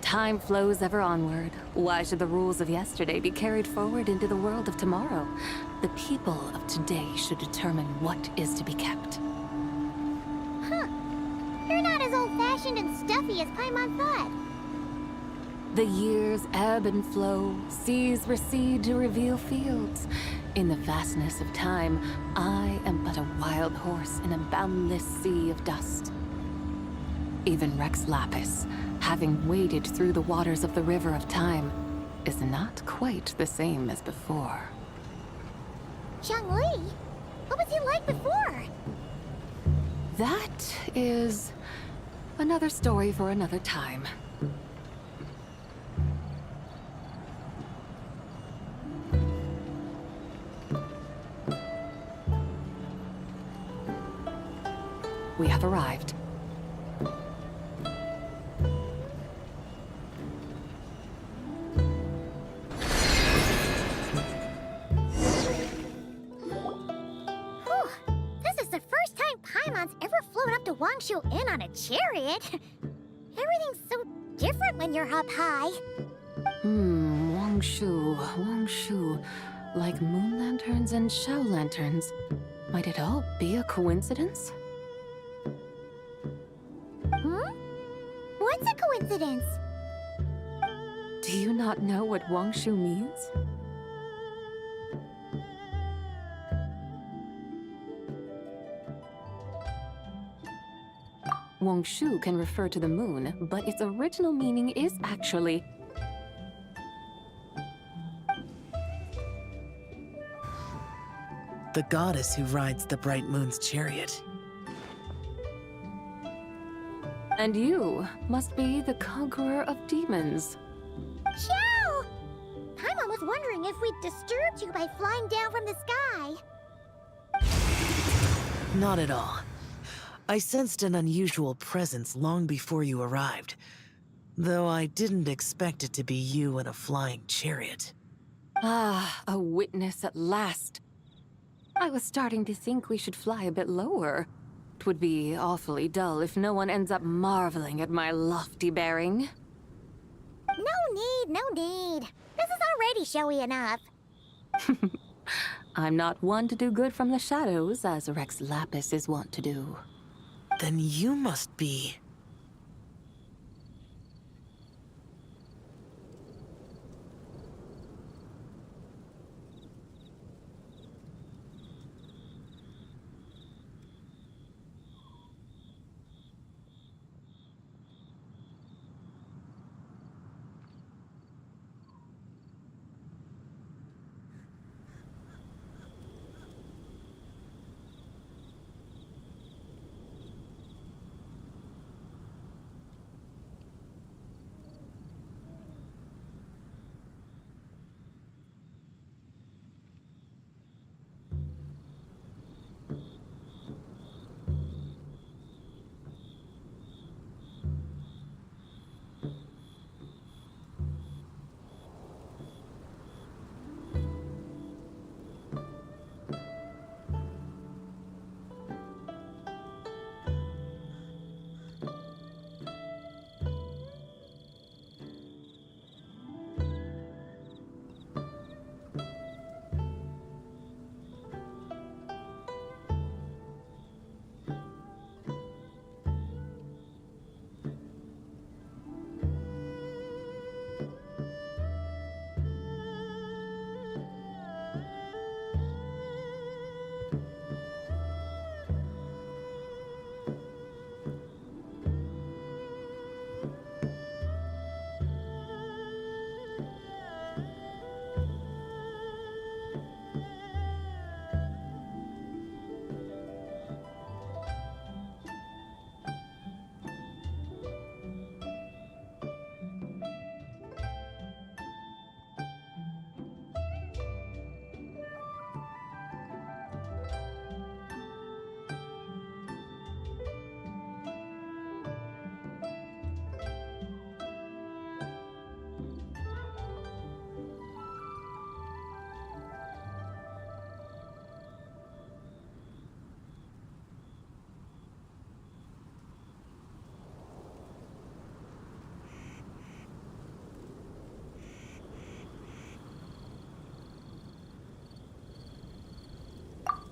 Time flows ever onward. Why should the rules of yesterday be carried forward into the world of tomorrow? The people of today should determine what is to be kept. Huh. You're not as old-fashioned and stuffy as Paimon thought. The years ebb and flow, seas recede to reveal fields. In the vastness of time, I am but a wild horse in a boundless sea of dust. Even Rex Lapis, having waded through the waters of the River of Time, is not quite the same as before. Xiangli? What was he like before? That is another story for another time. We have arrived. Whew. This is the first time Paimon's ever flown up to Wangshu Inn on a chariot. Everything's so different when you're up high. Wangshu. Like moon lanterns and shell lanterns. Might it all be a coincidence? What's a coincidence? Do you not know what Wangshu means? Wangshu can refer to the moon, but its original meaning is actually... The goddess who rides the bright moon's chariot. And you must be the conqueror of demons. Xiao! Paimon was wondering if we'd disturbed you by flying down from the sky. Not at all. I sensed an unusual presence long before you arrived, though I didn't expect it to be you in a flying chariot. Ah, a witness at last. I was starting to think we should fly a bit lower. It would be awfully dull if no one ends up marveling at my lofty bearing. No need. This is already showy enough. I'm not one to do good from the shadows, as Rex Lapis is wont to do. Then you must be...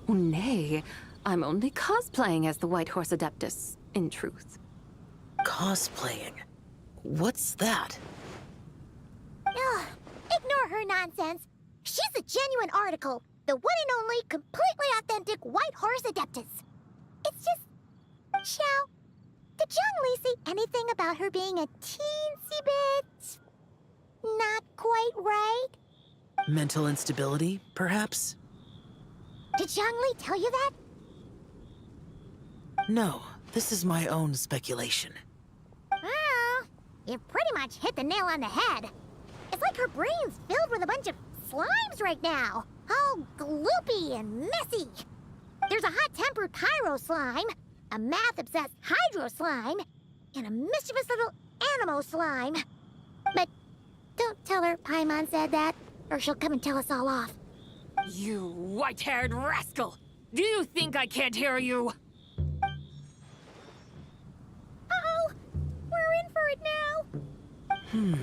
Nay, I'm only cosplaying as the White Horse Adeptus, in truth. Cosplaying? What's that? Ugh, ignore her nonsense. She's the genuine article, the one and only, completely authentic White Horse Adeptus. It's just... Xiao, did Zhongli say anything about her being a teensy bit... not quite right? Mental instability, perhaps? Did Zhongli tell you that? No, this is my own speculation. Well, you pretty much hit the nail on the head. It's like her brain's filled with a bunch of slimes right now. All gloopy and messy. There's a hot-tempered pyro slime, a math-obsessed hydro slime, and a mischievous little animo slime. But don't tell her Paimon said that, or she'll come and tell us all off. You white-haired rascal! Do you think I can't hear you? Uh-oh! We're in for it now!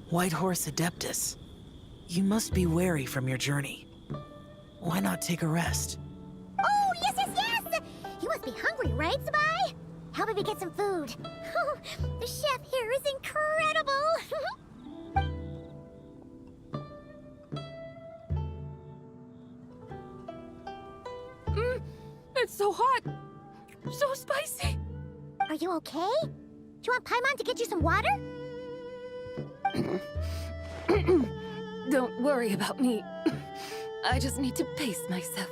White Horse Adeptus. You must be weary from your journey. Why not take a rest? Oh, yes, yes, yes! You must be hungry, right, Sabai? How about we get some food? The chef here is incredible! It's so hot! So spicy! Are you okay? Do you want Paimon to get you some water? Don't worry about me. I just need to pace myself.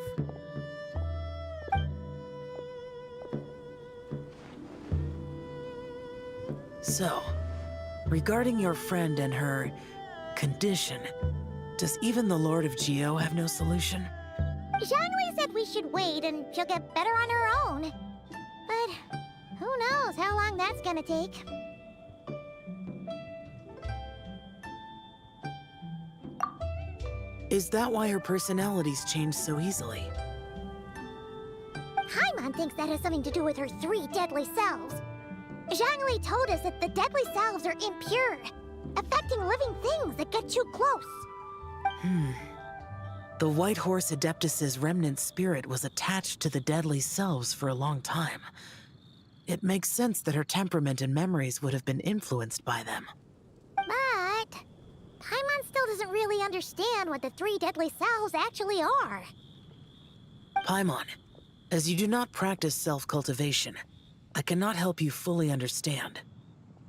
So, regarding your friend and her condition, does even the Lord of Geo have no solution? Zhongli said we should wait and she'll get better on her own. But who knows how long that's gonna take. Is that why her personalities change so easily? Paimon thinks that has something to do with her 3 deadly selves. Zhongli told us that the deadly selves are impure, affecting living things that get too close. The White Horse Adeptus's remnant spirit was attached to the deadly selves for a long time. It makes sense that her temperament and memories would have been influenced by them. But Paimon still doesn't really understand what the 3 deadly selves actually are. Paimon, as you do not practice self-cultivation, I cannot help you fully understand.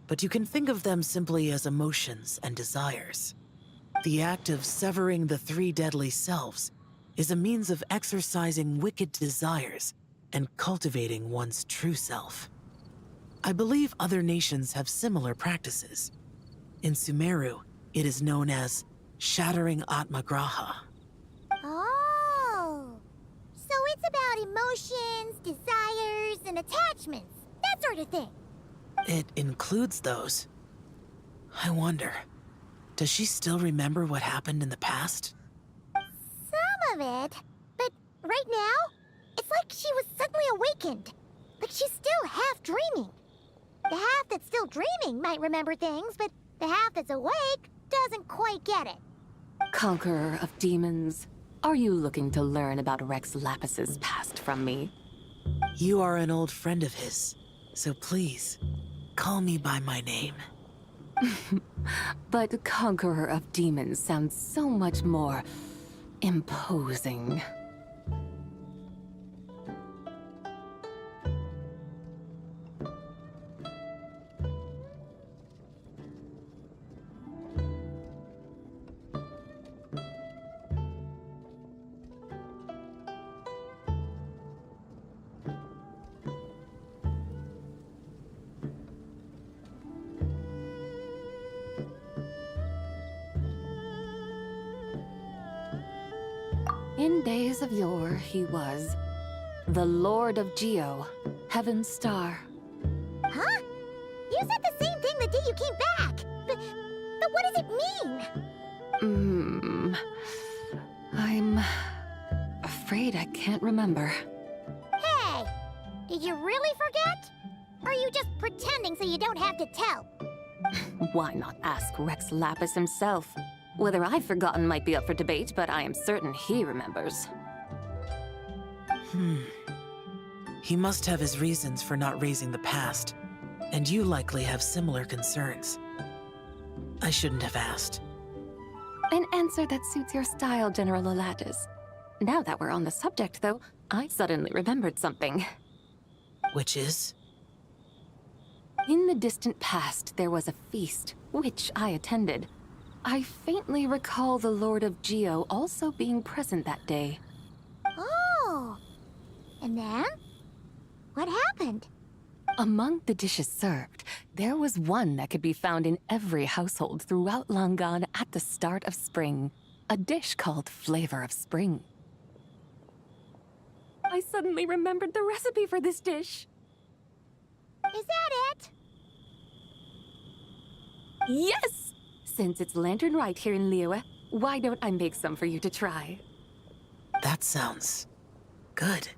But you can think of them simply as emotions and desires. The act of severing the 3 deadly selves is a means of exercising wicked desires and cultivating one's true self. I believe other nations have similar practices. In Sumeru, it is known as shattering Atmagraha. Oh, so it's about emotions, desires, and attachments, that sort of thing. It includes those. I wonder, does she still remember what happened in the past? Some of it, but right now, it's like she was suddenly awakened. Like she's still half dreaming. The half that's still dreaming might remember things, but the half that's awake doesn't quite get it. Conqueror of demons, are you looking to learn about Rex Lapis's past from me? You are an old friend of his, so please, call me by my name. But Conqueror of Demons sounds so much more imposing. In days of yore, he was the Lord of Geo, Heaven's Star. Huh? You said the same thing the day you came back. But what does it mean? I'm afraid I can't remember. Hey, did you really forget? Or are you just pretending so you don't have to tell? Why not ask Rex Lapis himself? Whether I've forgotten might be up for debate, but I am certain he remembers. He must have his reasons for not raising the past, and you likely have similar concerns. I shouldn't have asked. An answer that suits your style, General Elatis. Now that we're on the subject, though, I suddenly remembered something. Which is? In the distant past, there was a feast, which I attended. I faintly recall the Lord of Geo also being present that day. Oh! And then? What happened? Among the dishes served, there was one that could be found in every household throughout Langan at the start of spring. A dish called Flavor of Spring. I suddenly remembered the recipe for this dish. Is that it? Yes! Since it's Lantern Rite here in Liyue, why don't I make some for you to try? That sounds good.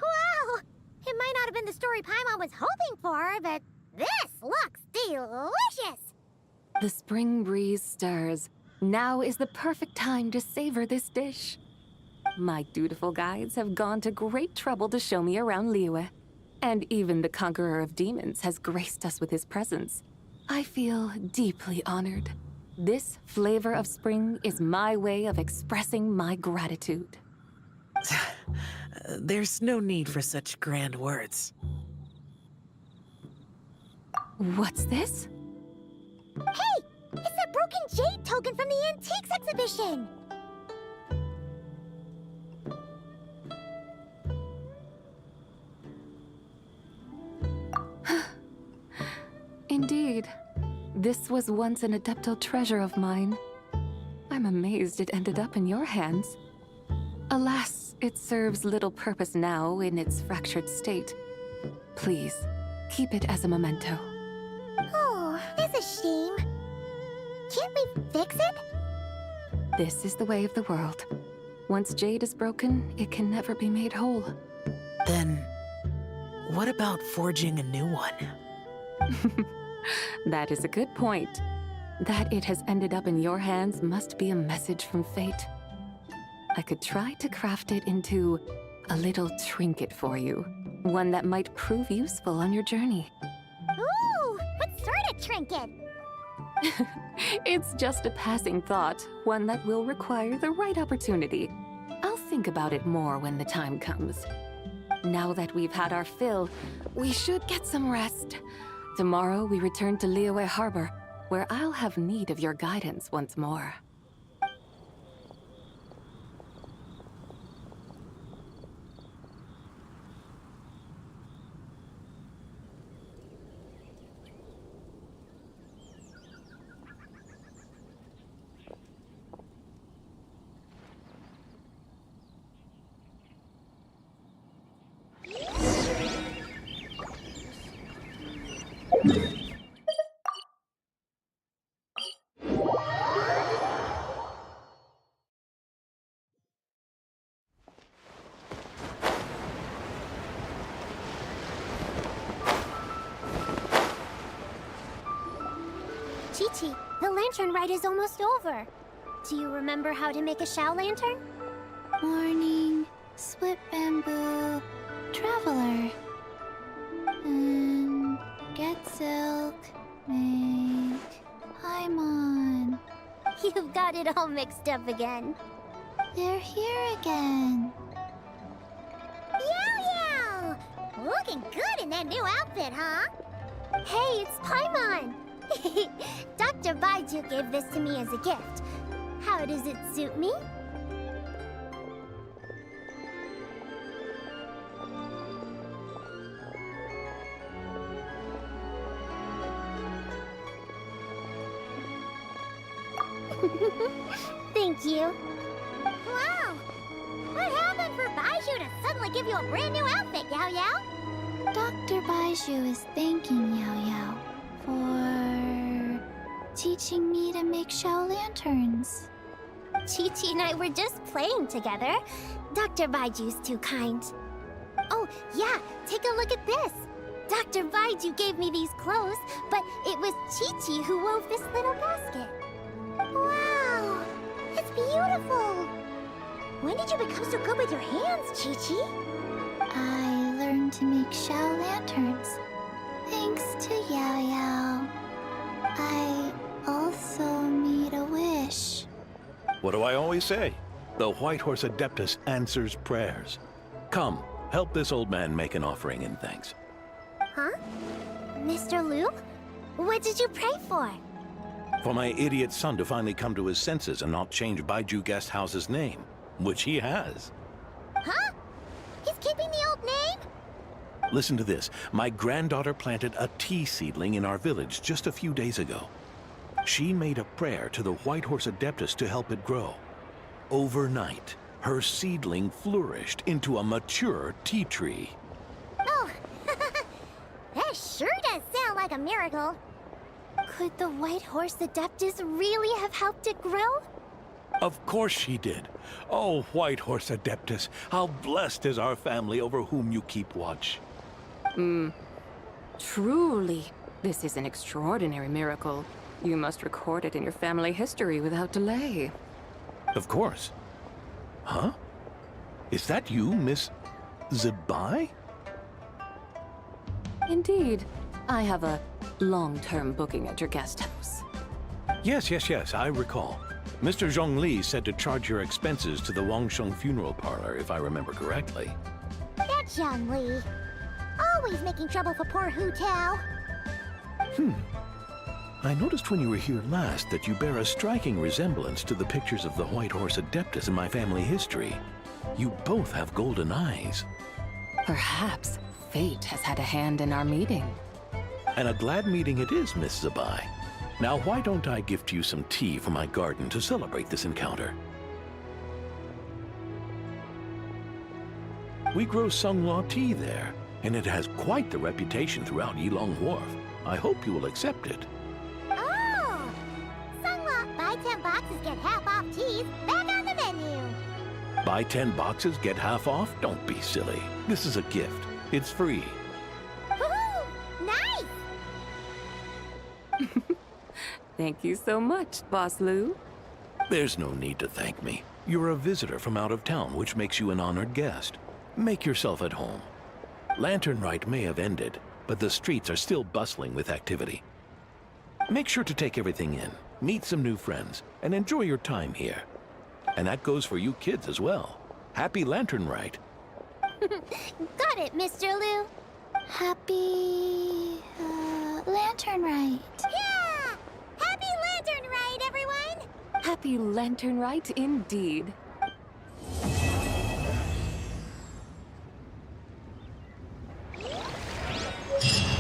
Wow! It might not have been the story Paimon was hoping for, but this looks delicious! The spring breeze stirs. Now is the perfect time to savor this dish. My dutiful guides have gone to great trouble to show me around Liyue. And even the Conqueror of Demons has graced us with his presence. I feel deeply honored. This Flavor of Spring is my way of expressing my gratitude. There's no need for such grand words. What's this? Hey! It's that broken jade token from the Antiques exhibition! Indeed. This was once an adeptal treasure of mine. I'm amazed it ended up in your hands. Alas, it serves little purpose now in its fractured state. Please, keep it as a memento. Oh, that's a shame. Can't we fix it? This is the way of the world. Once jade is broken, it can never be made whole. Then, what about forging a new one? That is a good point. That it has ended up in your hands must be a message from fate. I could try to craft it into a little trinket for you. One that might prove useful on your journey. Ooh, what sort of trinket? It's just a passing thought, one that will require the right opportunity. I'll think about it more when the time comes. Now that we've had our fill, we should get some rest. Tomorrow we return to Liyue Harbor, where I'll have need of your guidance once more. Chi-Chi, the lantern rite is almost over. Do you remember how to make a Shao lantern? Morning, split bamboo, traveler. Get silk, make Paimon. You've got it all mixed up again. They're here again. Yow! Looking good in that new outfit, huh? Hey, it's Paimon! Dr. Baiju gave this to me as a gift. How does it suit me? Thank you. Wow! What happened for Baiju to suddenly give you a brand new outfit, Yao Yao? Dr. Baiju is thanking Yao Yao for teaching me to make Shao lanterns. Chi-Chi and I were just playing together. Dr. Baiju's too kind. Oh, yeah, take a look at this. Dr. Baiju gave me these clothes, but it was Chi-Chi who wove this little basket. Wow! beautiful! When did you become so good with your hands, Chi-Chi? I learned to make shell lanterns, thanks to Yao Yao. I also made a wish. What do I always say? The White Horse Adeptus answers prayers. Come, help this old man make an offering in thanks. Huh? Mr. Liu? What did you pray for? For my idiot son to finally come to his senses and not change Baiju Guest House's name, which he has. Huh? He's keeping the old name? Listen to this. My granddaughter planted a tea seedling in our village just a few days ago. She made a prayer to the White Horse Adeptus to help it grow. Overnight, her seedling flourished into a mature tea tree. Oh, that sure does sound like a miracle. Could the White Horse Adeptus really have helped it grow? Of course she did. Oh, White Horse Adeptus, how blessed is our family over whom you keep watch. Truly, this is an extraordinary miracle. You must record it in your family history without delay. Of course. Huh? Is that you, Miss Zibai? Indeed. I have a long-term booking at your guest house. Yes, I recall. Mr. Zhongli said to charge your expenses to the Wangsheng funeral parlor, if I remember correctly. That's Young Li. Always making trouble for poor Hu Tao. I noticed when you were here last that you bear a striking resemblance to the pictures of the White Horse Adeptus in my family history. You both have golden eyes. Perhaps fate has had a hand in our meeting. And a glad meeting it is, Miss Zibai. Now, why don't I gift you some tea from my garden to celebrate this encounter? We grow Sunghua tea there, and it has quite the reputation throughout Yilong Wharf. I hope you will accept it. Oh! Sunghua, buy 10 boxes, get half off teas, back on the menu. Buy 10 boxes, get half off? Don't be silly. This is a gift. It's free. Woohoo! Nice! Thank you so much, Boss Liu. There's no need to thank me. You're a visitor from out of town, which makes you an honored guest. Make yourself at home. Lantern Rite may have ended, but the streets are still bustling with activity. Make sure to take everything in, meet some new friends, and enjoy your time here. And that goes for you kids as well. Happy Lantern Rite. Got it, Mr. Liu. Happy... Lantern Rite. Yeah! Happy Lantern Rite, everyone! Happy Lantern Rite indeed. Yeah.